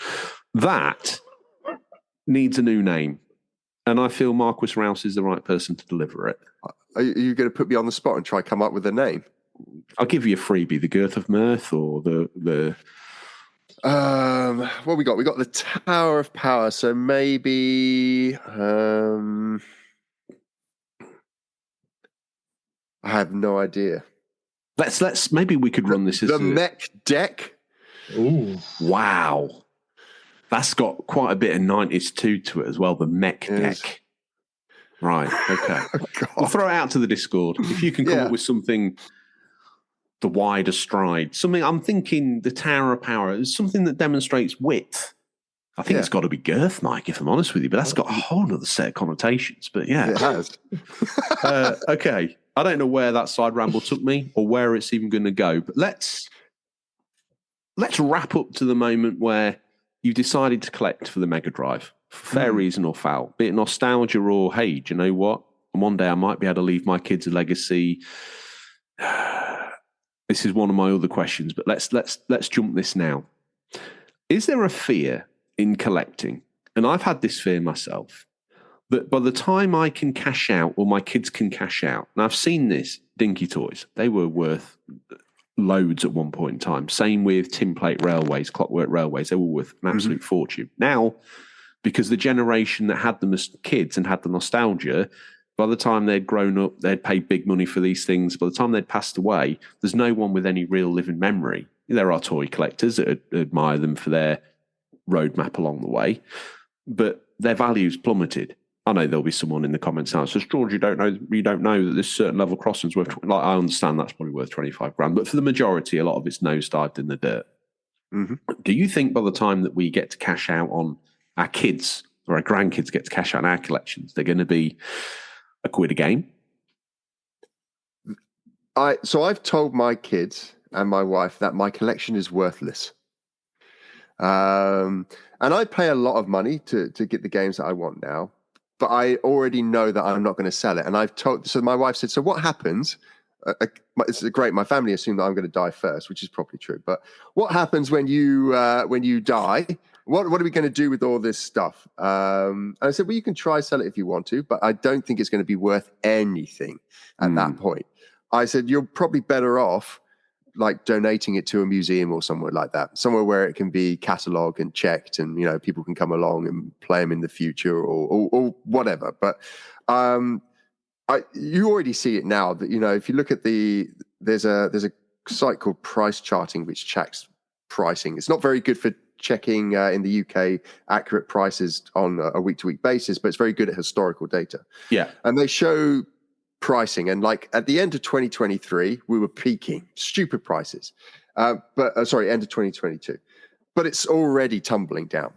That needs a new name. And I feel Mike Rouse is the right person to deliver it. Are you going to put me on the spot and try to come up with a name? I'll give you a freebie, the Girth of Mirth or the... What we got? We got the Tower of Power. So maybe... I have no idea. Maybe we could run this as the Mech Deck. Ooh. Wow. That's got quite a bit of 90s to it as well, the Mech Deck. Right, okay. We'll throw it out to the Discord. If you can come up with something, the wider stride. Something, I'm thinking the Tower of Power is something that demonstrates width. I think it's got to be girth, Mike, if I'm honest with you, but that's got a whole other set of connotations. But yeah. It has. Okay. I don't know where that side ramble took me or where it's even going to go, but let's wrap up to the moment where you decided to collect for the Mega Drive. For fair reason or foul, be it nostalgia or, hey, do you know what? And one day I might be able to leave my kids a legacy. This is one of my other questions, but let's jump this now. Is there a fear in collecting? And I've had this fear myself, that by the time I can cash out or my kids can cash out, and I've seen this, Dinky Toys, they were worth loads at one point in time. Same with Tin Plate Railways, Clockwork Railways, they were worth an absolute fortune. Now, because the generation that had them as kids and had the nostalgia By the time they'd grown up, they'd paid big money for these things. By the time they'd passed away, there's no one with any real living memory. There are toy collectors that admire them for their roadmap along the way, but their values plummeted. I know there'll be someone in the comments now that says, George, you don't know that this certain level crossing's worth, like, I understand that's probably worth 25 grand, but for the majority, a lot of it's nosedived in the dirt. Mm-hmm. Do you think by the time that we get to cash out on our kids or our grandkids get to cash out on our collections, they're going to be £1 a game? So I've told my kids and my wife that my collection is worthless. And I pay a lot of money to get the games that I want now, but I already know that I'm not going to sell it. And so my wife said, so what happens? It's great. My family assume that I'm going to die first, which is probably true. But what happens when you die? What are we going to do with all this stuff? And I said, well, you can try sell it if you want to, but I don't think it's going to be worth anything at that point. I said, you're probably better off like donating it to a museum or somewhere like that, somewhere where it can be catalogued and checked, and people can come along and play them in the future or whatever. But you already see it now that if you look at there's a site called Price Charting which checks pricing. It's not very good for checking in the UK accurate prices on a week-to-week basis, but it's very good at historical data. Yeah, and they show pricing, and like at the end of 2023 we were peaking stupid prices, end of 2022, but it's already tumbling down.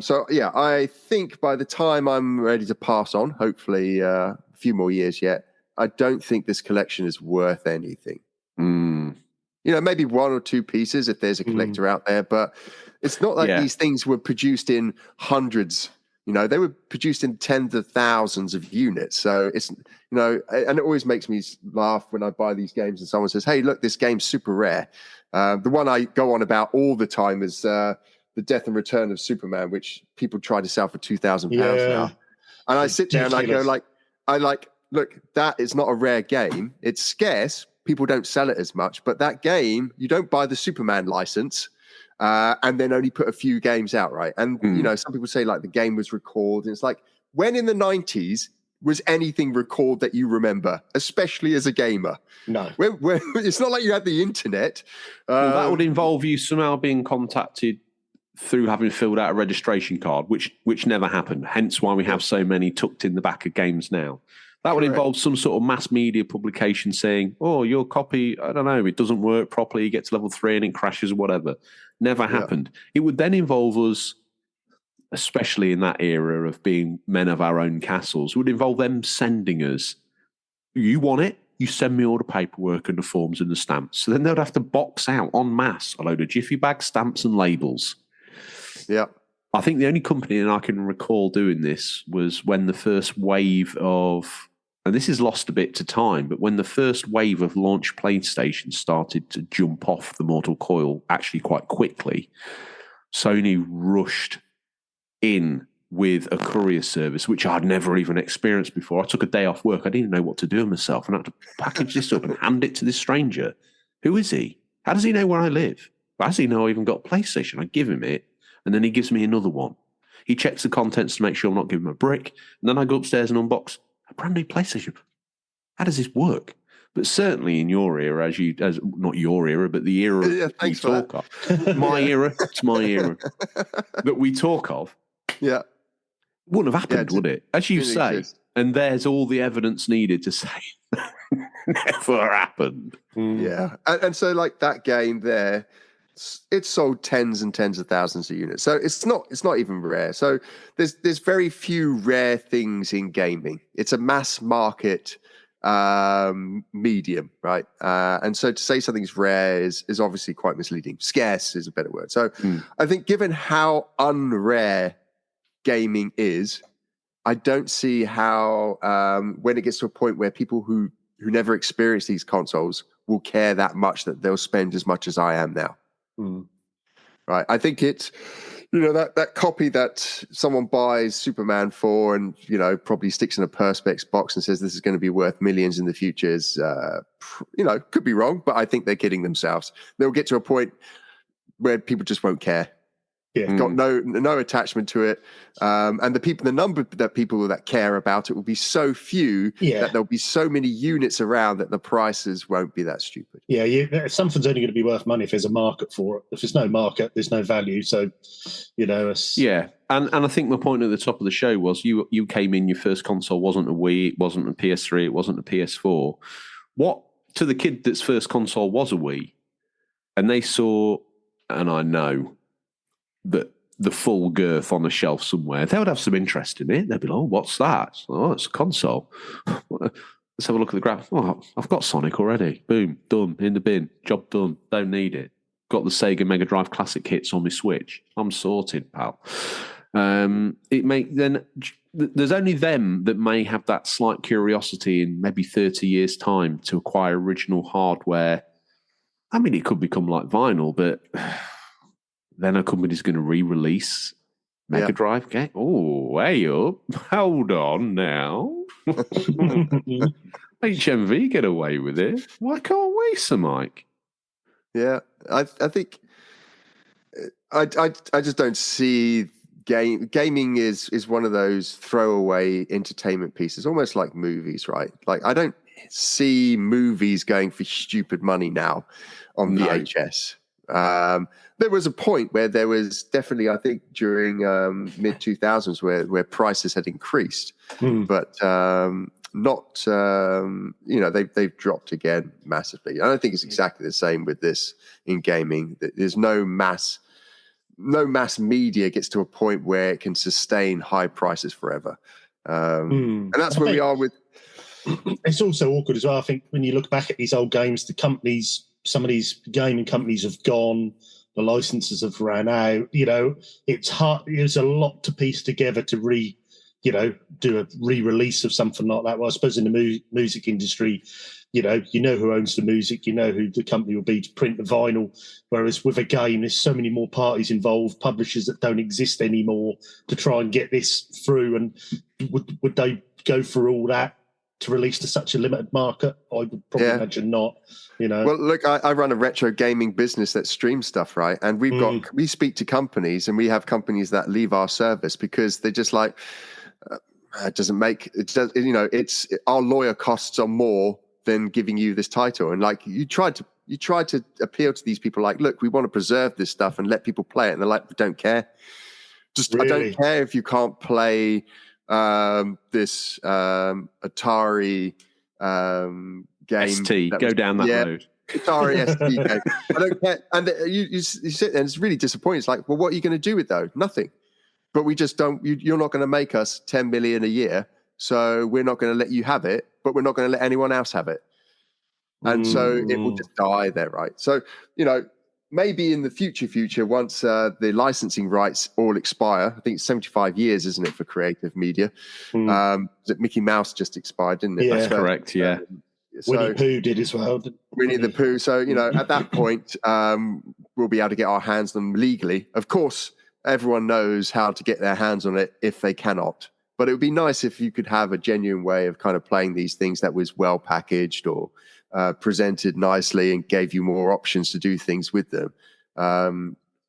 So yeah, I think by the time I'm ready to pass on, hopefully a few more years yet, I don't think this collection is worth anything. Maybe 1 or 2 pieces if there's a collector out there, but it's not like these things were produced in hundreds. They were produced in tens of thousands of units. So it's, and it always makes me laugh when I buy these games and someone says, hey, look, this game's super rare. The one I go on about all the time is the Death and Return of Superman, which people try to sell for £2,000 now. And I sit there and I go look, that is not a rare game. It's scarce. People don't sell it as much, but that game, you don't buy the Superman license and then only put a few games out, right? And, some people say like the game was recalled. And it's like, when in the 90s was anything recalled that you remember, especially as a gamer? No. It's not like you had the internet. Well, that would involve you somehow being contacted through having filled out a registration card, which never happened. Hence why we have so many tucked in the back of games now. That would involve some sort of mass media publication saying, oh, your copy, I don't know, it doesn't work properly, it gets level 3 and it crashes or whatever. Never happened. It would then involve us, especially in that era of being men of our own castles, would involve them sending us, you want it, you send me all the paperwork and the forms and the stamps. So then they'd have to box out en masse a load of jiffy bag stamps and labels. Yeah. I think the only company that I can recall doing this was when the first wave of, and this is lost a bit to time, but when the first wave of launch PlayStation started to jump off the mortal coil actually quite quickly, Sony rushed in with a courier service, which I'd never even experienced before. I took a day off work. I didn't even know what to do with myself, and I had to package this up and hand it to this stranger. Who is he? How does he know where I live? How does he know I even got a PlayStation? I give him it, and then he gives me another one. He checks the contents to make sure I'm not giving him a brick, and then I go upstairs and unbox a brand new PlayStation. How does this work? But certainly in your era, as not your era, but the era you talk of, my era, it's my era that we talk of. Yeah, wouldn't have happened, would it? As you say, exist. And there's all the evidence needed to say never happened. Yeah, and so like that game there, it sold tens and tens of thousands of units. So it's not even rare. So there's very few rare things in gaming. It's a mass market medium, right? And so to say something's rare is obviously quite misleading. Scarce is a better word. So I think given how unrare gaming is, I don't see how when it gets to a point where people who never experienced these consoles will care that much that they'll spend as much as I am now. Right. I think it's, that copy that someone buys Superman for and, probably sticks in a Perspex box and says this is going to be worth millions in the future is, could be wrong, but I think they're kidding themselves. They'll get to a point where people just won't care. got no attachment to it, and the number that people that care about it will be so few that there'll be so many units around that the prices won't be that stupid. Something's only going to be worth money if there's a market for it. If there's no market, there's no value. So, and I think my point at the top of the show was you came in, your first console wasn't a Wii, it wasn't a PS3, it wasn't a PS4. What to the kid that's first console was a Wii, and they saw, and I know that the full girth on a shelf somewhere, they would have some interest in it. They'd be like, "Oh, what's that?" "Oh, it's a console." Let's have a look at the graph. "Oh, I've got Sonic already. Boom, done, in the bin. Job done. Don't need it. Got the Sega Megadrive classic hits on my Switch. I'm sorted, pal." There's only them that may have that slight curiosity in maybe 30 years' time to acquire original hardware. I mean, it could become like vinyl, but then a company's going to re-release Megadrive game. Oh, way up. Hold on now. HMV get away with it. Why can't we, Sir Mike? Yeah, I think I just don't see gaming is one of those throwaway entertainment pieces, almost like movies, right? Like I don't see movies going for stupid money now on VHS. There was a point where there was definitely, I think, during mid 2000s where prices had increased, but not. They've dropped again massively. I don't think it's exactly the same with this in gaming. There's no mass media gets to a point where it can sustain high prices forever, and that's where we are with. It's also awkward as well. I think when you look back at these old games, some of these gaming companies have gone, the licenses have ran out. It's hard. There's a lot to piece together to do a re-release of something like that. Well, I suppose in the music industry, you know who owns the music, you know who the company will be to print the vinyl. Whereas with a game, there's so many more parties involved, publishers that don't exist anymore to try and get this through. And would they go through all that to release to such a limited market? I would probably imagine not. Well, look, I run a retro gaming business that streams stuff, right? And we speak to companies, and we have companies that leave our service because they're just like, it's our lawyer costs are more than giving you this title. And like you try to appeal to these people, like, look, we want to preserve this stuff and let people play it, and they're like, we don't care. I don't care if you can't play this Atari game. ST, go down that road. Atari ST game. I don't care. And you sit there, and it's really disappointing. It's like, well, what are you going to do with those? Nothing. But we just don't. You're not going to make us 10 million a year, so we're not going to let you have it. But we're not going to let anyone else have it. And so it will just die there, right? So maybe in the future, once the licensing rights all expire, I think it's 75 years, isn't it, for creative media? That Mickey Mouse just expired, didn't it? Yeah, that's correct. Yeah. Winnie the Pooh did as well. Winnie the Pooh. So, at that point, we'll be able to get our hands on them legally. Of course, everyone knows how to get their hands on it if they cannot. But it would be nice if you could have a genuine way of kind of playing these things that was well packaged or presented nicely and gave you more options to do things with them.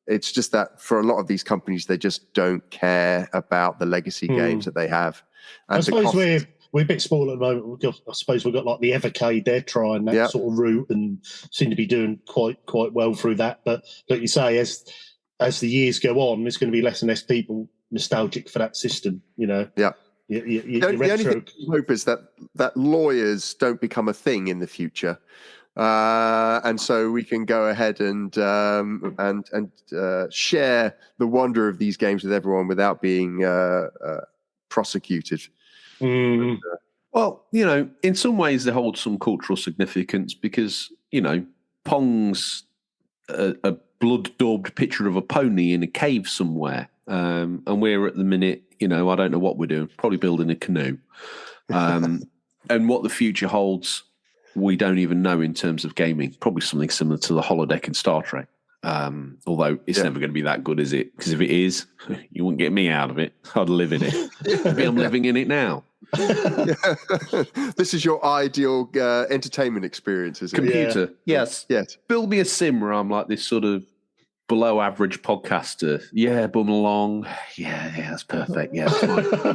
It's just that for a lot of these companies, they just don't care about the legacy games that they have. And I suppose we're a bit spoiled at the moment. I suppose we've got like the Evercade. They're trying that sort of route and seem to be doing quite well through that. But like you say, as the years go on, there's going to be less and less people nostalgic for that system. Yeah. The only thing I hope is that lawyers don't become a thing in the future, and so we can go ahead and share the wonder of these games with everyone without being prosecuted. Well, in some ways they hold some cultural significance because Pong's a blood-daubed picture of a pony in a cave somewhere, and we're at the minute. I don't know what we're doing. Probably building a canoe. And what the future holds, we don't even know in terms of gaming. Probably something similar to the holodeck in Star Trek. Although it's never going to be that good, is it? Because if it is, you wouldn't get me out of it. I'd live in it. Maybe I'm living in it now. This is your ideal entertainment experience, is it? Computer. Yes. Build me a sim where I'm like this sort of below average podcaster. Yeah, bum along. Yeah, that's perfect. Yeah,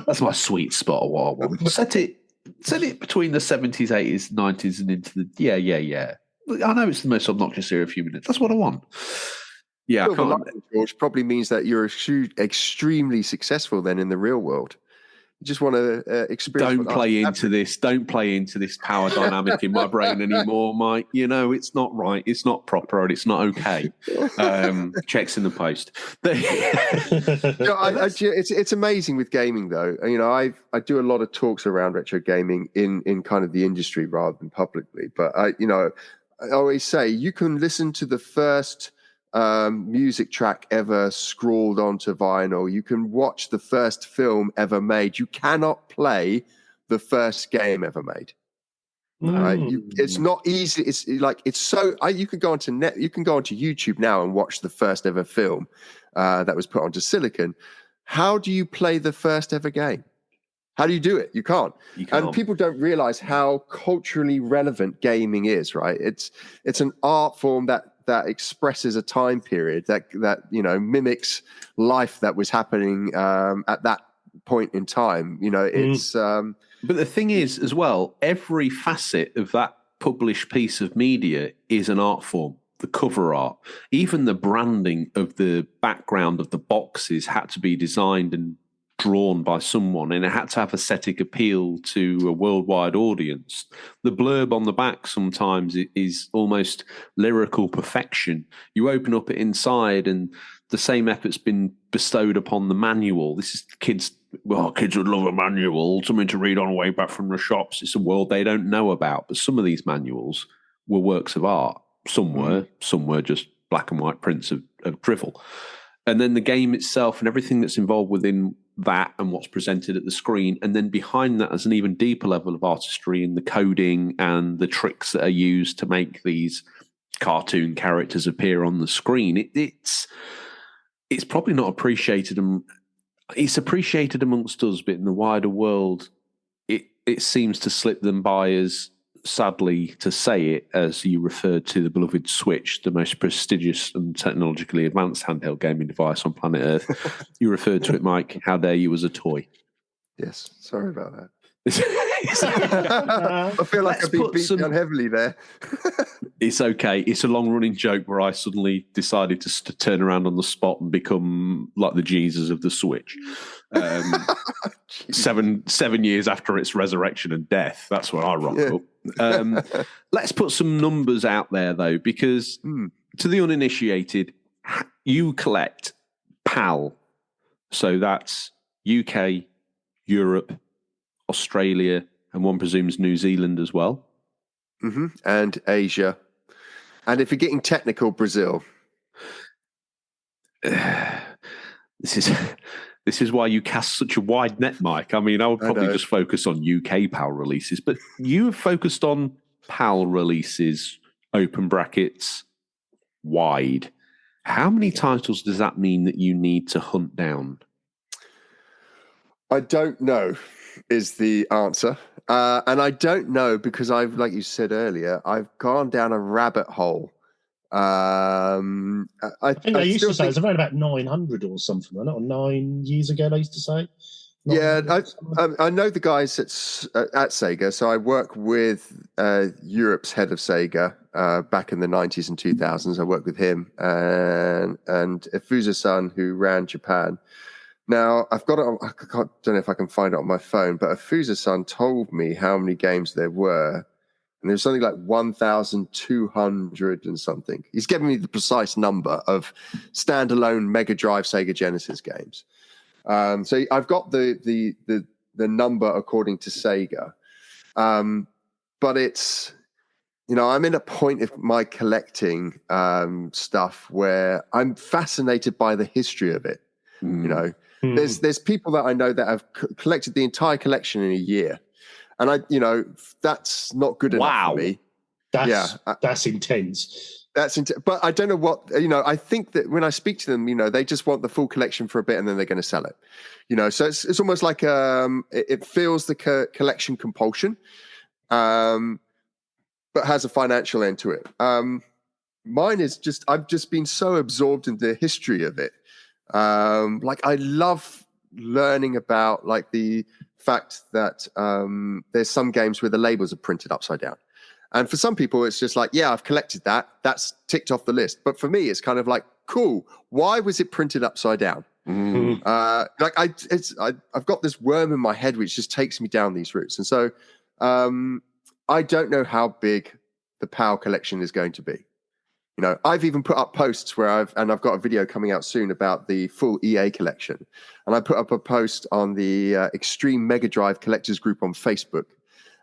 that's my sweet spot of what I want. Set it between the 70s, 80s, 90s, and into the yeah. I know it's the most obnoxious era of human minutes. That's what I want. Yeah, I can't. George, probably means that you're extremely successful then in the real world. You just want to experience. Don't play into this power dynamic in my brain anymore, Mike. You know, it's not right. It's not proper, and it's not okay. Checks in the post. It's amazing with gaming, though. You know, I do a lot of talks around retro gaming in kind of the industry rather than publicly. But I always say you can listen to the first music track ever scrawled onto vinyl. You can watch the first film ever made. You cannot play the first game ever made. Right? It's not easy. It's like you can go onto YouTube now and watch the first ever film that was put onto silicon. How do you play the first ever game? How do you do it? You can't. And people don't realize how culturally relevant gaming is, right? It's an art form that expresses a time period that mimics life that was happening at that point in time. You know, it's but the thing is as well, every facet of that published piece of media is an art form. The cover art, even the branding of the background of the boxes had to be designed and drawn by someone, and it had to have aesthetic appeal to a worldwide audience. The blurb on the back sometimes is almost lyrical perfection. You open up it inside and the same effort's been bestowed upon the manual. This is kids would love a manual, something to read on the way back from the shops. It's a world they don't know about, but some of these manuals were works of art. Some were just black and white prints of drivel. And then the game itself and everything that's involved within that and what's presented at the screen. And then behind that is an even deeper level of artistry in the coding and the tricks that are used to make these cartoon characters appear on the screen. It's probably not appreciated. It's appreciated amongst us, but in the wider world, it seems to slip them by as, sadly to say it, as you referred to the beloved Switch, the most prestigious and technologically advanced handheld gaming device on planet Earth. You referred to it, Mike. How dare you, as a toy? Yes, sorry about that. I feel like I've been beat down heavily there. It's okay. It's a long-running joke where I suddenly decided to turn around on the spot and become like the Jesus of the Switch. 7 years after its resurrection and death, that's where I rock up. Let's put some numbers out there, though, because to the uninitiated, you collect PAL. So that's UK, Europe, Australia, and one presumes New Zealand as well. Mm-hmm. And Asia. And if you're getting technical, Brazil. This is why you cast such a wide net, Mike. I mean, I would probably just focus on UK PAL releases, but you have focused on PAL releases, open brackets, wide. How many titles does that mean that you need to hunt down? I don't know is the answer. And I don't know because like you said earlier, I've gone down a rabbit hole. I think they used to say it's around about 900 or something, or 9 years ago they used to say. Yeah, I know the guys at Sega, so I work with Europe's head of Sega back in the 90s and 2000s. I worked with him and Efusa-san, who ran Japan. Now, I don't know if I can find it on my phone, but Efusa-san told me how many games there were. And there's something like 1,200 and something. He's given me the precise number of standalone Megadrive Sega Genesis games. So I've got the number according to Sega. But it's, I'm in a point of my collecting stuff where I'm fascinated by the history of it. There's people that I know that have collected the entire collection in a year. And that's not good enough for me. That's intense. But I don't know what, I think that when I speak to them, they just want the full collection for a bit and then they're going to sell it. So it's almost like it feels the collection compulsion, but has a financial end to it. mine is just, I've just been so absorbed in the history of it. Like I love learning about like the fact that there's some games where the labels are printed upside down. And for some people, it's just like, yeah, I've collected that. That's ticked off the list. But for me, it's kind of like, cool. Why was it printed upside down? Like I've got this worm in my head which just takes me down these routes. And so I don't know how big the PAL collection is going to be. You know, I've even put up posts where I've got a video coming out soon about the full EA collection. And I put up a post on the Extreme Megadrive Collectors group on Facebook.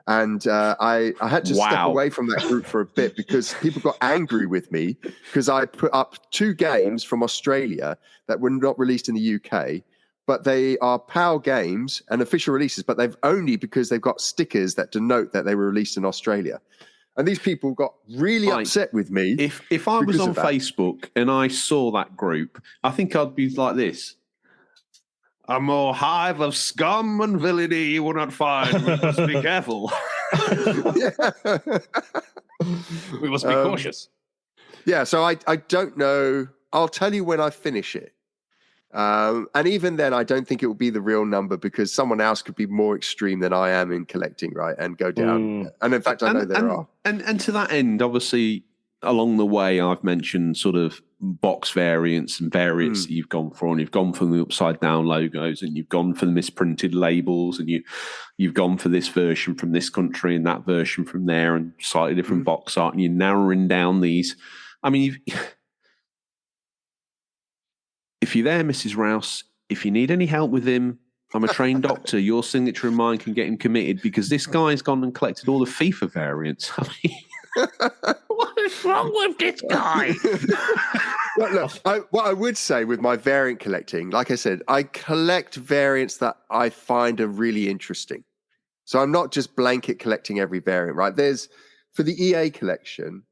And I had to step away from that group for a bit because people got angry with me because I put up 2 games from Australia that were not released in the UK, but they are PAL games and official releases, but they've only because they've got stickers that denote that they were released in Australia. And these people got really upset with me. If I was on Facebook and I saw that group, I think I'd be like this. A more hive of scum and villainy you will not find. We must be careful. We must be cautious. Yeah, so I don't know. I'll tell you when I finish it. And even then, I don't think it will be the real number because someone else could be more extreme than I am in collecting, right? And go down. And in fact, I know there are. And to that end, obviously, along the way, I've mentioned sort of box variants and variants that you've gone for, and you've gone for the upside down logos, and you've gone for the misprinted labels, and you've gone for this version from this country and that version from there, and slightly different box art, and you're narrowing down these. I mean, if you're there, Mrs. Rouse, if you need any help with him, I'm a trained doctor. Your signature and mine can get him committed because this guy's gone and collected all the FIFA variants. I mean, what is wrong with this guy? Look, what I would say with my variant collecting, like I said, I collect variants that I find are really interesting. So I'm not just blanket collecting every variant, right? For the EA collection,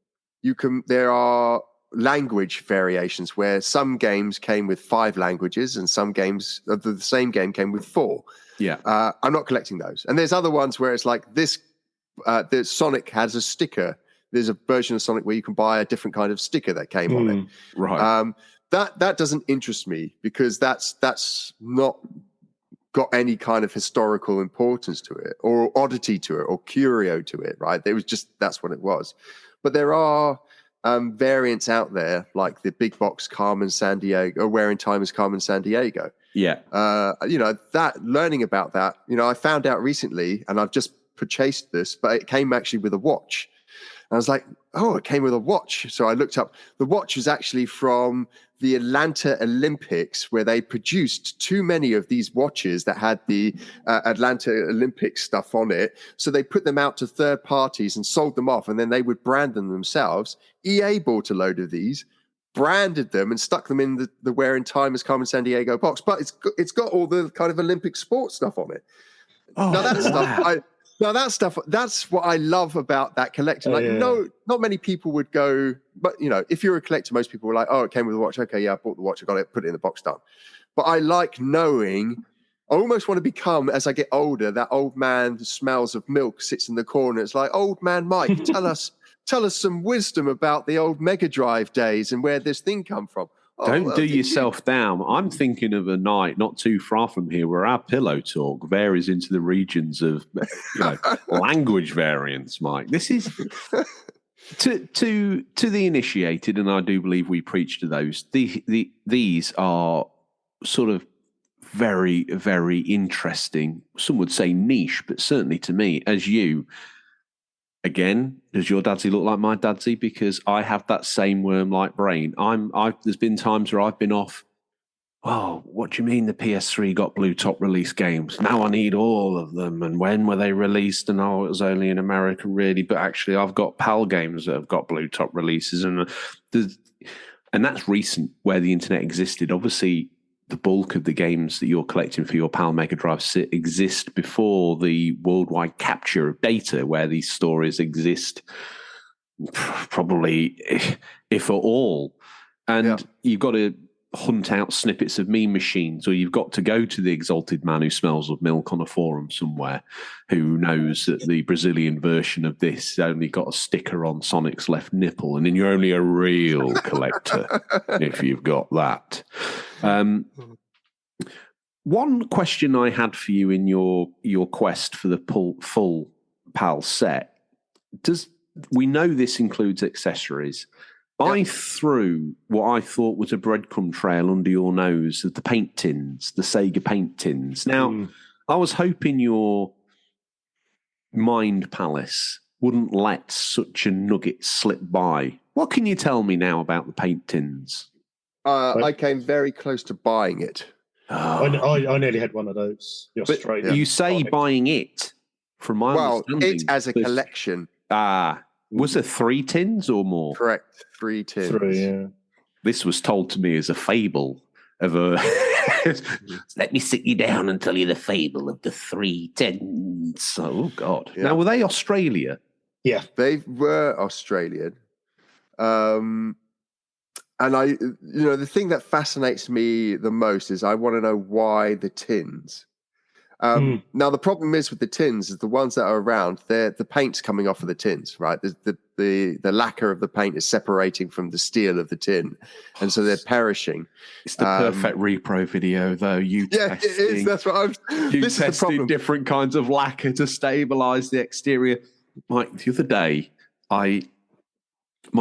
there are language variations where some games came with 5 languages and some games of the same game came with 4. Yeah. I'm not collecting those. And there's other ones where it's like this, the Sonic has a sticker. There's a version of Sonic where you can buy a different kind of sticker that came on it. Right. That doesn't interest me because that's not got any kind of historical importance to it or oddity to it or curio to it, right? It was just, that's what it was. But there are variants out there like the big box Carmen Sandiego or Where in Time is Carmen Sandiego. Yeah. That learning about that, I found out recently and I've just purchased this, but it came actually with a watch. And I was like, oh, it came with a watch. So I looked up. The watch was actually from the Atlanta Olympics, where they produced too many of these watches that had the Atlanta Olympics stuff on it. So they put them out to third parties and sold them off, and then they would brand them themselves. EA bought a load of these, branded them, and stuck them in the Where in Time is Carmen Sandiego box. But it's got all the kind of Olympic sports stuff on it. Oh, now that stuff, that's what I love about that collection. Not many people would go, but if you're a collector, most people were like, oh, it came with a watch. Okay, yeah, I bought the watch. I got it, put it in the box, done. But I like knowing, I almost want to become, as I get older, that old man who smells of milk, sits in the corner. It's like, old man Mike, tell us some wisdom about the old Megadrive days and where this thing come from. Don't do yourself down. I'm thinking of a night not too far from here where our pillow talk varies into the regions of language variants, Mike. This is to the initiated, and I do believe we preach to those. These are sort of very, very interesting. Some would say niche, but certainly to me, as you. Again, does your dadsy look like my dadsy? Because I have that same worm-like brain. There's been times where I've been off. Oh, what do you mean the PS3 got blue top release games? Now I need all of them. And when were they released? And it was only in America, really. But actually, I've got PAL games that have got blue top releases, and that's recent, where the internet existed. Obviously, the bulk of the games that you're collecting for your PAL Megadrive exist before the worldwide capture of data, where these stories exist, probably, if at all. And you've got to hunt out snippets of meme machines, or you've got to go to the exalted man who smells of milk on a forum somewhere, who knows that the Brazilian version of this only got a sticker on Sonic's left nipple, and then you're only a real collector if you've got that. One question I had for you in your quest for the full PAL set, we know this includes accessories. Yep. I threw what I thought was a breadcrumb trail under your nose of the paint tins, the Sega paint tins. Now, I was hoping your mind palace wouldn't let such a nugget slip by. What can you tell me now about the paint tins? I came very close to buying it. I nearly had one of those. But you say buying it, from my understanding. It as a collection. Was there 3 tins or more? Correct, 3 tins. 3, yeah. This was told to me as a fable of a... Let me sit you down and tell you the fable of the 3 tins. Oh, God. Yeah. Now, were they Australia? Yeah. They were Australian. And the thing that fascinates me the most is I want to know why the tins. Now, the problem is with the tins is the ones that are around, the paint's coming off of the tins, right? The lacquer of the paint is separating from the steel of the tin, and so they're perishing. It's the perfect repro video, though. It is. That's what I'm. You tested different kinds of lacquer to stabilize the exterior. Mike, the other day, my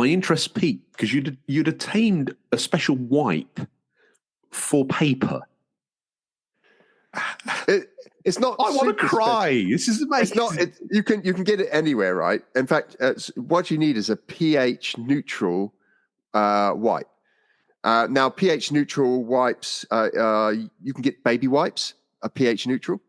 interest peaked because you'd attained a special wipe for paper. It's not. I want to cry. This is amazing. It's not. You can get it anywhere, right? In fact, what you need is a pH neutral wipe. Now, pH neutral wipes, you can get baby wipes, a pH neutral.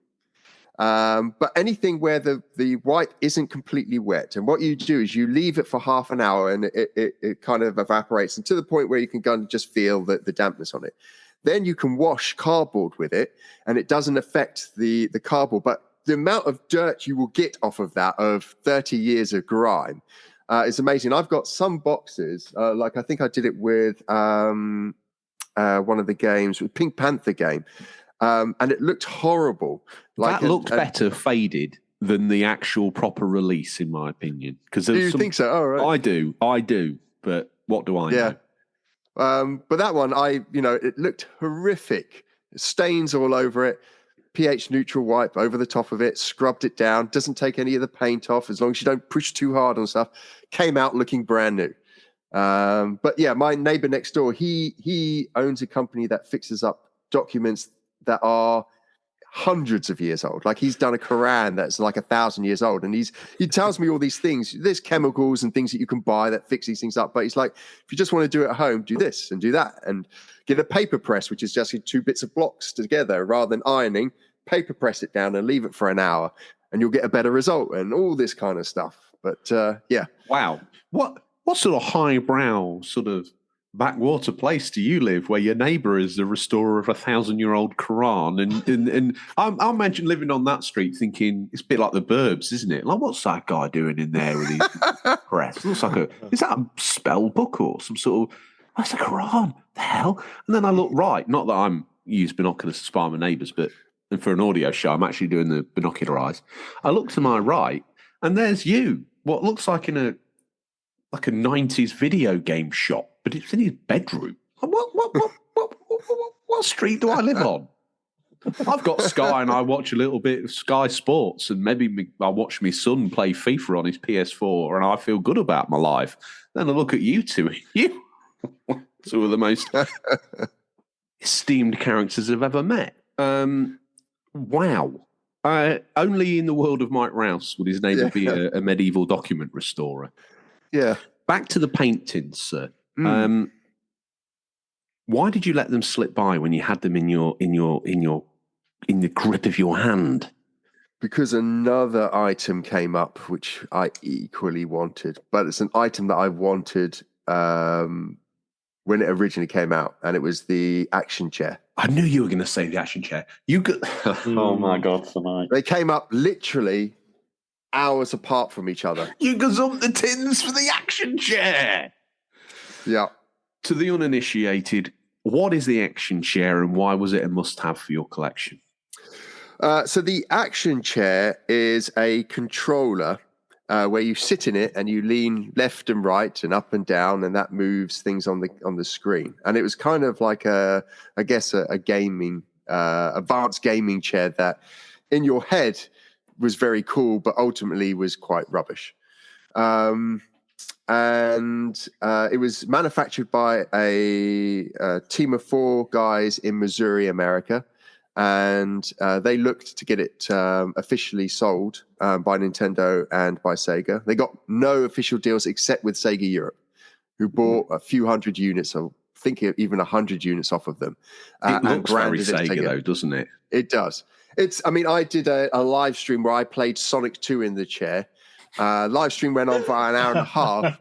But anything where the wipe isn't completely wet, and what you do is you leave it for half an hour, and it kind of evaporates, and to the point where you can go and just feel the dampness on it. Then you can wash cardboard with it, and it doesn't affect the cardboard. But the amount of dirt you will get off of that, of 30 years of grime, is amazing. I've got some boxes, like I think I did it with one of the games, with Pink Panther game, and it looked horrible. That looked better faded than the actual proper release, in my opinion. Do you think so? Oh, right. I do. But what do I know? But that one, it looked horrific. Stains all over it. pH neutral wipe over the top of it, scrubbed it down, doesn't take any of the paint off as long as you don't push too hard on stuff. Came out looking brand new. But yeah, my neighbor next door, he owns a company that fixes up documents that are hundreds of years old. Like, he's done a Quran that's like 1,000 years old, and he tells me all these things. There's chemicals and things that you can buy that fix these things up, but he's like, if you just want to do it at home, do this and do that, and get a paper press, which is just 2 bits of blocks together rather than ironing. Paper press it down and leave it for an hour, and you'll get a better result, and all this kind of stuff. But yeah. Wow. What sort of highbrow sort of backwater place do you live where your neighbour is the restorer of a 1,000-year-old Quran? And I imagine living on that street thinking it's a bit like the Burbs, isn't it? Like, what's that guy doing in there with his press? Looks like is that a spell book or some sort of, that's a Quran, the hell? And then I look right, not that I'm use binoculars to spy my neighbours, but and for an audio show, I'm actually doing the binocular eyes. I look to my right, and there's you, what looks like in a 90s video game shop, but it's in his bedroom. What street do I live on? I've got Sky, and I watch a little bit of Sky Sports, and maybe I watch my son play FIFA on his PS4, and I feel good about my life. Then I look at you two. You two are the most esteemed characters I've ever met. Wow. Only in the world of Mike Rouse would his neighbour be a medieval document restorer. Yeah. Back to the paint tins, sir. Why did you let them slip by when you had them in the grip of your hand? Because another item came up which I equally wanted, but it's an item that I wanted when it originally came out, and it was the action chair. I knew you were going to say the action chair. You could. Oh my God, tonight. They came up literally hours apart from each other. You gazumped the tins for the action chair. Yeah. To the uninitiated, what is the action chair and why was it a must-have for your collection? So the action chair is a controller where you sit in it and you lean left and right and up and down, and that moves things on the screen. And it was kind of like a gaming, advanced gaming chair that in your head was very cool, but ultimately was quite rubbish. And it was manufactured by a team of 4 guys in Missouri, America. And they looked to get it officially sold by Nintendo and by Sega. They got no official deals except with Sega Europe, who bought a few hundred units, I think even 100 units off of them. It looks very Sega, though, doesn't it? It does. I did a live stream where I played Sonic 2 in the chair. Live stream went on for an hour and a half.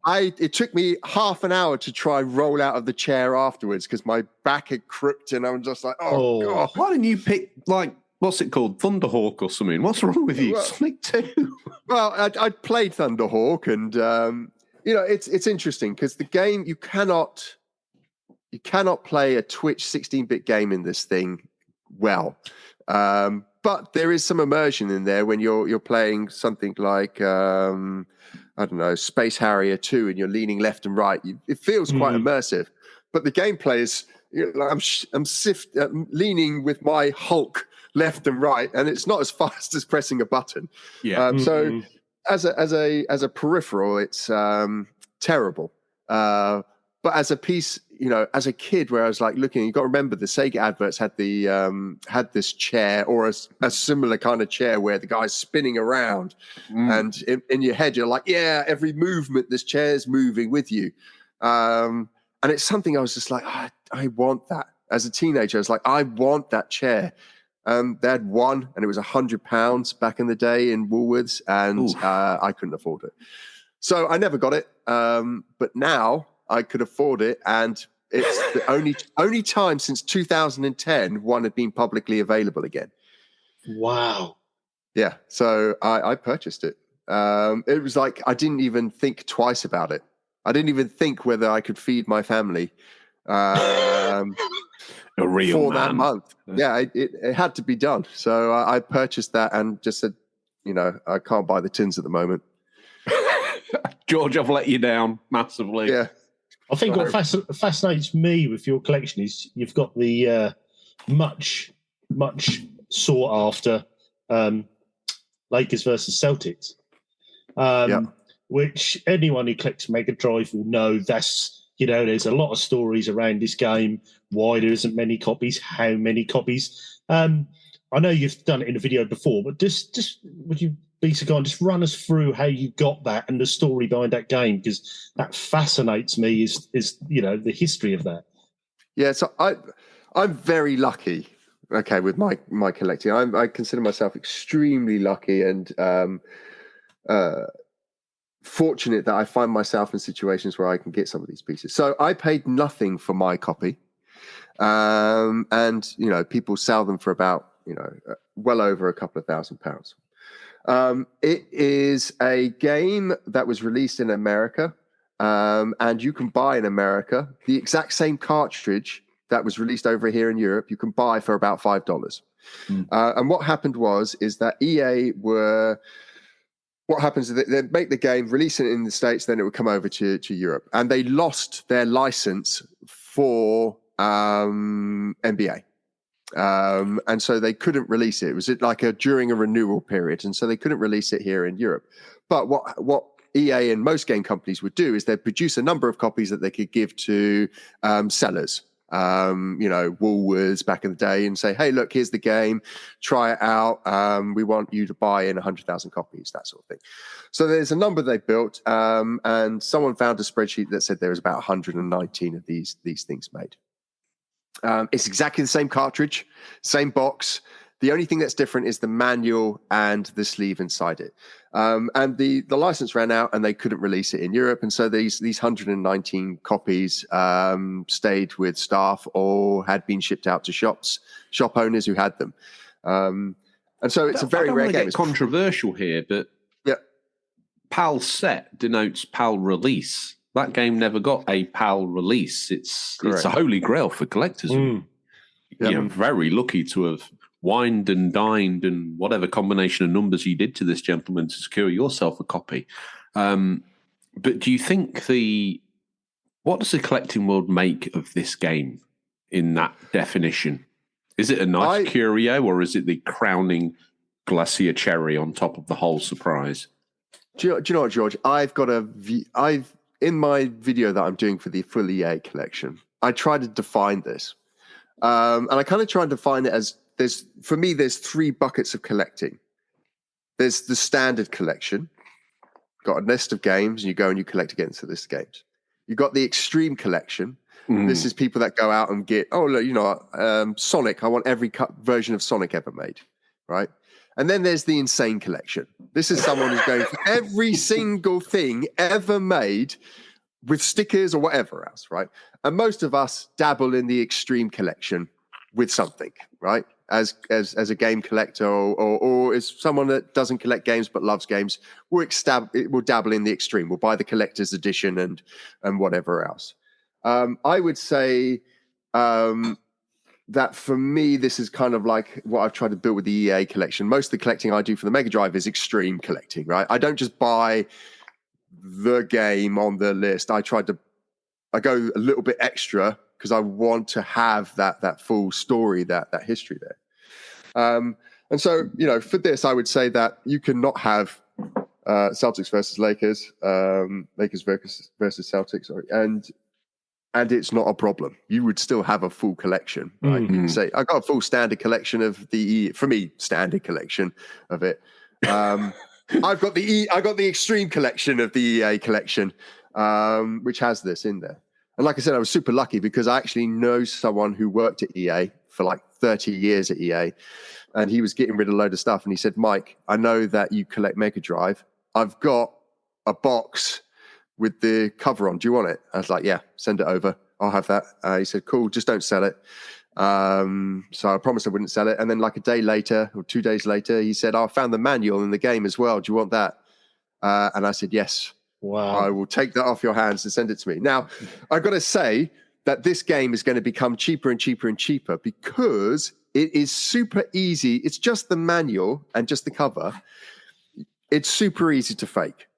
It took me half an hour to try roll out of the chair afterwards because my back had crooked and I'm just like, oh God. Why didn't you pick, like, what's it called? Thunderhawk or something? What's wrong with you? Sonic 2. Well, I played Thunderhawk and, it's interesting because the game, you cannot play a Twitch 16-bit game in this thing well. But there is some immersion in there when you're playing something like I don't know, Space Harrier 2, and you're leaning left and right. It feels quite immersive, but the gameplay is I'm leaning with my Hulk left and right, and it's not as fast as pressing a button. Yeah. So as a peripheral, it's terrible. But as a piece, as a kid, where I was like looking, you got to remember the Sega adverts had had this chair or a similar kind of chair where the guy's spinning around, and in your head you're like, yeah, every movement this chair's moving with you, and it's something I was just like, I want that. As a teenager, I was like, I want that chair. They had one, and it was £100 back in the day in Woolworths, and I couldn't afford it, so I never got it. But now I could afford it, and it's the only time since 2010 one had been publicly available again. Wow. Yeah, so I purchased it. It was like I didn't even think twice about it. I didn't even think whether I could feed my family a real for man. that month. Yeah, it had to be done. So I purchased that and just said, I can't buy the tins at the moment. George, I've let you down massively. Yeah. I think what fascinates me with your collection is you've got the much sought after Lakers versus Celtics, which anyone who collects Megadrive will know. That's there's a lot of stories around this game. Why there isn't many copies? How many copies? I know you've done it in a video before, but just would you be so kind, just run us through how you got that and the story behind that game, because that fascinates me. Is the history of that? Yeah, so I'm very lucky. Okay, with my collecting, I consider myself extremely lucky and fortunate that I find myself in situations where I can get some of these pieces. So I paid nothing for my copy, and people sell them for about well over a couple of £1,000s. It is a game that was released in America, and you can buy in America the exact same cartridge that was released over here in Europe. You can buy for about $5. And what happened is that EA what happens is that they make the game, release it in the States, then it would come over to Europe, and they lost their license for NBA. And so they couldn't release it. It was like during a renewal period, and so they couldn't release it here in Europe. But what EA and most game companies would do is they'd produce a number of copies that they could give to sellers, Woolworths back in the day, and say, hey, look, here's the game, try it out. We want you to buy in 100,000 copies, that sort of thing. So there's a number they built, and someone found a spreadsheet that said there was about 119 of these things made. It's exactly the same cartridge, same box. The only thing that's different is the manual and the sleeve inside it. And the license ran out, and they couldn't release it in Europe. And so these 119 copies stayed with staff or had been shipped out to shop owners who had them. And so it's a very rare game. It's controversial here, but yeah, PAL set denotes PAL release. That game never got a PAL release. It's a holy grail for collectors. You're very lucky to have wined and dined and whatever combination of numbers you did to this gentleman to secure yourself a copy. But do you think what does the collecting world make of this game in that definition? Is it a nice curio, or is it the crowning glacier cherry on top of the whole surprise? Do you know what, George? In my video that I'm doing for the full EA collection, I try to define this. And I kind of try and define it as there's 3 buckets of collecting. There's the standard collection, got a list of games, and you go and you collect against the list of games. You've got the extreme collection. This is people that go out and get, Sonic. I want every version of Sonic ever made, right? And then there's the insane collection. This is someone who's going for every single thing ever made with stickers or whatever else, right? And most of us dabble in the extreme collection with something, right? As a game collector or as someone that doesn't collect games but loves games, we'll dabble in the extreme. We'll buy the collector's edition and whatever else. I would say that for me, this is kind of like what I've tried to build with the EA collection. Most of the collecting I do for the Megadrive is extreme collecting, right? I don't just buy the game on the list. I go a little bit extra because I want to have that full story, that history there. And so, for this, I would say that you cannot have Celtics versus Lakers, Lakers versus Celtics, sorry, and it's not a problem. You would still have a full collection, right? You can say, I got a full standard collection of standard collection of it. I've got the extreme collection of the EA collection, which has this in there. And like I said, I was super lucky because I actually know someone who worked at EA for like 30 years at EA, and he was getting rid of a load of stuff. And he said, Mike, I know that you collect Megadrive. I've got a box with the cover on. Do you want it? I was like, yeah, send it over. I'll have that. He said, cool, just don't sell it. So I promised I wouldn't sell it. And then like a day later or 2 days later, he said, I found the manual in the game as well. Do you want that? And I said, yes. Wow. I will take that off your hands and send it to me. Now, I've got to say that this game is going to become cheaper and cheaper and cheaper because it is super easy. It's just the manual and just the cover. It's super easy to fake.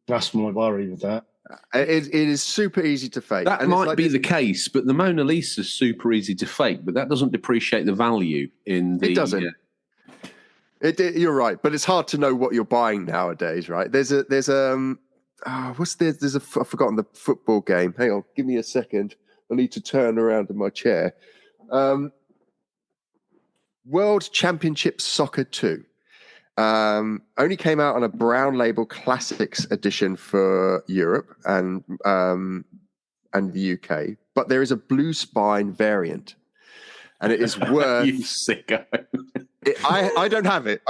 That's my worry with that. It is super easy to fake. That might be the case, but the Mona Lisa is super easy to fake, but that doesn't depreciate the value in the... It doesn't. You're right, but it's hard to know what you're buying nowadays, right? I've forgotten the football game. Hang on, give me a second. I need to turn around in my chair. World Championship Soccer 2. Only came out on a brown label classics edition for Europe and the UK, but there is a blue spine variant, and it is worth. You sicko. I don't have it.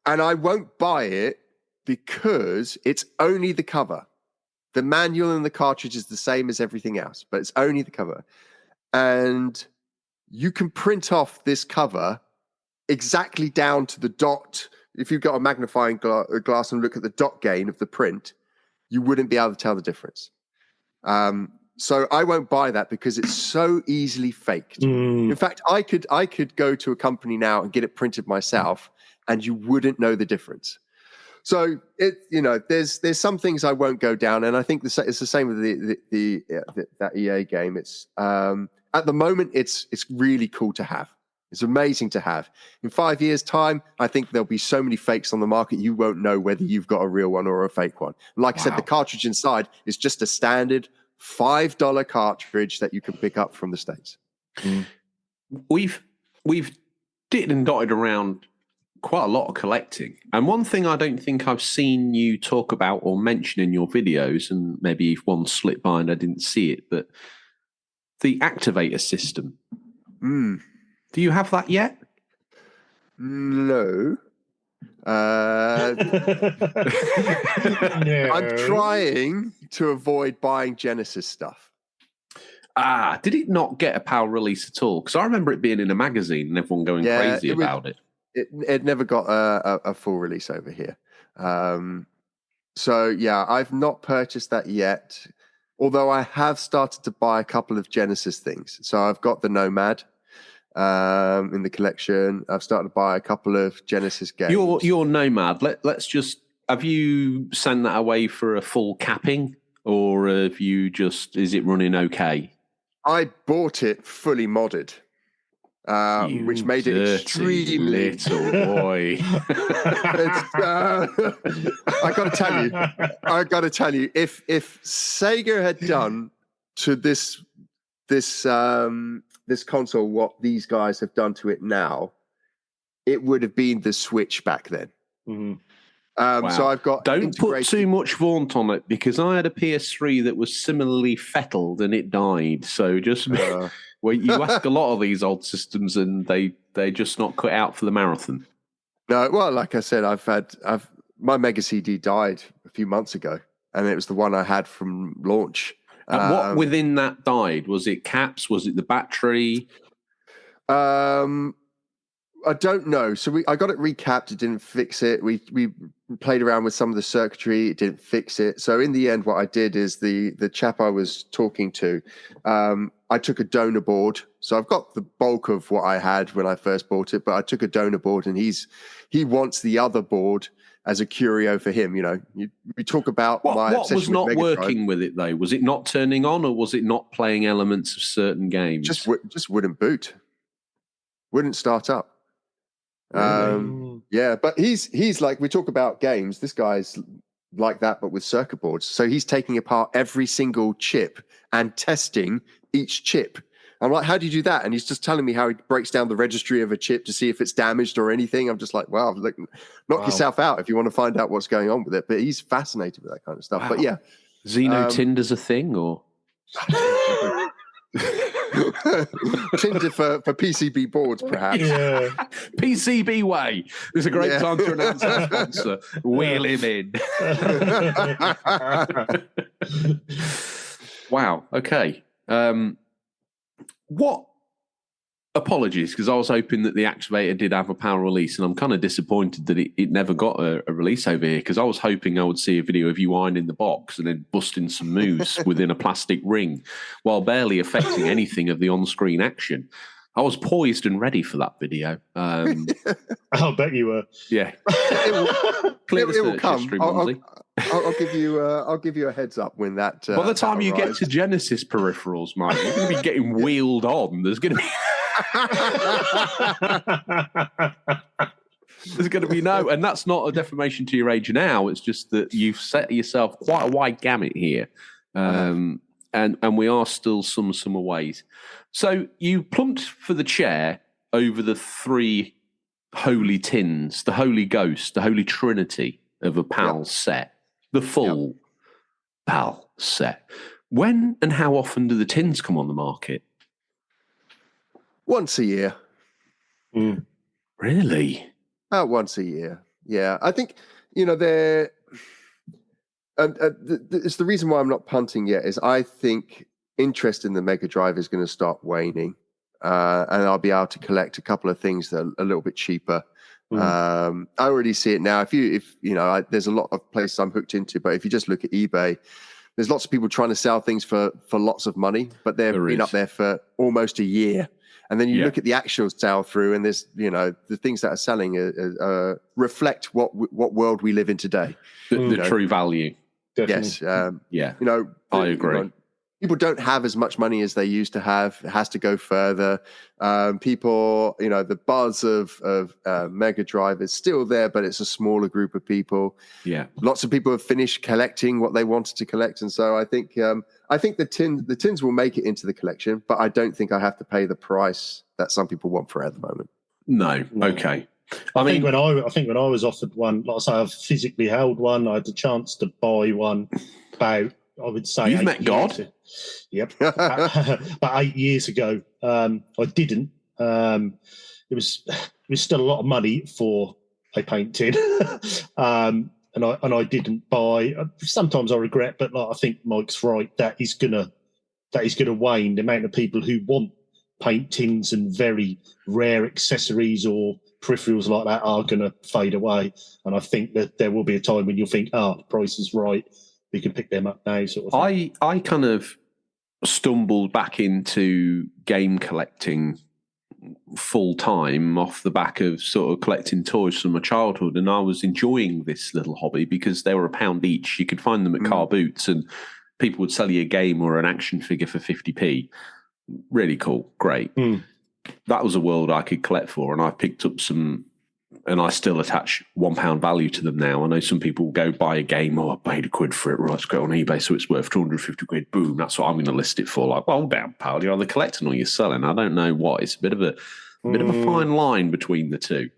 And I won't buy it because it's only the cover. The manual and the cartridge is the same as everything else, but it's only the cover, and you can print off this cover exactly down to the dot. If you've got a magnifying glass and look at the dot gain of the print, you wouldn't be able to tell the difference. So I won't buy that because it's so easily faked. In fact, I could go to a company now and get it printed myself, and you wouldn't know the difference. So there's some things I won't go down, and I think it's the same with that EA game. It's at the moment it's really cool to have. It's amazing to have. In 5 years' time, I think there'll be so many fakes on the market, you won't know whether you've got a real one or a fake one. And like I said, the cartridge inside is just a standard $5 cartridge that you can pick up from the States. We've did and dotted around quite a lot of collecting. And one thing I don't think I've seen you talk about or mention in your videos, and maybe if one slipped by and I didn't see it, but the activator system. Do you have that yet? No. No. I'm trying to avoid buying Genesis stuff. Did it not get a PAL release at all? Because I remember it being in a magazine and everyone going crazy about it. It never got a full release over here. So yeah, I've not purchased that yet. Although I have started to buy a couple of Genesis things. So I've got the Nomad in the collection. I've started to buy a couple of Genesis games. Your Nomad, let's just, have you sent that away for a full capping, or have you just, is it running okay? I bought it fully modded, which made it extremely little boy. I got to tell you, if Sega had done to this console what these guys have done to it now, it would have been the Switch back then. Mm-hmm. Wow. So I've got. Don't put too much vaunt on it, because I had a PS3 that was similarly fettled and it died. So just well, you ask a lot of these old systems and they're just not cut out for the marathon. No, well, like I said, my Mega CD died a few months ago, and it was the one I had from launch. And what within that died? Was it caps? Was it the battery? I don't know. So I got it recapped. It didn't fix it. We played around with some of the circuitry. It didn't fix it. So in the end, what I did is the chap I was talking to, I took a donor board. So I've got the bulk of what I had when I first bought it, but I took a donor board, and he wants the other board as a curio for him. You know, we talk about my what was not Megadrive. Working with it though? Was it not turning on, or was it not playing elements of certain games? Just wouldn't boot. Wouldn't start up. Really? Yeah, but he's like, we talk about games. This guy's like that, but with circuit boards. So he's taking apart every single chip and testing each chip. I'm like, how do you do that? And he's just telling me how he breaks down the registry of a chip to see if it's damaged or anything. I'm just like, wow, look, knock yourself out if you want to find out what's going on with it. But he's fascinated with that kind of stuff. Wow. But yeah, Xeno Tinder's a thing, or Tinder for PCB boards, perhaps. Yeah. PCB Way. There's a great time to announce our sponsor. Wheel him in. Wow. Okay. What? Apologies, because I was hoping that the activator did have a power release, and I'm kind of disappointed that it never got a release over here, because I was hoping I would see a video of you ironing the box and then busting some moves within a plastic ring while barely affecting anything of the on-screen action. I was poised and ready for that video. I'll bet you were. Yeah. It will come. I'll give you a heads up when that. By the time you get to Genesis peripherals, Mike, you're going to be getting wheeled on. There's going to be. There's going to be no, and that's not a defamation to your age now. It's just that you've set yourself quite a wide gamut here, and we are still some ways. So you plumped for the chair over the three holy tins, the Holy Ghost, the Holy Trinity of a PAL set, the full PAL set. When and how often do the tins come on the market? Once a year. Really? Once a year. Yeah. I think, they're... it's the reason why I'm not punting yet is I think interest in the Megadrive is going to start waning. And I'll be able to collect a couple of things that are a little bit cheaper. I already see it now. There's a lot of places I'm hooked into, but if you just look at eBay, there's lots of people trying to sell things for lots of money, but they've been up there for almost a year. And then you look at the actual sell through, and there's, the things that are selling reflect what world we live in today. The true value. Definitely. Yes. I agree. People don't have as much money as they used to have. It has to go further. People, the buzz of Megadrive is still there, but it's a smaller group of people. Yeah. Lots of people have finished collecting what they wanted to collect. And so I think the tins will make it into the collection, but I don't think I have to pay the price that some people want for it at the moment. No. Okay. I think when I was offered one, like I say, I've physically held one. I had the chance to buy one about, I would say, you've met God. Yep. About 8 years ago. I didn't. It was still a lot of money for a paint tin. And I didn't buy. Sometimes I regret, but I think Mike's right. That is gonna wane. The amount of people who want paint tins and very rare accessories or peripherals like that are going to fade away. And I think that there will be a time when you'll think, the price is right. We can pick them up now, sort of thing. I kind of stumbled back into game collecting full time off the back of sort of collecting toys from my childhood, and I was enjoying this little hobby because they were £1 each. You could find them at car boots, and people would sell you a game or an action figure for 50p. Really cool, great. That was a world I could collect for, and I picked up some, and I still attach £1 value to them now. I know some people go buy a game, I paid £1 for it, right, let's go on eBay, so it's worth 250 quid, boom, that's what I'm going to list it for. Like, well, damn, pal, you're either collecting or you're selling. I don't know what. It's a bit of a fine line between the two.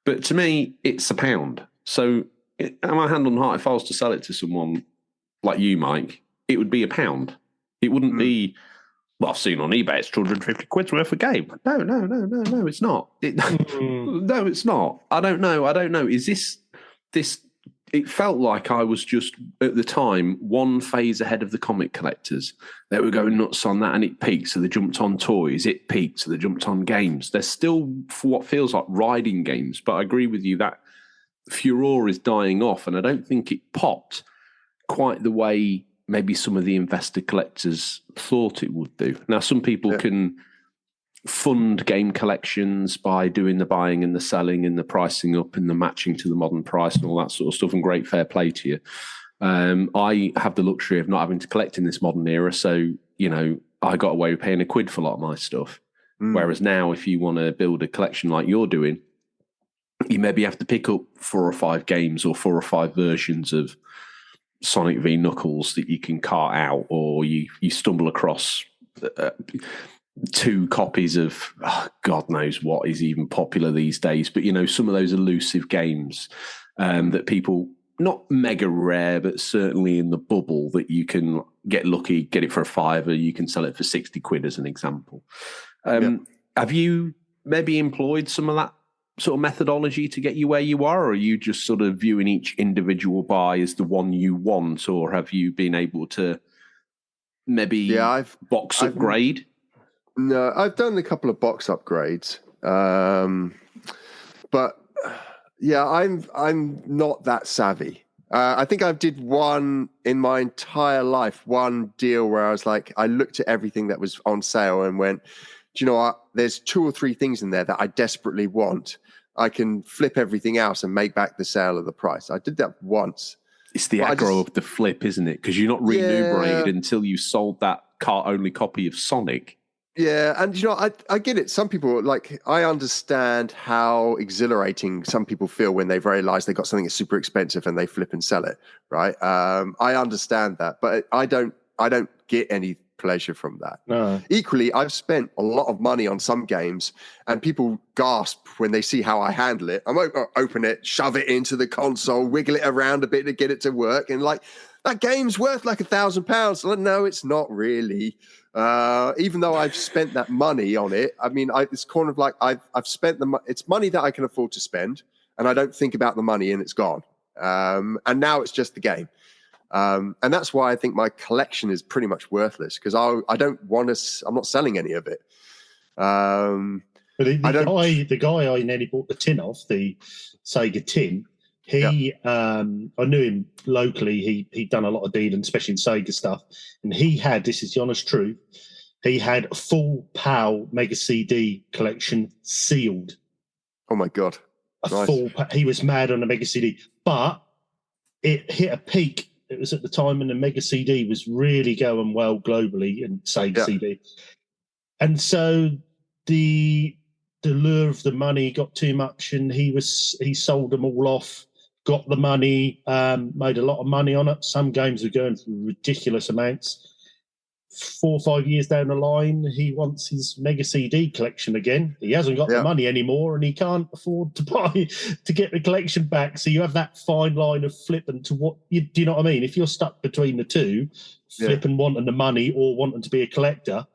But to me, it's £1. So, my hand on heart, if I was to sell it to someone like you, Mike, it would be £1. It wouldn't be, well, I've seen on eBay it's 250 quid's worth of game. No, it's not. No, it's not. I don't know. Is this? It felt like I was just, at the time, one phase ahead of the comic collectors. They were going nuts on that, and it peaked, so they jumped on toys. It peaked, so they jumped on games. They're still, for what feels like, riding games, but I agree with you that furore is dying off, and I don't think it popped quite the way maybe some of the investor collectors thought it would do. Now, some people can fund game collections by doing the buying and the selling and the pricing up and the matching to the modern price and all that sort of stuff, and great, fair play to you. I have the luxury of not having to collect in this modern era, so, you know, I got away with paying £1 for a lot of my stuff. Whereas now, if you want to build a collection like you're doing, you maybe have to pick up 4 or 5 games or 4 or 5 versions of Sonic v Knuckles that you can cart out, or you stumble across 2 copies of God knows what is even popular these days, but, you know, some of those elusive games that people, not mega rare, but certainly in the bubble, that you can get lucky, get it for £5, you can sell it for 60 quid as an example. Have you maybe employed some of that sort of methodology to get you where you are, or are you just sort of viewing each individual buy as the one you want, or have you been able to maybe box upgrade? No, I've done a couple of box upgrades, but I'm not that savvy. I think I did one in my entire life, one deal where I was like, I looked at everything that was on sale and went, do you know what? There's 2 or 3 things in there that I desperately want. I can flip everything else and make back the sale of the price. I did that once. It's the aggro of the flip, isn't it? Because you're not remunerated until you sold that cart-only copy of Sonic. Yeah, and, you know, I get it. Some people, like, I understand how exhilarating some people feel when they realize they got something that's super expensive and they flip and sell it, right? I understand that, but I don't get any pleasure from that. No. Equally, I've spent a lot of money on some games, and people gasp when they see how I handle it. I'm open it, shove it into the console, wiggle it around a bit to get it to work, and like, that game's worth like £1,000. Like, no, it's not really. Even though I've spent that money on it, I mean, it's kind of like I've spent it's money that I can afford to spend, and I don't think about the money, and it's gone. And now it's just the game. And that's why I think my collection is pretty much worthless, because I don't want to. I'm not selling any of it. But the guy I nearly bought the tin off, the Sega tin. I knew him locally. He'd done a lot of dealing, especially in Sega stuff, and he had, this is the honest truth, he had a full PAL Mega CD collection sealed. Oh my god! He was mad on the Mega CD, but it hit a peak. It was at the time when the Mega CD was really going well globally, and Sega CD. And so the lure of the money got too much, and he sold them all off, got the money, made a lot of money on it. Some games were going for ridiculous amounts. 4 or 5 years down the line, he wants his Mega CD collection again. He hasn't got the money anymore, and he can't afford to get the collection back. So you have that fine line of flipping to do you know what I mean? If you're stuck between the two, flipping wanting the money or wanting to be a collector,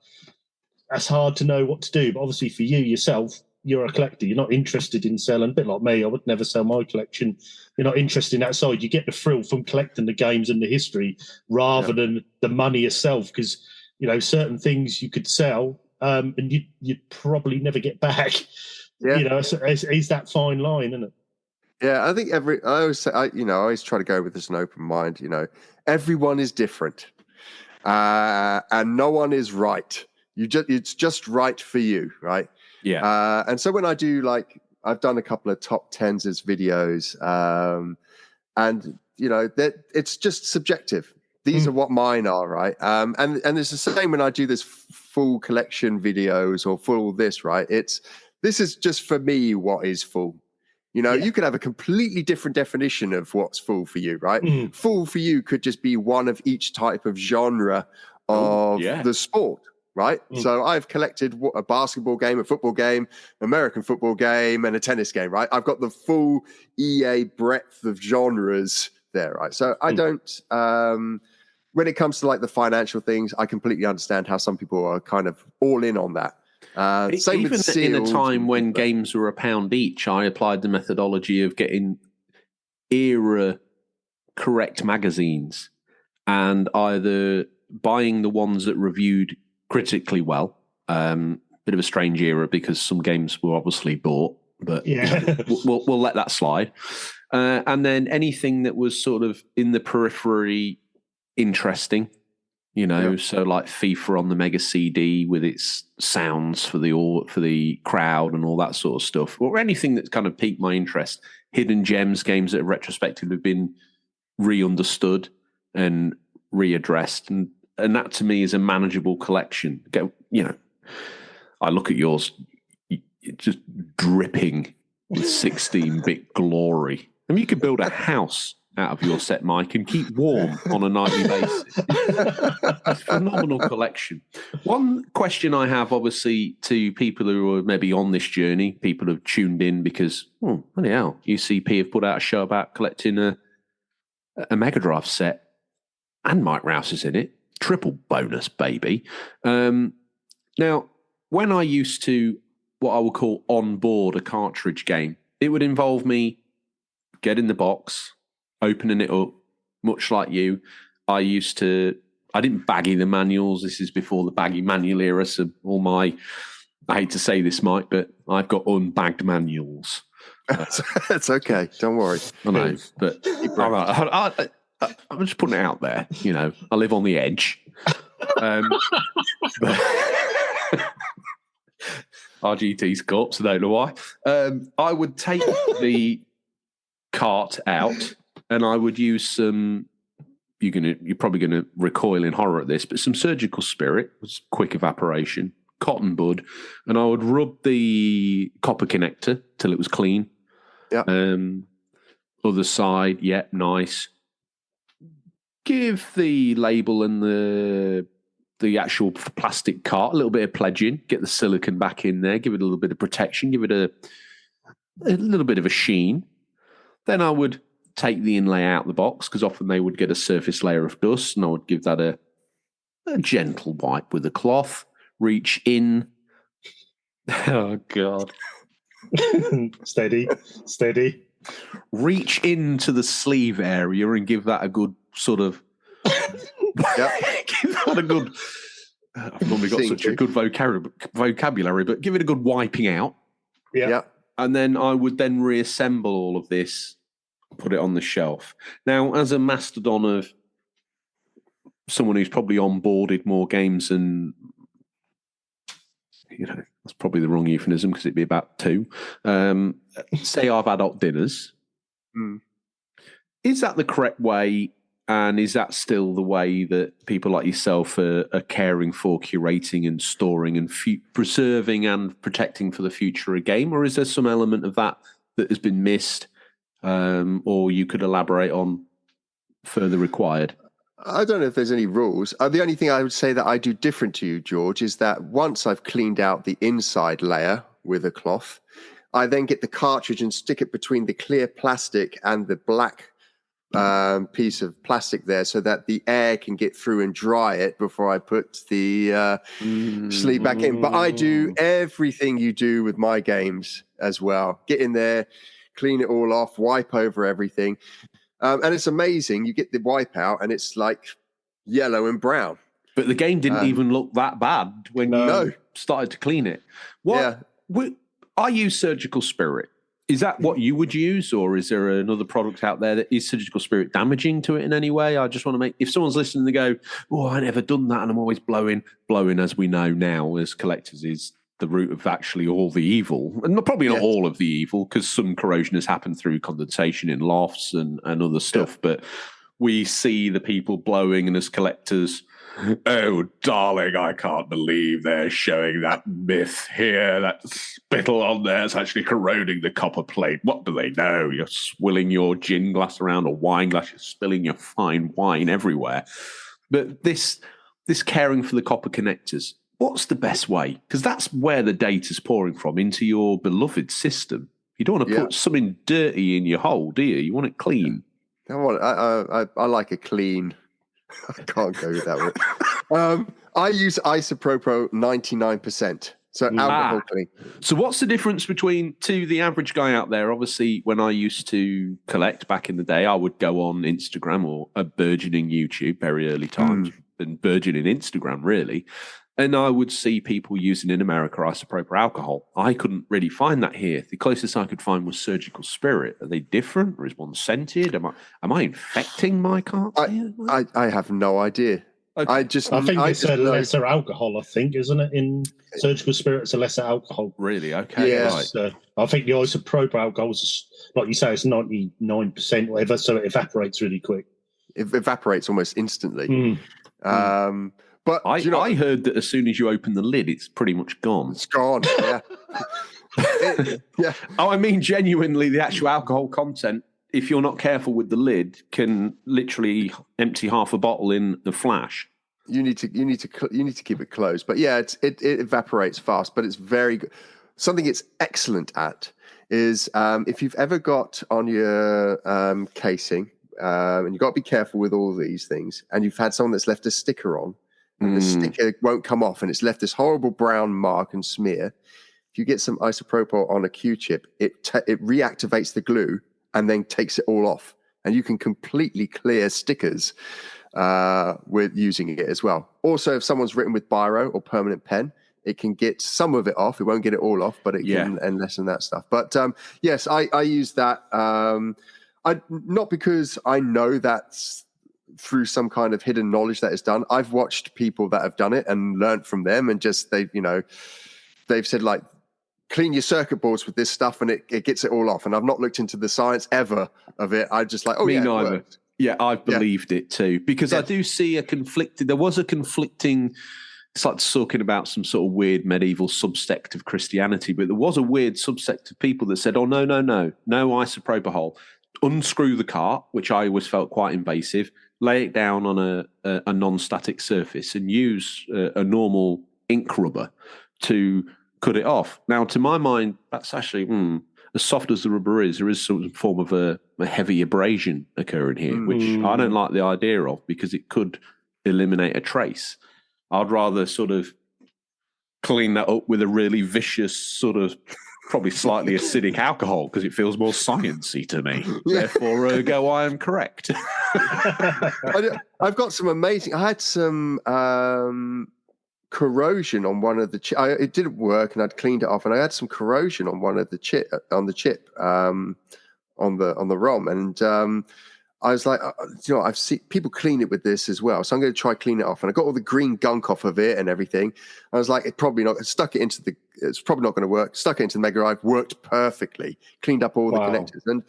that's hard to know what to do. But obviously for you yourself, you're a collector. You're not interested in selling. A bit like me, I would never sell my collection. You're not interested in that side. You get the thrill from collecting the games and the history rather than the money itself, because, you know, certain things you could sell and you'd probably never get back. Yeah. You know, it's that fine line, isn't it? Yeah, I think I always say, I always try to go with this an open mind. Everyone is different, and no one is right. It's just right for you, right? Yeah. And so when I do, like, I've done a couple of top tens as videos, and that it's just subjective. These are what mine are, right? And it's the same when I do this full collection videos or full this, right? This is just for me what is full. You could have a completely different definition of what's full for you, right? Full for you could just be one of each type of genre of the sport, right? So I've collected a basketball game, a football game, American football game, and a tennis game, right? I've got the full EA breadth of genres there, right? So I don't, when it comes to like the financial things, I completely understand how some people are kind of all in on that. Same Even with in a time when games were £1 each, I applied the methodology of getting era correct magazines and either buying the ones that reviewed critically well. Bit of a strange era because some games were obviously bought, but we'll let that slide. And then anything that was sort of in the periphery interesting. So like FIFA on the Mega CD with its sounds for the crowd and all that sort of stuff, or anything that's kind of piqued my interest. Hidden gems, games that have retrospectively been re-understood and readdressed, and that to me is a manageable collection. I look at yours, it's just dripping with 16-bit glory. I mean, you could build a house out of your set, Mike, and keep warm on a nightly basis. It's a phenomenal collection. One question I have, obviously, to people who are maybe on this journey, people who have tuned in because, bloody hell, UCP have put out a show about collecting a Megadrive set, and Mike Rouse is in it. Triple bonus, baby. Now, when I used to, what I would call onboard a cartridge game, it would involve me getting the box, opening it up, much like you. I didn't baggy the manuals. This is before the baggy manual era. So I hate to say this, Mike, but I've got unbagged manuals. That's okay. Don't worry. I know, but I'm just putting it out there. I live on the edge. But RGT's corpse, I don't know why. I would take the cart out and I would use some, you're probably going to recoil in horror at this, but some surgical spirit, quick evaporation, cotton bud, and I would rub the copper connector till it was clean. Yeah. Other side, nice. Give the label and the actual plastic cart a little bit of pledging, get the silicone back in there, give it a little bit of protection, give it a little bit of a sheen. Then I would take the inlay out of the box because often they would get a surface layer of dust, and I would give that a gentle wipe with a cloth. Reach in. Oh, God. Steady. Reach into the sleeve area and give that a good sort of... Give that a good... I've normally got such a good vocabulary, but give it a good wiping out. Yeah. And then I would then reassemble all of this, put it on the shelf. Now, as a mastodon of someone who's probably onboarded more games than, that's probably the wrong euphemism because it'd be about 2. Say I've adult dinners. Is that the correct way? And is that still the way that people like yourself are caring for, curating and storing and preserving and protecting for the future of a game? Or is there some element of that has been missed or you could elaborate on further required? I don't know if there's any rules. The only thing I would say that I do different to you, George, is that once I've cleaned out the inside layer with a cloth, I then get the cartridge and stick it between the clear plastic and the black piece of plastic there so that the air can get through and dry it before I put the sleeve back in. But I do everything you do with my games as well. Get in there, clean it all off, wipe over everything. And it's amazing. You get the wipe out and it's like yellow and brown. But the game didn't even look that bad when you started to clean it. I use Surgical Spirit. Is that what you would use, or is there another product out there that is Surgical Spirit damaging to it in any way? I just want to make, if someone's listening, they go, "Oh, I never done that," and I'm always blowing. Blowing, as we know now, as collectors, is the root of actually all the evil, and probably not all of the evil, because some corrosion has happened through condensation in lofts and other stuff. But we see the people blowing, and as collectors, oh, darling, I can't believe they're showing that myth here. That spittle on there is actually corroding the copper plate. What do they know? You're swilling your gin glass around, or wine glass, you're spilling your fine wine everywhere. But this caring for the copper connectors, what's the best way? Because that's where the data's pouring from, into your beloved system. You don't want to put something dirty in your hole, do you? You want it clean. I like a clean. I can't go with that one. I use isopropyl 99%, so alcohol clean. So what's the difference between, to the average guy out there? Obviously, when I used to collect back in the day, I would go on Instagram, or a burgeoning YouTube, very early times, and burgeoning Instagram, really. And I would see people using in America isopropyl alcohol. I couldn't really find that here. The closest I could find was Surgical Spirit. Are they different, or is one scented? Am I infecting my cart? I have no idea. Okay. I think it's a lesser alcohol. I think, isn't it? In Surgical Spirit, it's a lesser alcohol. Really? Okay. Yes. Right. I think the isopropyl alcohol is, like you say, it's 99%, whatever, so it evaporates really quick. It evaporates almost instantly. But I heard that as soon as you open the lid, it's pretty much gone. It's gone, yeah. Oh, I mean, genuinely, the actual alcohol content, if you're not careful with the lid, can literally empty half a bottle in the flash. You need to keep it closed. But yeah, it evaporates fast, but it's very good. Something it's excellent at is if you've ever got on your casing, and you've got to be careful with all these things, and you've had someone that's left a sticker on, and the sticker won't come off, and it's left this horrible brown mark and smear. If you get some isopropyl on a Q-chip, it reactivates the glue and then takes it all off, and you can completely clear stickers with using it as well. Also, if someone's written with biro or permanent pen, it can get some of it off. It won't get it all off, but it can and lessen that stuff. But yes, I use that. Not because I know that's through some kind of hidden knowledge that is done. I've watched people that have done it and learned from them, and just they've said, like, clean your circuit boards with this stuff, and it gets it all off. And I've not looked into the science ever of it. I just like, me neither. Yeah, I've believed it too, because I do see there was a conflicting. It's like talking about some sort of weird medieval subsect of Christianity, but there was a weird subsect of people that said, "Oh no isopropyl. Unscrew the cart," which I always felt quite invasive. Lay it down on a non-static surface and use a normal ink rubber to cut it off. Now, to my mind, that's actually as soft as the rubber is. There is some form of a heavy abrasion occurring here, which I don't like the idea of, because it could eliminate a trace. I'd rather sort of clean that up with a really vicious sort of, probably slightly acidic alcohol, because it feels more sciencey to me. Therefore, I am correct. I've got some amazing. I had some corrosion on one of the chip. It didn't work, and I'd cleaned it off, and I had some corrosion on one of the chip on the ROM, and I was like, I've seen people clean it with this as well, so I'm going to try clean it off. And I got all the green gunk off of it and everything. I was like, it's probably not going to work. Stuck it into the Megadrive, worked perfectly. Cleaned up all the connectors, and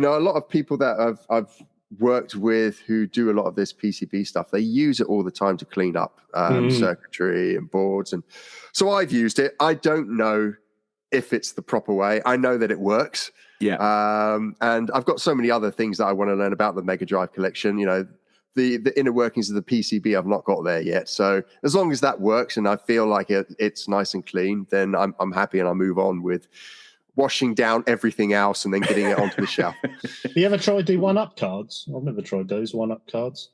a lot of people that I've worked with who do a lot of this PCB stuff, they use it all the time to clean up circuitry and boards, and so I've used it. I don't know if it's the proper way. I know that it works. Yeah. And I've got so many other things that I want to learn about the Megadrive collection. The inner workings of the PCB I've not got there yet. So as long as that works and I feel like it's nice and clean, then I'm happy, and I move on with washing down everything else and then getting it onto the shelf. Have you ever tried the 1-up cards? I've never tried those 1-up cards.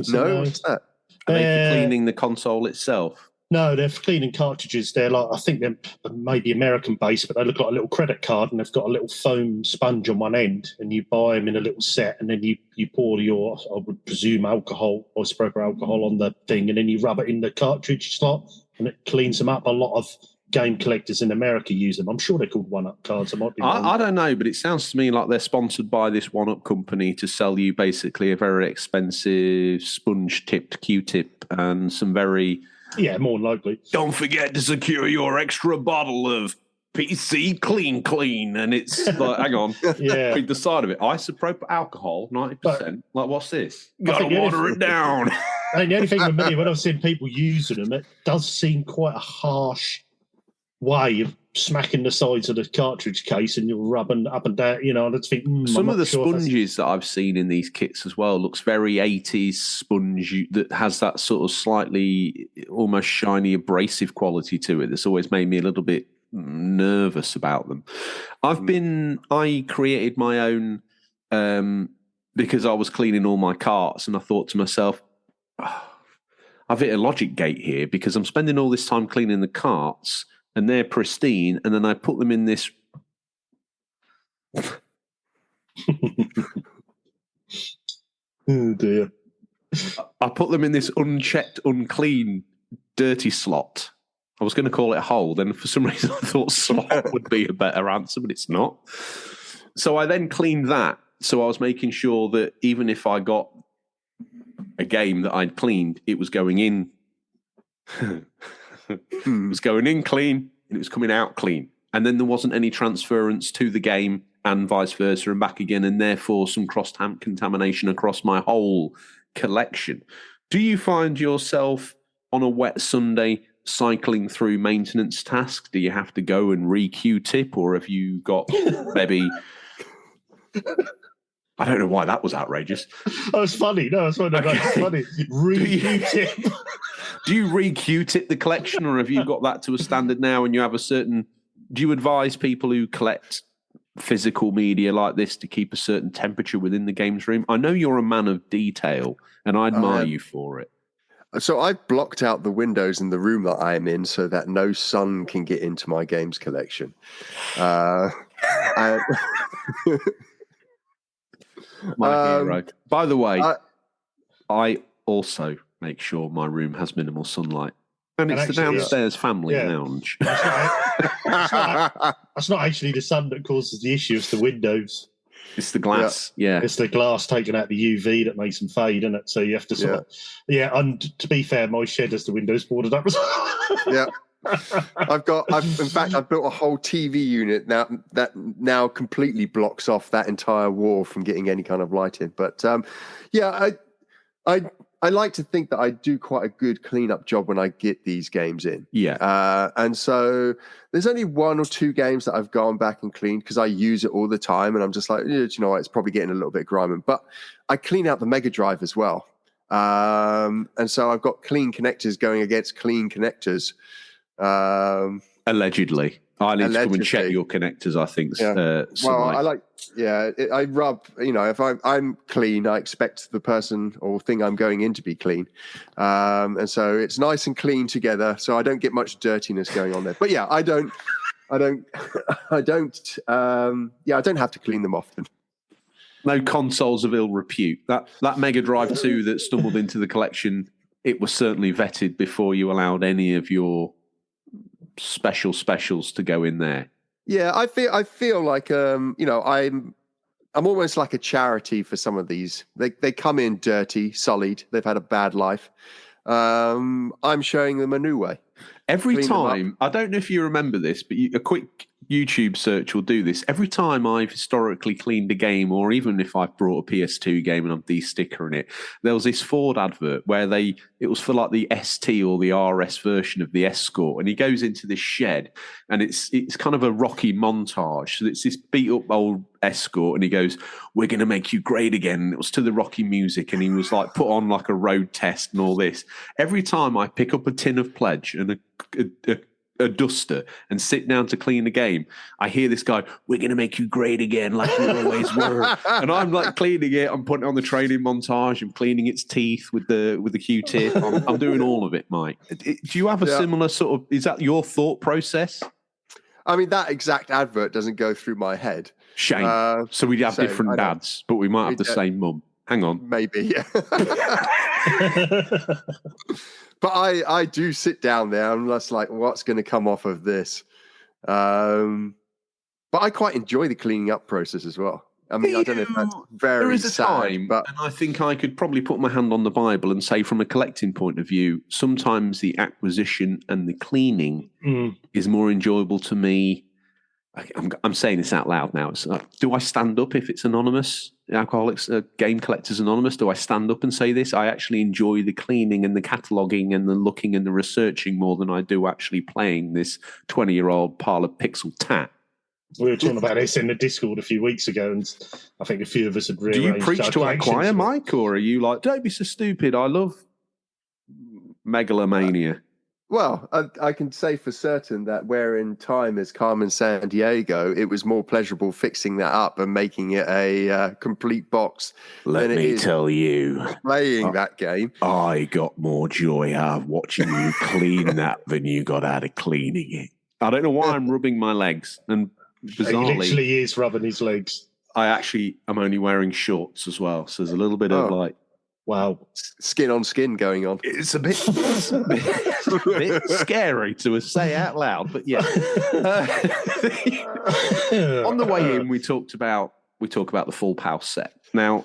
No, what's that? Are they for cleaning the console itself? No, they're for cleaning cartridges. They're like, I think they're maybe American based, but they look like a little credit card, and they've got a little foam sponge on one end, and you buy them in a little set, and then you pour your, I would presume, alcohol or isopropyl alcohol on the thing, and then you rub it in the cartridge slot, and it cleans them up. A lot of game collectors in America use them. I'm sure they're called 1-Up cards. I might be wrong. I don't know, but it sounds to me like they're sponsored by this 1-Up company to sell you basically a very expensive sponge-tipped Q-tip and some very... Yeah, more than likely. Don't forget to secure your extra bottle of PC Clean. And it's like, hang on, read the side of it. Isopropyl alcohol, 90%. Like, what's this? Gotta water it down. I mean, the only thing with me, when I've seen people using them, it does seem quite a harsh way of smacking the sides of the cartridge case and you're rubbing up and down, you know, and I just think... Some of the sponges that I've seen in these kits as well looks very 80s sponge that has that sort of slightly almost shiny abrasive quality to it that's always made me a little bit nervous about them. I created my own because I was cleaning all my carts and I thought to myself, I've hit a logic gate here because I'm spending all this time cleaning the carts and they're pristine, and then I put them in this... Oh, dear. I put them in this unchecked, unclean, dirty slot. I was going to call it a hole, then for some reason I thought slot would be a better answer, but it's not. So I then cleaned that. So I was making sure that even if I got a game that I'd cleaned, it was going in... It was going in clean and it was coming out clean. And then there wasn't any transference to the game and vice versa and back again, and therefore some cross-contamination across my whole collection. Do you find yourself on a wet Sunday cycling through maintenance tasks? Do you have to go and re-Q-tip, or have you got maybe... I don't know why that was outrageous. That was funny. No, it's funny. Re-Q-tip. Do you re-Q-tip the collection, or have you got that to a standard now and you have a certain... Do you advise people who collect physical media like this to keep a certain temperature within the games room? I know you're a man of detail, and I admire you for it. So I've blocked out the windows in the room that I am in so that no sun can get into my games collection. My hero. By the way, I also make sure my room has minimal sunlight. And it's the downstairs family lounge. That's not actually the sun that causes the issue, it's the windows. It's the glass, It's the glass taking out the UV that makes them fade, isn't it? So you have to sort of... Yeah, and to be fair, my shed has the windows boarded up as well. Yeah. I've built a whole TV unit now that now completely blocks off that entire wall from getting any kind of light in. But I like to think that I do quite a good cleanup job when I get these games in. Yeah. And so there's only 1 or 2 games that I've gone back and cleaned because I use it all the time, and I'm just like, you know what, it's probably getting a little bit grimy. But I clean out the Megadrive as well. And so I've got clean connectors going against clean connectors. Allegedly. I need to come and check your connectors, I think. I rub, you know, if I'm clean, I expect the person or thing I'm going in to be clean. And so it's nice and clean together, so I don't get much dirtiness going on there. But yeah, I don't have to clean them often. No consoles of ill repute. That Mega Drive 2 that stumbled into the collection, it was certainly vetted before you allowed any of your specials to go in there. Yeah, I feel like you know, I'm almost like a charity for some of these. They come in dirty, sullied. They've had a bad life. I'm showing them a new way. Every time, I don't know if you remember this, but a quick YouTube search will do this. Every time I've historically cleaned a game, or even if I've brought a PS2 game and I'm de-stickering it, there was this Ford advert where it was for like the ST or the RS version of the Escort, and he goes into this shed, and it's kind of a Rocky montage. So it's this beat up old Escort, and he goes, "We're going to make you great again." And it was to the Rocky music, and he was like put on like a road test and all this. Every time I pick up a tin of Pledge and a duster and sit down to clean the game, I hear this guy, "We're going to make you great again like you always were." And I'm like cleaning it, I'm putting on the training montage, I'm cleaning its teeth with the Q-tip. I'm doing all of it, Mike. Do you have a similar sort of, is that your thought process? I mean, that exact advert doesn't go through my head. Shame. So we'd have different dads, but we might have the same mum. Hang on. Maybe, yeah. But I do sit down there. I'm just like, what's going to come off of this? But I quite enjoy the cleaning up process as well. I mean, I don't know if that's very there is a sad, time, but and I think I could probably put my hand on the Bible and say, from a collecting point of view, sometimes the acquisition and the cleaning is more enjoyable to me. I'm saying this out loud now. It's do I stand up if it's anonymous? Alcoholics, Game Collectors Anonymous. Do I stand up and say this? I actually enjoy the cleaning and the cataloguing and the looking and the researching more than I do actually playing this 20-year-old pile of pixel tat. We were talking about this in the Discord a few weeks ago, and I think a few of us had rearranged. Do you preach to our choir, Mike, or are you like, don't be so stupid? I love megalomania. Well, I can say for certain that where in time as Carmen Sandiego, it was more pleasurable fixing that up and making it a complete box. Let me tell you, playing that game. I got more joy out of watching you clean that than you got out of cleaning it. I don't know why I'm rubbing my legs, and bizarrely, he literally is rubbing his legs. I actually am only wearing shorts as well, so there's a little bit of like. Wow. Skin on skin going on. It's a bit scary to say out loud, but yeah. On the way in, we talk about the Full House set. Now,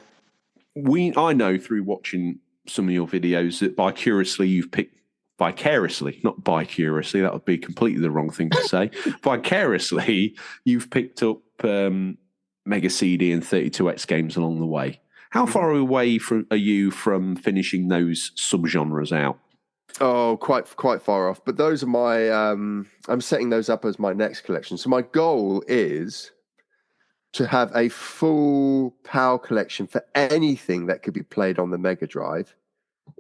I know through watching some of your videos that vicariously, not bi-curiously, that would be completely the wrong thing to say. Vicariously, you've picked up Mega CD and 32X games along the way. How far away are you from finishing those subgenres out? Oh, quite far off. But those are my. I'm setting those up as my next collection. So my goal is to have a full PAL collection for anything that could be played on the Megadrive,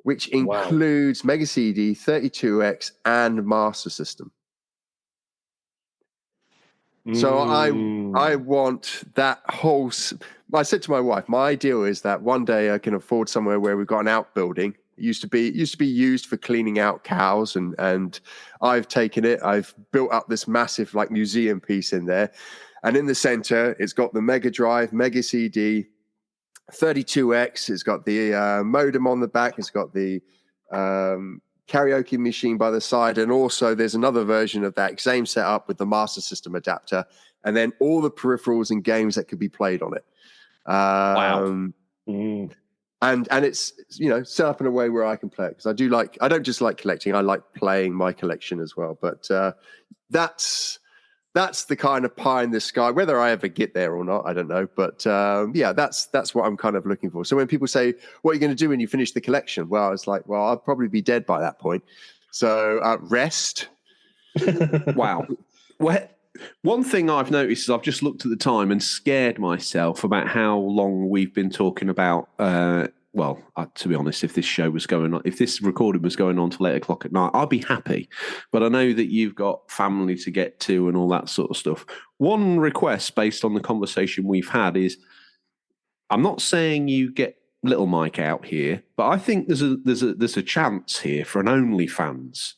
which includes Mega CD, 32X, and Master System. So I want that whole. I said to my wife, my ideal is that one day I can afford somewhere where we've got an outbuilding. It used to be used for cleaning out cows, and I've taken it. I've built up this massive like museum piece in there, and in the center it's got the Mega Drive, Mega CD, 32X. It's got the modem on the back. It's got the karaoke machine by the side, and also there's another version of that same setup with the Master System adapter, and then all the peripherals and games that could be played on it. And it's set up in a way where I can play it, because I don't just like collecting, I like playing my collection as well. But that's the kind of pie in the sky. Whether I ever get there or not, I don't know. But that's what I'm kind of looking for. So when people say, what are you going to do when you finish the collection? Well, it's like, well, I'll probably be dead by that point. So rest. Wow. Well, one thing I've noticed is I've just looked at the time and scared myself about how long we've been talking about. To be honest, if this recording was going on till 8 o'clock at night, I'd be happy. But I know that you've got family to get to and all that sort of stuff. One request based on the conversation we've had is, I'm not saying you get Little Mike out here, but I think there's a chance here for an OnlyFans.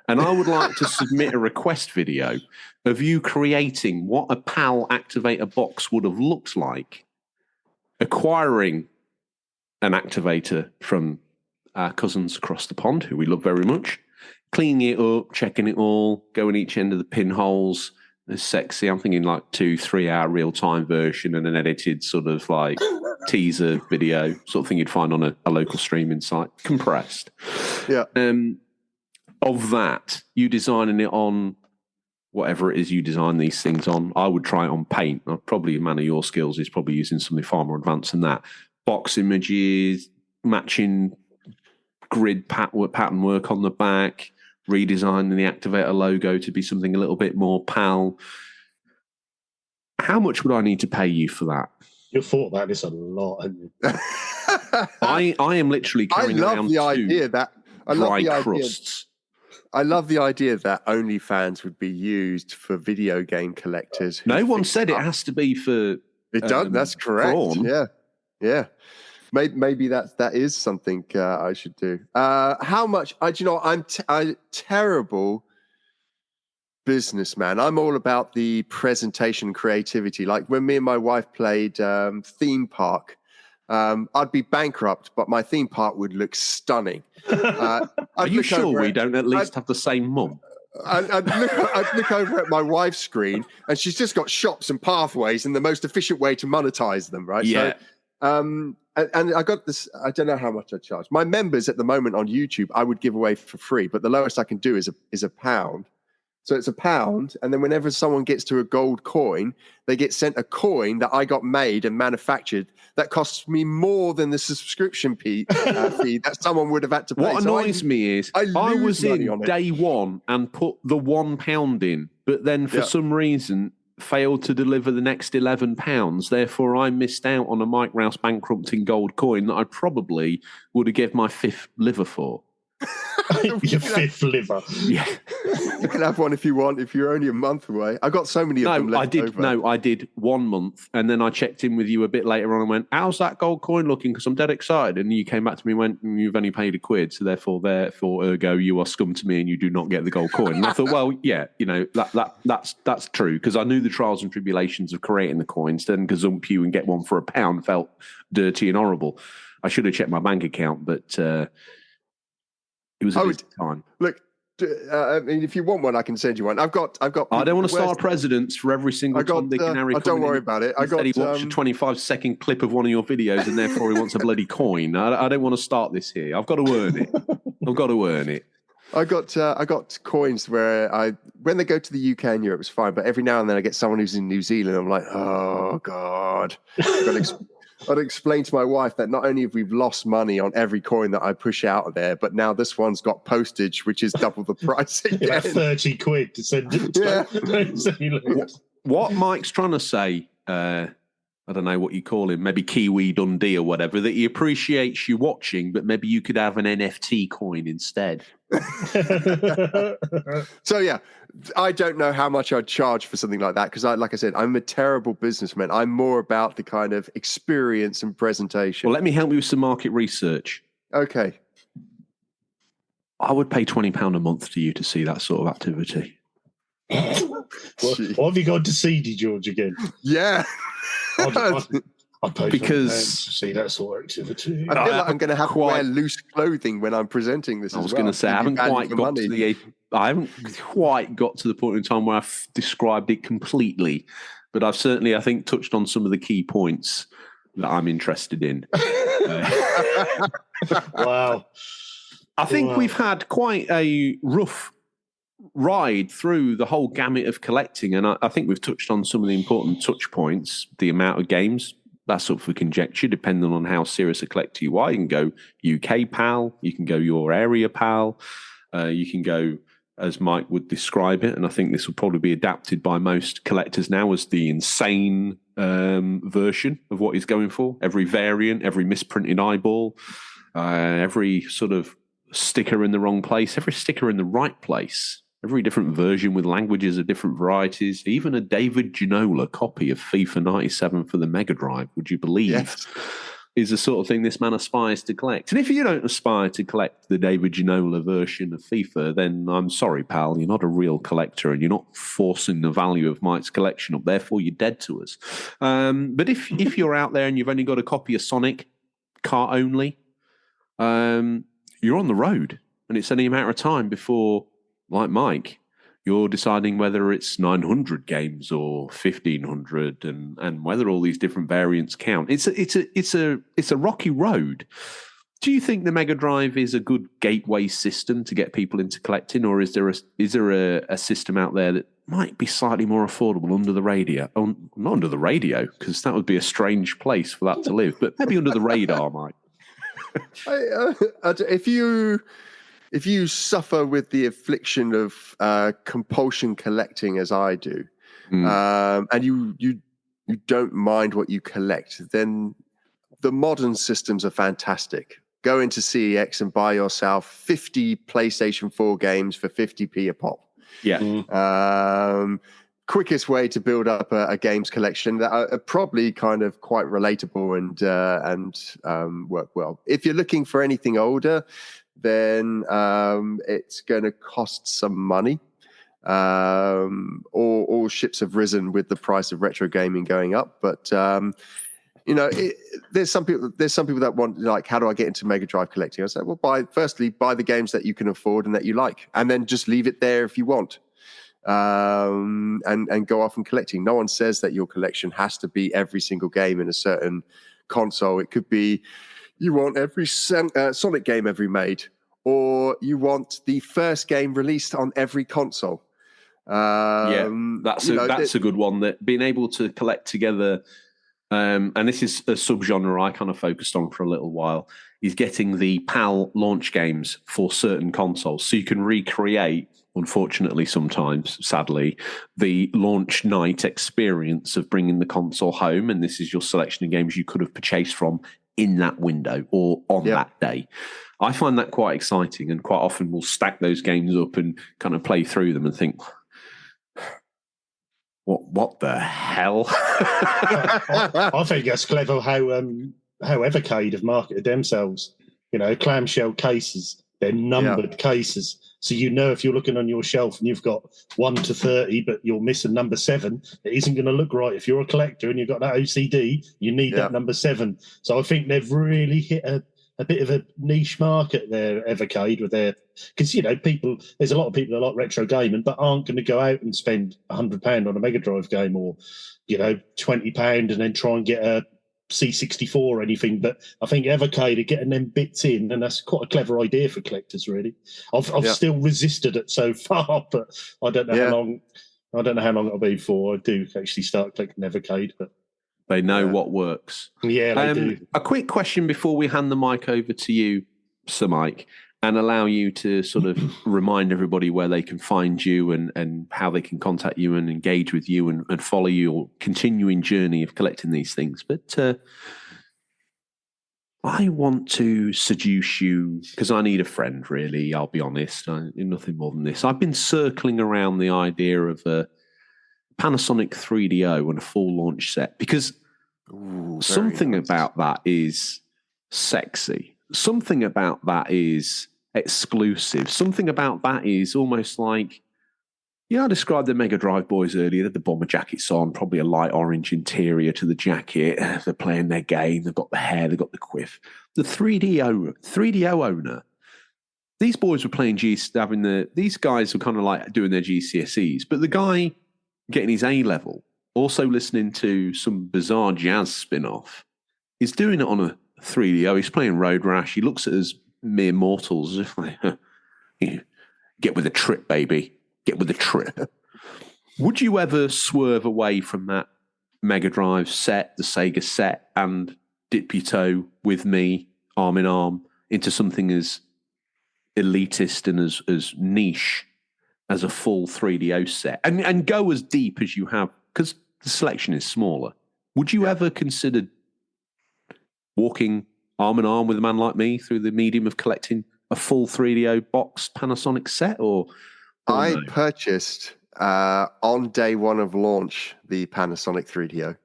And I would like to submit a request video of you creating what a PAL activator box would have looked like, acquiring an activator from our cousins across the pond, who we love very much, cleaning it up, checking it all, going each end of the pinholes. It's sexy. I'm thinking like 2-3 hour real-time version and an edited sort of like teaser video, sort of thing you'd find on a local streaming site, compressed. Yeah. Of that, you designing it on whatever it is you design these things on. I would try it on Paint. Probably a man of your skills is probably using something far more advanced than that. Box images, matching grid pattern work on the back, redesigning the activator logo to be something a little bit more PAL. How much would I need to pay you for that? You've thought about this a lot, haven't you? I am literally carrying around dry crusts. I love the idea that OnlyFans would be used for video game collectors. No one said it has to be for. It does. That's correct. Prawn. Yeah. Maybe that is something I should do. How much? I'm terrible businessman. I'm all about the presentation creativity. Like when me and my wife played Theme Park I'd be bankrupt, but my theme park would look stunning. Are you sure we don't at least have the same mum? I'd look over at my wife's screen, and she's just got shops and pathways and the most efficient way to monetize them, right? Yeah. So, and I got this. I don't know how much I charge. My members at the moment on YouTube, I would give away for free, but the lowest I can do is £1. So it's £1, and then whenever someone gets to a gold coin, they get sent a coin that I got made and manufactured that costs me more than the subscription fee that someone would have had to pay. What annoys me is I was in day one and put the £1 in, but then for some reason failed to deliver the next £11. Therefore, I missed out on a Mike Rouse bankrupting gold coin that I probably would have given my 5th liver for. Your 5th liver. Yeah. You can have one if you want, if you're only a month away. I got so many of them left over. No, I did 1 month, and then I checked in with you a bit later on and went, how's that gold coin looking? Because I'm dead excited. And you came back to me and went, you've only paid £1, so therefore, ergo, you are scum to me and you do not get the gold coin. And I thought, well, yeah, that's true, because I knew the trials and tribulations of creating the coins. Then gazump you and get one for £1 felt dirty and horrible. I should have checked my bank account, but it was a busy time. Look, I mean, if you want one, I can send you one. I've got. I don't want to start precedents for every single Tom, Dick, and Harry. Don't worry about it. He watched a 25-second clip of one of your videos, and therefore he wants a bloody coin. I don't want to start this here. I've got to earn it. I got coins where when they go to the UK and Europe, it's fine. But every now and then I get someone who's in New Zealand. I'm like, oh God. I'd explain to my wife that not only have we lost money on every coin that I push out of there, but now this one's got postage, which is double the price again. Yeah, 30 quid to send it to. What Mike's trying to say, I don't know what you call him, maybe Kiwi Dundee or whatever, that he appreciates you watching, but maybe you could have an NFT coin instead. So yeah, I don't know how much I'd charge for something like that, because like I said, I'm a terrible businessman. I'm more about the kind of experience and presentation. Well, let me help you with some market research. Okay. I would pay £20 a month to you to see that sort of activity. What have you gone to CD George again? Yeah. I pay because to see that sort of activity. I feel like I'm going to have to wear loose clothing when I'm presenting this. I was going to say I haven't quite got to the point in time where I've described it completely, but I've certainly, I think, touched on some of the key points that I'm interested in. Wow. I think we've had quite a rough ride through the whole gamut of collecting, and I think we've touched on some of the important touch points, the amount of games. That's up for conjecture, depending on how serious a collector you are. You can go UK PAL, you can go your area PAL, you can go, as Mike would describe it, and I think this will probably be adapted by most collectors now as the insane version of what he's going for. Every variant, every misprinted eyeball, every sort of sticker in the wrong place, every sticker in the right place. Every different version with languages of different varieties, even a David Ginola copy of FIFA 97 for the Megadrive, would you believe, is the sort of thing this man aspires to collect. And if you don't aspire to collect the David Ginola version of FIFA, then I'm sorry, pal, you're not a real collector and you're not forcing the value of Mike's collection up. Therefore, you're dead to us. But if you're out there and you've only got a copy of Sonic, car only, you're on the road. And it's only a matter of time before, like Mike, you're deciding whether it's 900 games or 1,500, and whether all these different variants count. It's a rocky road. Do you think the Megadrive is a good gateway system to get people into collecting, or is there a system out there that might be slightly more affordable under the radio? Oh, not under the radio, because that would be a strange place for that to live, but maybe under the radar, Mike. If you suffer with the affliction of compulsion collecting as I do, and you don't mind what you collect, then the modern systems are fantastic. Go into CEX and buy yourself 50 PlayStation 4 games for 50p a pop. Yeah. Quickest way to build up a games collection that are probably kind of quite relatable and work well. If you're looking for anything older, then it's going to cost some money. All ships have risen with the price of retro gaming going up. But there's some people that want, like, how do I get into Megadrive collecting? I say, well, buy the games that you can afford and that you like, and then just leave it there if you want, and go off and collecting. No one says that your collection has to be every single game in a certain console. It could be you want every Sonic game ever made, or you want the first game released on every console. That's a good one. That being able to collect together. And this is a subgenre I kind of focused on for a little while, is getting the PAL launch games for certain consoles. So you can recreate, unfortunately sometimes, sadly, the launch night experience of bringing the console home. And this is your selection of games you could have purchased from in that window or on that day. I find that quite exciting, and quite often we'll stack those games up and kind of play through them and think, What the hell? I think that's clever how Evercade have marketed themselves. Clamshell cases, they're numbered cases. So if you're looking on your shelf and you've got 1 to 30, but you're missing number 7, it isn't going to look right. If you're a collector and you've got that OCD, you need that number 7. So I think they've really hit a bit of a niche market there, Evercade, with their, because there's a lot of people that like retro gaming but aren't going to go out and spend £100 on a Mega Drive game, or £20 and then try and get a C64 or anything. But I think Evercade are getting them bits in, and that's quite a clever idea for collectors. Really, I've still resisted it so far, but I don't know how long. I don't know how long it'll be before I do actually start collecting Evercade, but. They know what works. Yeah, they do. A quick question before we hand the mic over to you, Sir Mike, and allow you to sort of remind everybody where they can find you and how they can contact you and engage with you and follow your continuing journey of collecting these things. But I want to seduce you, because I need a friend, really, I'll be honest. Nothing more than this. I've been circling around the idea of a Panasonic 3DO and a full launch set, because something about that is sexy. Something about that is exclusive. Something about that is almost like, I described the Mega Drive boys earlier. They had the bomber jackets on, probably a light orange interior to the jacket. They're playing their game. They've got the hair. They've got the quiff. The 3DO owner. These boys were playing these guys were kind of like doing their GCSEs, but the guy getting his A-level, also listening to some bizarre jazz spin-off, is doing it on a 3DO. He's playing Road Rash. He looks at us mere mortals as if like, get with the trip, baby. Get with the trip. Would you ever swerve away from that Mega Drive set, the Sega set, and dip your toe with me, arm in arm, into something as elitist and as niche as a full 3DO set, and go as deep as you have, because the selection is smaller? Would you ever consider walking arm in arm with a man like me through the medium of collecting a full 3DO box Panasonic set? Or I purchased on day one of launch the Panasonic 3DO.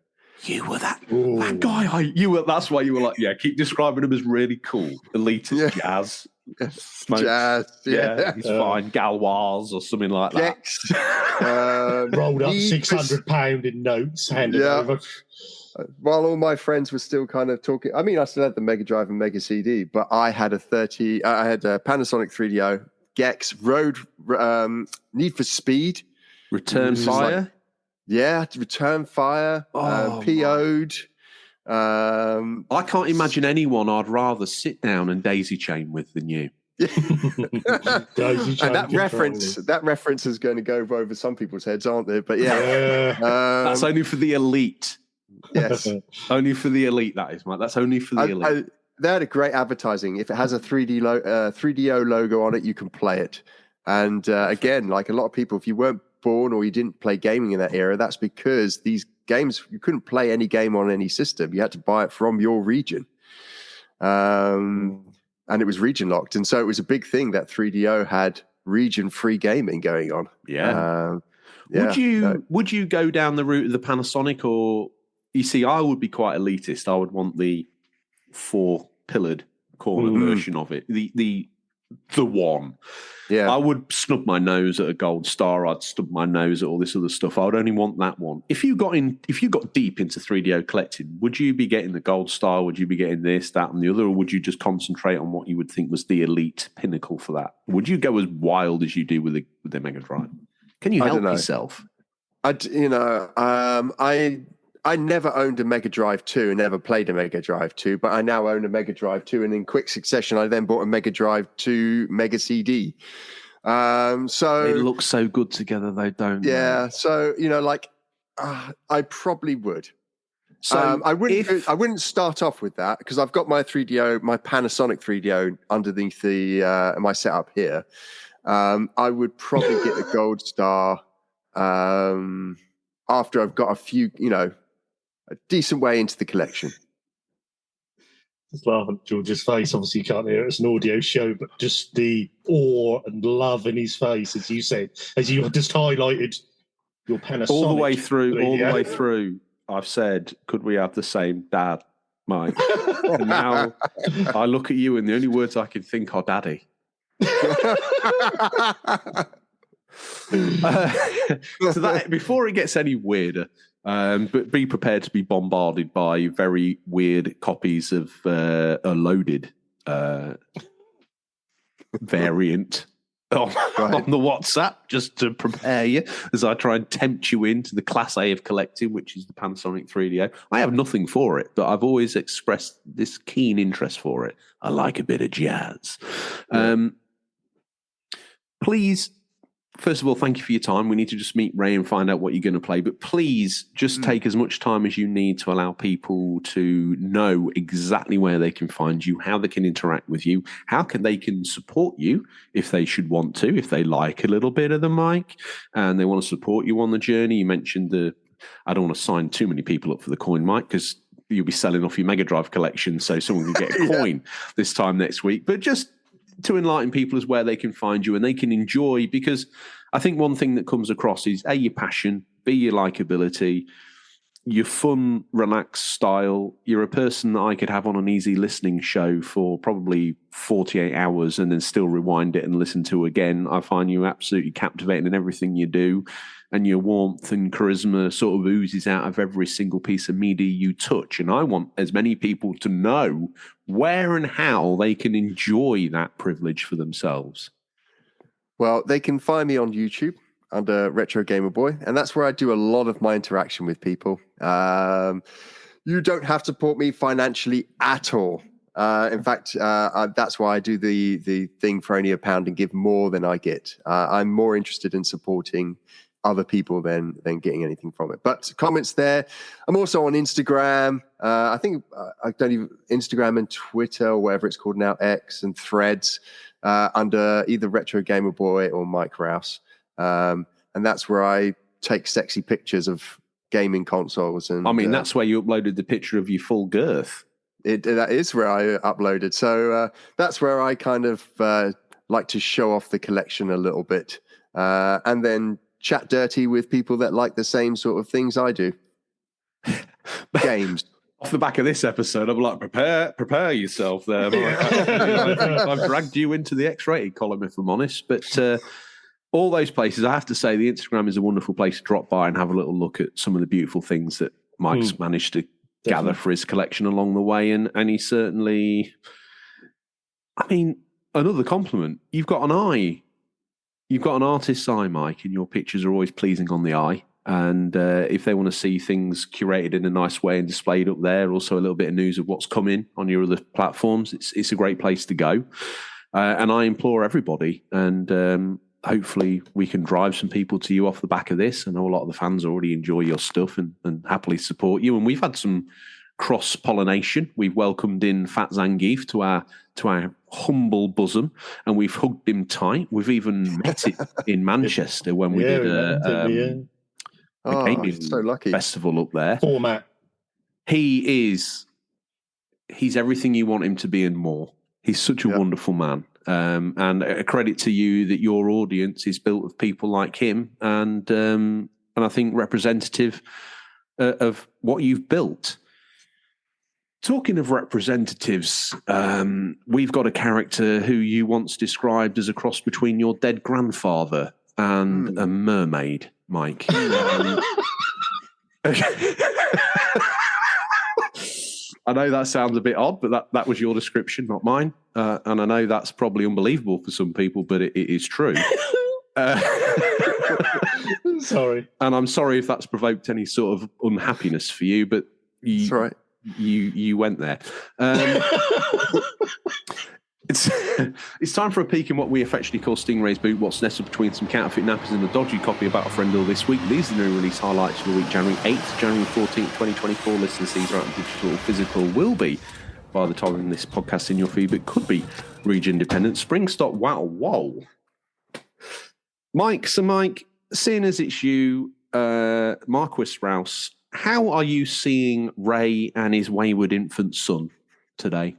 You were that guy. That's why you were like, keep describing him as really cool, elitist jazz. Smokes. Jazz, he's fine. Galois or something like that. Rolled up £600 in notes, handed over. While all my friends were still kind of talking, I mean, I still had the Mega Drive and Mega CD, but I had a Panasonic 3DO, Gex, Road, Need for Speed, Return Fire. Return Fire, PO'd. I can't imagine anyone I'd rather sit down and daisy chain with than you. And that reference is going to go over some people's heads, aren't they? But that's only for the elite. Yes, only for the elite. That is, Mike. That's only for the elite. They had a great advertising. If it has a 3DO logo on it, you can play it. And again, like a lot of people, if you weren't born or you didn't play gaming in that era, that's because these games, you couldn't play any game on any system. You had to buy it from your region. And it was region locked. And so it was a big thing that 3DO had region-free gaming going on. Would you go down the route of the Panasonic, or, you see, I would be quite elitist. I would want the 4-pillared corner version of it. The the one. Yeah. I would snub my nose at a gold star. I'd stub my nose at all this other stuff. I would only want that one. If you got deep into 3DO collecting, would you be getting the gold star? Would you be getting this, that, and the other? Or would you just concentrate on what you would think was the elite pinnacle for that? Would you go as wild as you do with the Mega Drive? Can you help yourself? I never owned a Mega Drive 2 and never played a Mega Drive 2, but I now own a Mega Drive 2, and in quick succession, I then bought a Mega Drive 2 Mega CD. So they look so good together, though, don't they? Yeah. So I probably would. So I wouldn't start off with that because I've got my 3DO, my Panasonic 3DO underneath my setup here. I would probably get a gold star after I've got a few, a decent way into the collection. Just laughing at George's face. Obviously, you can't hear it. It's an audio show, but just the awe and love in his face, as you said, as you just highlighted your Panasonic. All the way through, I've said, could we have the same dad, Mike? And now I look at you, and the only words I can think are daddy. So that before it gets any weirder, but be prepared to be bombarded by very weird copies of a loaded variant on the WhatsApp, just to prepare you as I try and tempt you into the Class A of collecting, which is the Panasonic 3DO. I have nothing for it, but I've always expressed this keen interest for it. I like a bit of jazz. Please, first of all, thank you for your time. We need to just meet Ray and find out what you're going to play. But please just take as much time as you need to allow people to know exactly where they can find you, how they can interact with you, how they can support you if they should want to, if they like a little bit of the mic and they want to support you on the journey. You mentioned I don't want to sign too many people up for the coin mic because you'll be selling off your Mega Drive collection so someone can get a coin this time next week. But just to enlighten people as where they can find you and they can enjoy, because I think one thing that comes across is A, your passion, B, your likability, your fun, relaxed style. You're a person that I could have on an easy listening show for probably 48 hours and then still rewind it and listen to again. I find you absolutely captivating in everything you do, and your warmth and charisma sort of oozes out of every single piece of media you touch. And I want as many people to know where and how they can enjoy that privilege for themselves. Well, they can find me on YouTube under Retro Gamer Boy, and that's where I do a lot of my interaction with people. You don't have to support me financially at all. In fact, that's why I do the thing for only £1 and give more than I get. I'm more interested in supporting other people than getting anything from it. But comments there. I'm also on Instagram. I think I don't even Instagram and Twitter, or whatever it's called now, X and Threads, under either Retro Gamer Boy or Mike Rouse. And that's where I take sexy pictures of gaming consoles. And that's where you uploaded the picture of your full girth. That is where I uploaded. So that's where I kind of like to show off the collection a little bit, and then chat dirty with people that like the same sort of things I do. Games. Off the back of this episode, I'm like, prepare yourself there. I've dragged you into the X-rated column, if I'm honest. But all those places, I have to say, the Instagram is a wonderful place to drop by and have a little look at some of the beautiful things that Mike's managed to gather for his collection along the way. And he certainly, another compliment. You've got an eye. You've got an artist's eye, Mike, and your pictures are always pleasing on the eye. And if they want to see things curated in a nice way and displayed up there, also a little bit of news of what's coming on your other platforms, it's a great place to go. And I implore everybody, and hopefully we can drive some people to you off the back of this. I know a lot of the fans already enjoy your stuff and happily support you. And we've had some cross-pollination. We've welcomed in Fat Zangief to our humble bosom, and we've hugged him tight. We've even met it in Manchester when we did a gaming so lucky festival up there. Format. He's everything you want him to be and more. He's such a wonderful man. And a credit to you that your audience is built of people like him, and I think representative of what you've built. Talking of representatives, we've got a character who you once described as a cross between your dead grandfather and a mermaid, Mike. I know that sounds a bit odd, but that was your description, not mine. And I know that's probably unbelievable for some people, but it is true. Sorry. And I'm sorry if that's provoked any sort of unhappiness for you, but That's right. You went there. It's time for a peek in what we affectionately call Stingray's boot. What's nestled between some counterfeit nappies and a dodgy copy of Battlefriendle this week. These are the new release highlights for the week, January 8th, January 14th, 2024. Listeners, these are out in digital or physical. Will be by the time this podcast in your feed, but could be region dependent. Spring stock. Wow, whoa. Mike, seeing as it's you, Marquis Rouse, how are you seeing Ray and his wayward infant son today?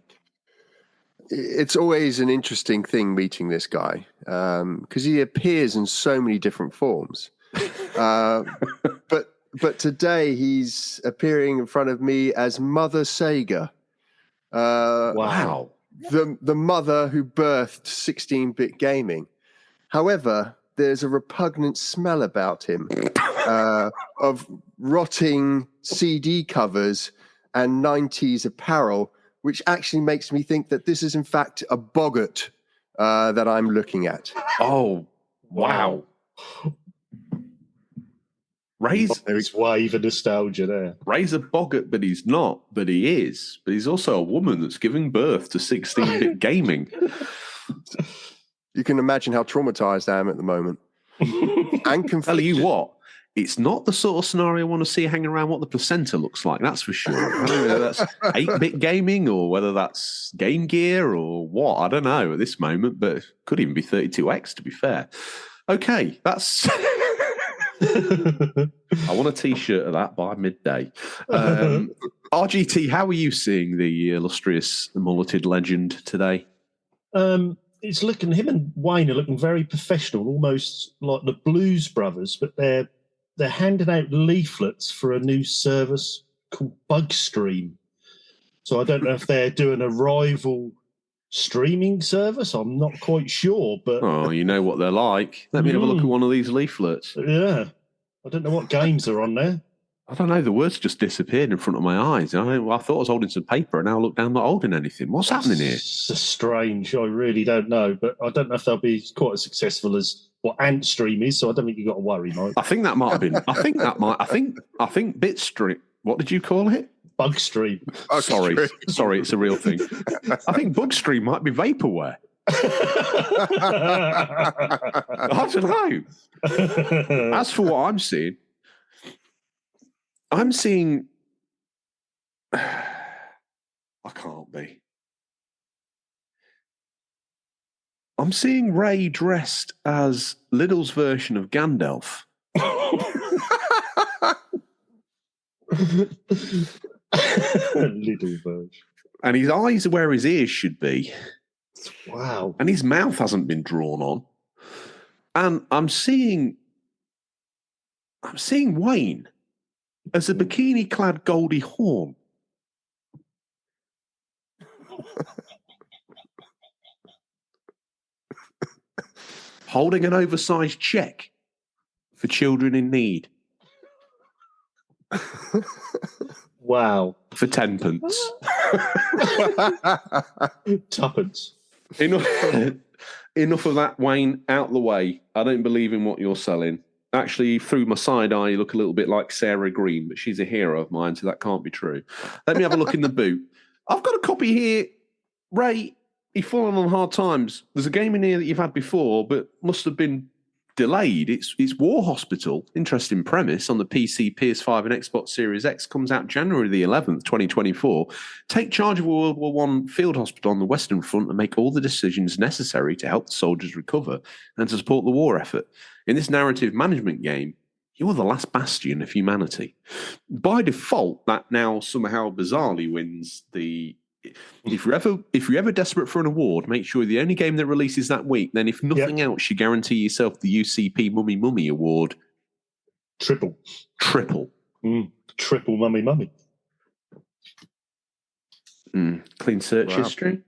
It's always an interesting thing meeting this guy because he appears in so many different forms. But today he's appearing in front of me as Mother Sega. Wow. The mother who birthed 16-bit gaming. However, there's a repugnant smell about him of rotting CD covers and 90s apparel, which actually makes me think that this is in fact a boggart that I'm looking at. Oh, wow. There's wave of nostalgia there. Ray's a boggart, but he's not, but he is. But he's also a woman that's giving birth to 16-bit gaming. You can imagine how traumatized I am at the moment. And conflicted. Tell you what, it's not the sort of scenario I want to see hanging around what the placenta looks like, that's for sure. I don't know whether that's 8-bit gaming or whether that's Game Gear or what, I don't know at this moment, but it could even be 32X, to be fair. Okay, that's... I want a T-shirt of that by midday. RGT, how are you seeing the illustrious mulleted legend today? It's looking, him and Wayne are looking very professional, almost like the Blues Brothers, but they're handing out leaflets for a new service called Bugstream. So I don't know if they're doing a rival streaming service. I'm not quite sure, but oh, you know what they're like. Let me have a look at one of these leaflets. Yeah, I don't know what games are on there. I don't know. The words just disappeared in front of my eyes. I thought I was holding some paper, and now I look down, not holding anything. What's happening here? It's strange. I really don't know, but I don't know if they'll be quite as successful as what Antstream is. So I don't think you've got to worry, Mike. I think that might have been. I think Bitstream. What did you call it? Bugstream. Oh, sorry, it's a real thing. I think Bugstream might be vaporware. I don't know. As for what I'm seeing, I can't be. I'm seeing Ray dressed as Lidl's version of Gandalf. Little version. And his eyes are where his ears should be. Wow. And his mouth hasn't been drawn on. And I'm seeing Wayne as a bikini-clad Goldie Hawn. Holding an oversized check for children in need. Wow. For 10 pence. Tuppence. Enough of that, Wayne, out the way. I don't believe in what you're selling. Actually, through my side eye, you look a little bit like Sarah Green, but she's a hero of mine, so that can't be true. Let me have a look in the boot. I've got a copy here. Ray, you've fallen on hard times. There's a game in here that you've had before, but must have been delayed. It's War Hospital. Interesting premise on the PC, PS5 and Xbox Series X. Comes out January the 11th, 2024. Take charge of a World War I field hospital on the Western Front and make all the decisions necessary to help the soldiers recover and to support the war effort. In this narrative management game, you're the last bastion of humanity. By default, that now somehow bizarrely wins the... If you're ever desperate for an award, make sure the only game that releases that week, then if nothing else, you guarantee yourself the UCP Mummy Award. Triple. Triple Mummy. Clean search history.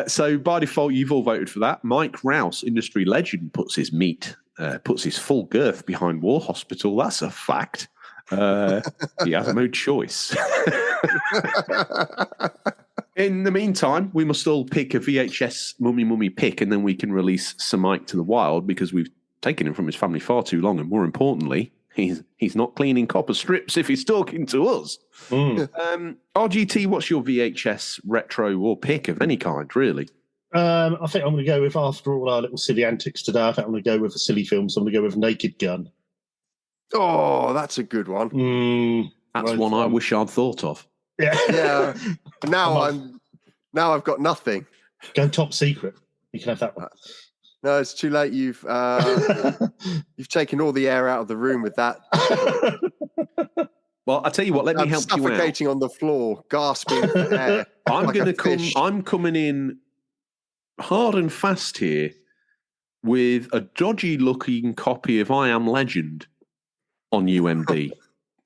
So by default, you've all voted for that. Mike Rouse, industry legend, puts his full girth behind War Hospital. That's a fact. He has no choice. In the meantime, we must all pick a VHS mummy pick, and then we can release Sir Mike to the wild, because we've taken him from his family far too long, and more importantly, he's not cleaning copper strips if he's talking to us. RGT, what's your VHS retro or pick of any kind, really? I think I'm going to go with, after all our little silly antics today, I think I'm going to go with a silly film, so I'm going to go with Naked Gun. Oh, that's a good one. That's one I wish I'd thought of. Yeah. Now I've got nothing. Go Top Secret. You can have that one. No, it's too late. You've taken all the air out of the room with that. Well, I tell you what. Let me help you out. Suffocating on the floor, gasping for air. I'm coming in hard and fast here with a dodgy-looking copy of I Am Legend on UMD.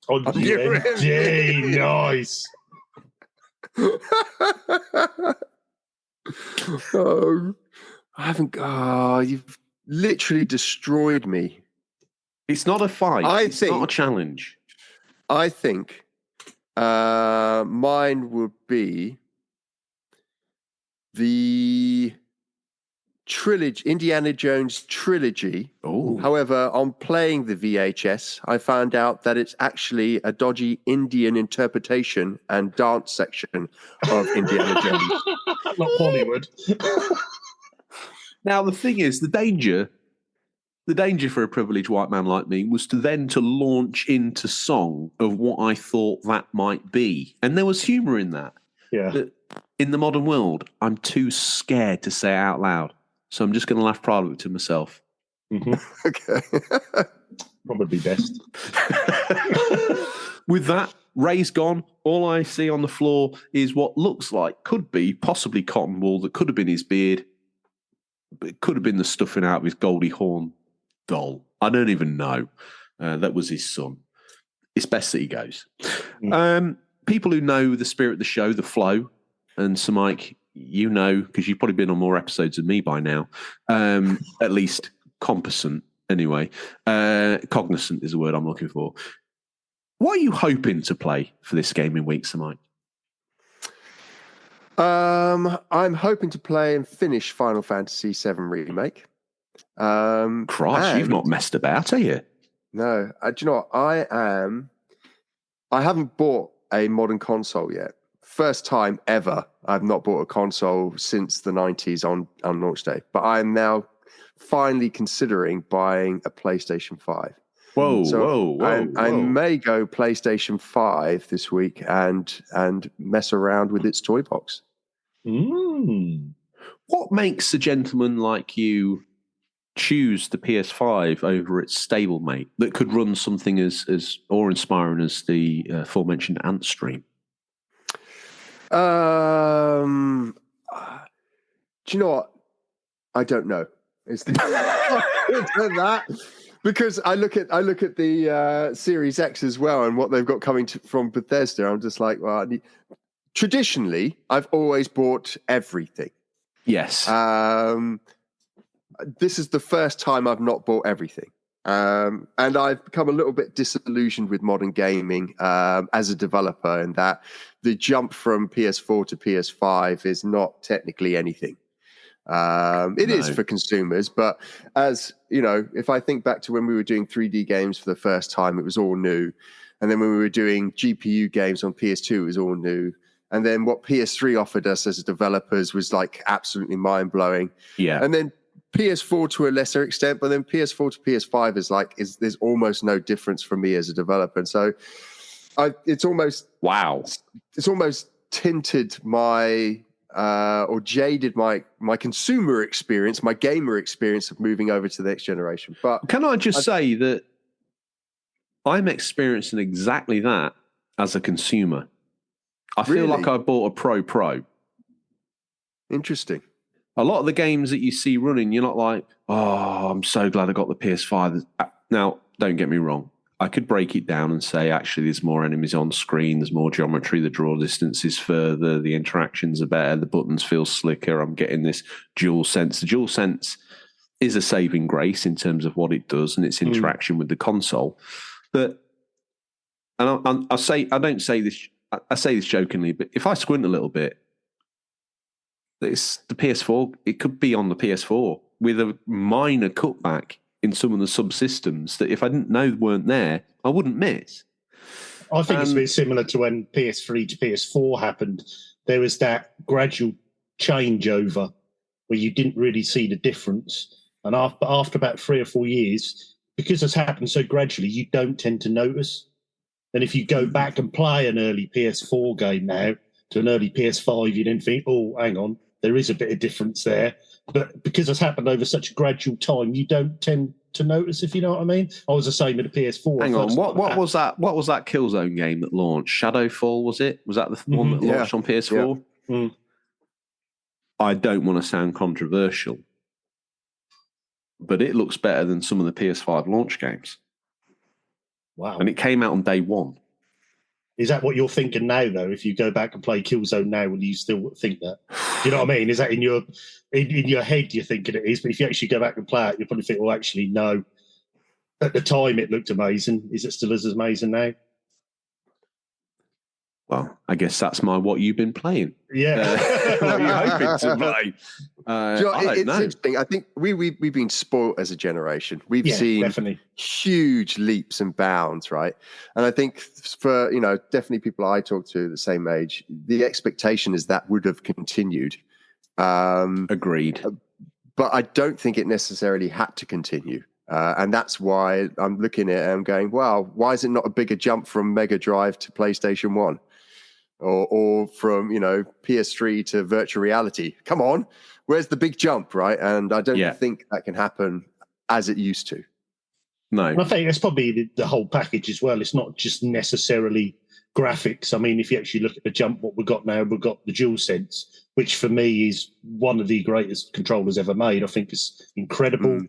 On UMD, nice. Oh, I haven't. Oh, you've literally destroyed me. It's not a fight. It's not a challenge. I think mine would be the trilogy, Indiana Jones trilogy. Oh. However, on playing the VHS, I found out that it's actually a dodgy Indian interpretation and dance section of Indiana Jones. Not Bollywood. Now, the thing is, the danger for a privileged white man like me was to launch into song of what I thought that might be. And there was humour in that. Yeah. But in the modern world, I'm too scared to say it out loud. So I'm just going to laugh privately to myself. Mm-hmm. Okay. Probably best. With that, Ray's gone. All I see on the floor is what looks like, could be, possibly cotton wool that could have been his beard. But it could have been the stuffing out of his Goldie Hawn doll. I don't even know. That was his son. It's best that he goes. People who know the spirit of the show, the flow, and Sir Mike, you know, because you've probably been on more episodes than me by now, at least competent anyway. Cognizant is the word I'm looking for. What are you hoping to play for this gaming week, Sir Mike? I'm hoping to play and finish Final Fantasy VII Remake. Christ, you've not messed about, are you? No. Do you know what? I haven't bought a modern console yet. First time ever I've not bought a console since the 90s on launch day. But I'm now finally considering buying a PlayStation 5. Whoa. I may go PlayStation 5 this week and mess around with its toy box. What makes a gentleman like you choose the PS5 over its stablemate that could run something as awe-inspiring as the aforementioned Ant Stream? Do you know what? I don't know. It's that. Because I look at the Series X as well and what they've got coming from Bethesda. I'm just like, well, traditionally, I've always bought everything. Yes. This is the first time I've not bought everything. And I've become a little bit disillusioned with modern gaming as a developer, in that the jump from PS4 to PS5 is not technically anything. It is for consumers, but as you know, if I think back to when we were doing 3D games for the first time, it was all new. And then when we were doing GPU games on PS2, it was all new. And then what PS3 offered us as developers was like absolutely mind blowing. Yeah. And then PS4 to a lesser extent, but then PS4 to PS5 there's almost no difference for me as a developer. And so it's almost tinted my or jaded my consumer experience, my gamer experience of moving over to the next generation. But can I just say that I'm experiencing exactly that as a consumer. I feel like I bought a Pro. Interesting. A lot of the games that you see running, you're not like, oh, I'm so glad I got the PS5. Now, don't get me wrong. I could break it down and say, actually, there's more enemies on screen, there's more geometry, the draw distance is further, the interactions are better, the buttons feel slicker, I'm getting this dual sense. The dual sense is a saving grace in terms of what it does and its interaction with the console. But, and I say this jokingly, but if I squint a little bit, it's the PS4, it could be on the PS4 with a minor cutback in some of the subsystems that if I didn't know weren't there, I wouldn't miss. I think it's a bit similar to when PS3 to PS4 happened. There was that gradual changeover where you didn't really see the difference. And after about 3 or 4 years, because it's happened so gradually, you don't tend to notice. And if you go back and play an early PS4 game now to an early PS5, you then think, oh, hang on, there is a bit of difference there. But because it's happened over such a gradual time, you don't tend to notice, if you know what I mean. I was the same with the PS4. Hang on, what was that? What was that Killzone game that launched? Shadowfall, was it? Was that the one that launched on PS4? Yeah. Mm. I don't want to sound controversial, but it looks better than some of the PS5 launch games. Wow. And it came out on day one. Is that what you're thinking now, though? If you go back and play Killzone now, will you still think that? Do you know what I mean? Is that in your head you're thinking it is? But if you actually go back and play it, you'll probably think, well, actually, no. At the time, it looked amazing. Is it still as amazing now? Well, I guess that's what you've been playing. Yeah. What you're hoping to play. I don't know. Interesting. I think we've been spoiled as a generation. We've seen definitely huge leaps and bounds, right? And I think for, definitely people I talk to the same age, the expectation is that would have continued. Agreed. But I don't think it necessarily had to continue. And that's why I'm looking at it and I'm going, wow, why is it not a bigger jump from Megadrive to PlayStation 1? Or from, PS3 to virtual reality? Come on, where's the big jump, right? And I don't think that can happen as it used to. No. And I think that's probably the whole package as well. It's not just necessarily graphics. I mean, if you actually look at the jump, what we've got now, we've got the DualSense, which for me is one of the greatest controllers ever made. I think it's incredible.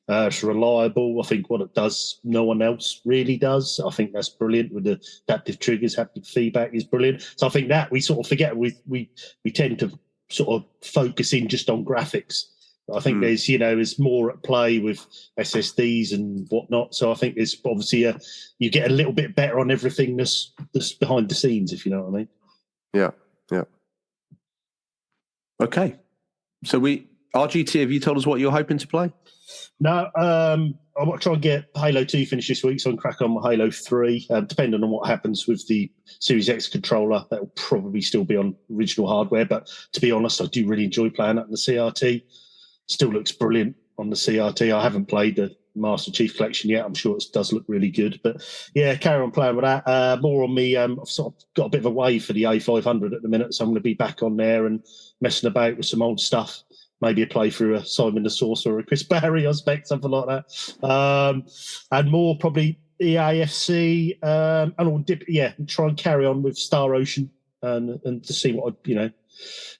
It's reliable. I think what it does, no one else really does. I think that's brilliant with the adaptive triggers, haptic feedback is brilliant. So I think that we sort of forget, we tend to sort of focus in just on graphics. I think there's more at play with SSDs and whatnot. So I think there's obviously you get a little bit better on everything that's behind the scenes, if you know what I mean. Yeah. Okay. So RGT, have you told us what you're hoping to play? No, I want to try and get Halo 2 finished this week, so I can crack on with Halo 3. Depending on what happens with the Series X controller, that will probably still be on original hardware. But to be honest, I do really enjoy playing that on the CRT. Still looks brilliant on the CRT. I haven't played the Master Chief Collection yet. I'm sure it does look really good. But yeah, carry on playing with that. More on me. I've sort of got a bit of a wave for the A500 at the minute, so I'm going to be back on there and messing about with some old stuff. Maybe a playthrough of Simon the Sorcerer or Chris Barry, I expect, something like that. And more probably EAFC. And I'll try and carry on with Star Ocean and to see what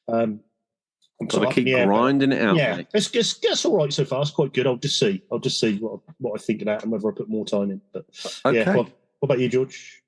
I'm got to keep grinding it out. Yeah, mate. it's all right so far. It's quite good. I'll just see what I think of that and whether I put more time in. But yeah, what about you, George?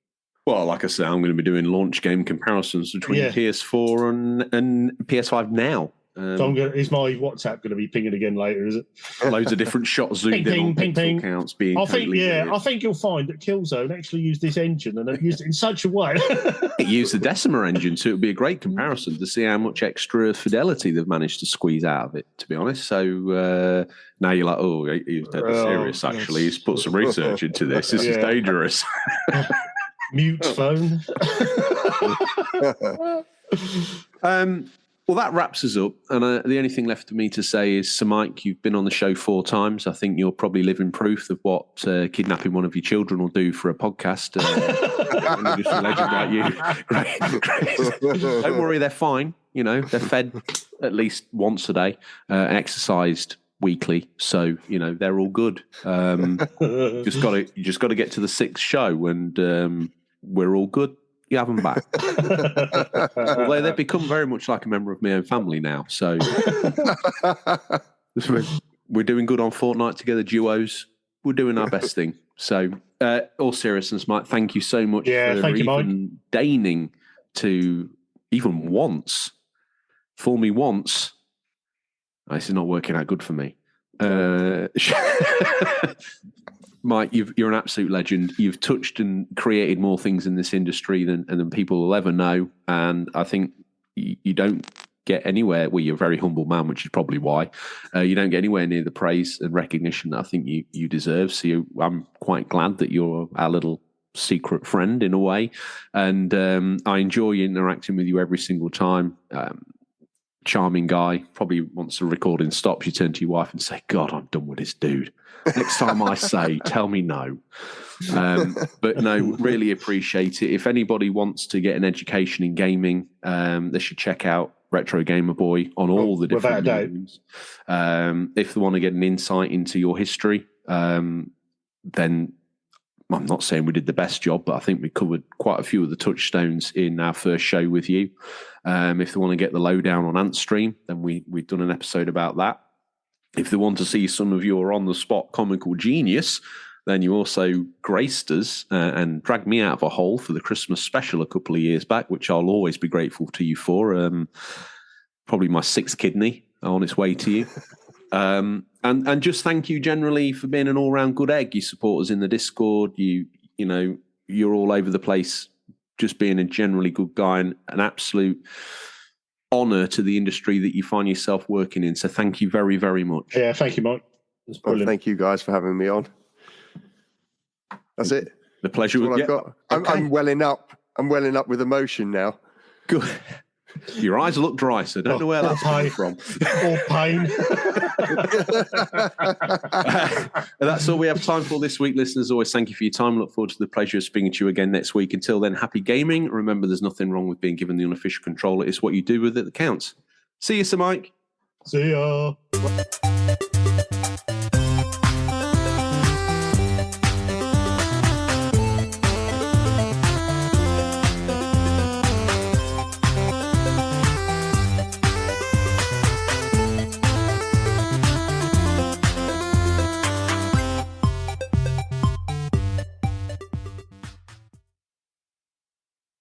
Well, like I say, I'm going to be doing launch game comparisons between PS4 and PS5 now. So is my WhatsApp going to be pinging again later? Is it? Loads of different shots zoomed in on pixel counts being. I think you'll find that Killzone actually used this engine and it used it in such a way. It used the Decima engine, so it would be a great comparison to see how much extra fidelity they've managed to squeeze out of it. To be honest, so now you're like, oh, he's dead serious. Actually, he's put some research into this. This is dangerous. Mute phone. Well, that wraps us up. And the only thing left for me to say is, Sir Mike, you've been on the show 4 times. I think you're probably living proof of what kidnapping one of your children will do for a podcast. Just a legend like you. Great. Don't worry, they're fine. They're fed at least once a day, exercised weekly. So, they're all good. You just got to get to the 6th show and we're all good. You have them back. Although they've become very much like a member of my own family now. So we're doing good on Fortnite together, duos. we're doing our best thing. So, all seriousness, Mike, thank you so much for thank you, deigning to even once, fool me once. This is not working out good for me. Mike, you're an absolute legend. You've touched and created more things in this industry than people will ever know. And I think you don't get anywhere. Well, you're a very humble man, which is probably why you don't get anywhere near the praise and recognition that I think you deserve. So I'm quite glad that you're our little secret friend in a way. And I enjoy interacting with you every single time. Charming guy. Probably once the recording stops, you turn to your wife and say, God, I'm done with this dude. Next time I say, tell me no. But no, really appreciate it. If anybody wants to get an education in gaming, they should check out Retro Gamer Boy on all the different mediums. If they want to get an insight into your history, then I'm not saying we did the best job, but I think we covered quite a few of the touchstones in our first show with you. If they want to get the lowdown on Antstream, then we've done an episode about that. If they want to see some of your on-the-spot comical genius, then you also graced us and dragged me out of a hole for the Christmas special a couple of years back, which I'll always be grateful to you for. Probably my sixth kidney on its way to you. And just thank you generally for being an all-round good egg. You support us in the Discord. You know, you're all over the place, just being a generally good guy and an absolute honour to the industry that you find yourself working in. So thank you very, very much. Yeah, thank you, Mike. Well, thank you guys for having me on. That's it. The pleasure. I've got. I'm welling up. I'm welling up with emotion now. Good. Your eyes look dry, so I don't know where that's coming from. All pain. That's all we have time for this week, listeners. Always thank you for your time. Look forward to the pleasure of speaking to you again next week. Until then, happy gaming. Remember, there's nothing wrong with being given the unofficial controller. It's what you do with it that counts. See you, Sir Mike. See ya.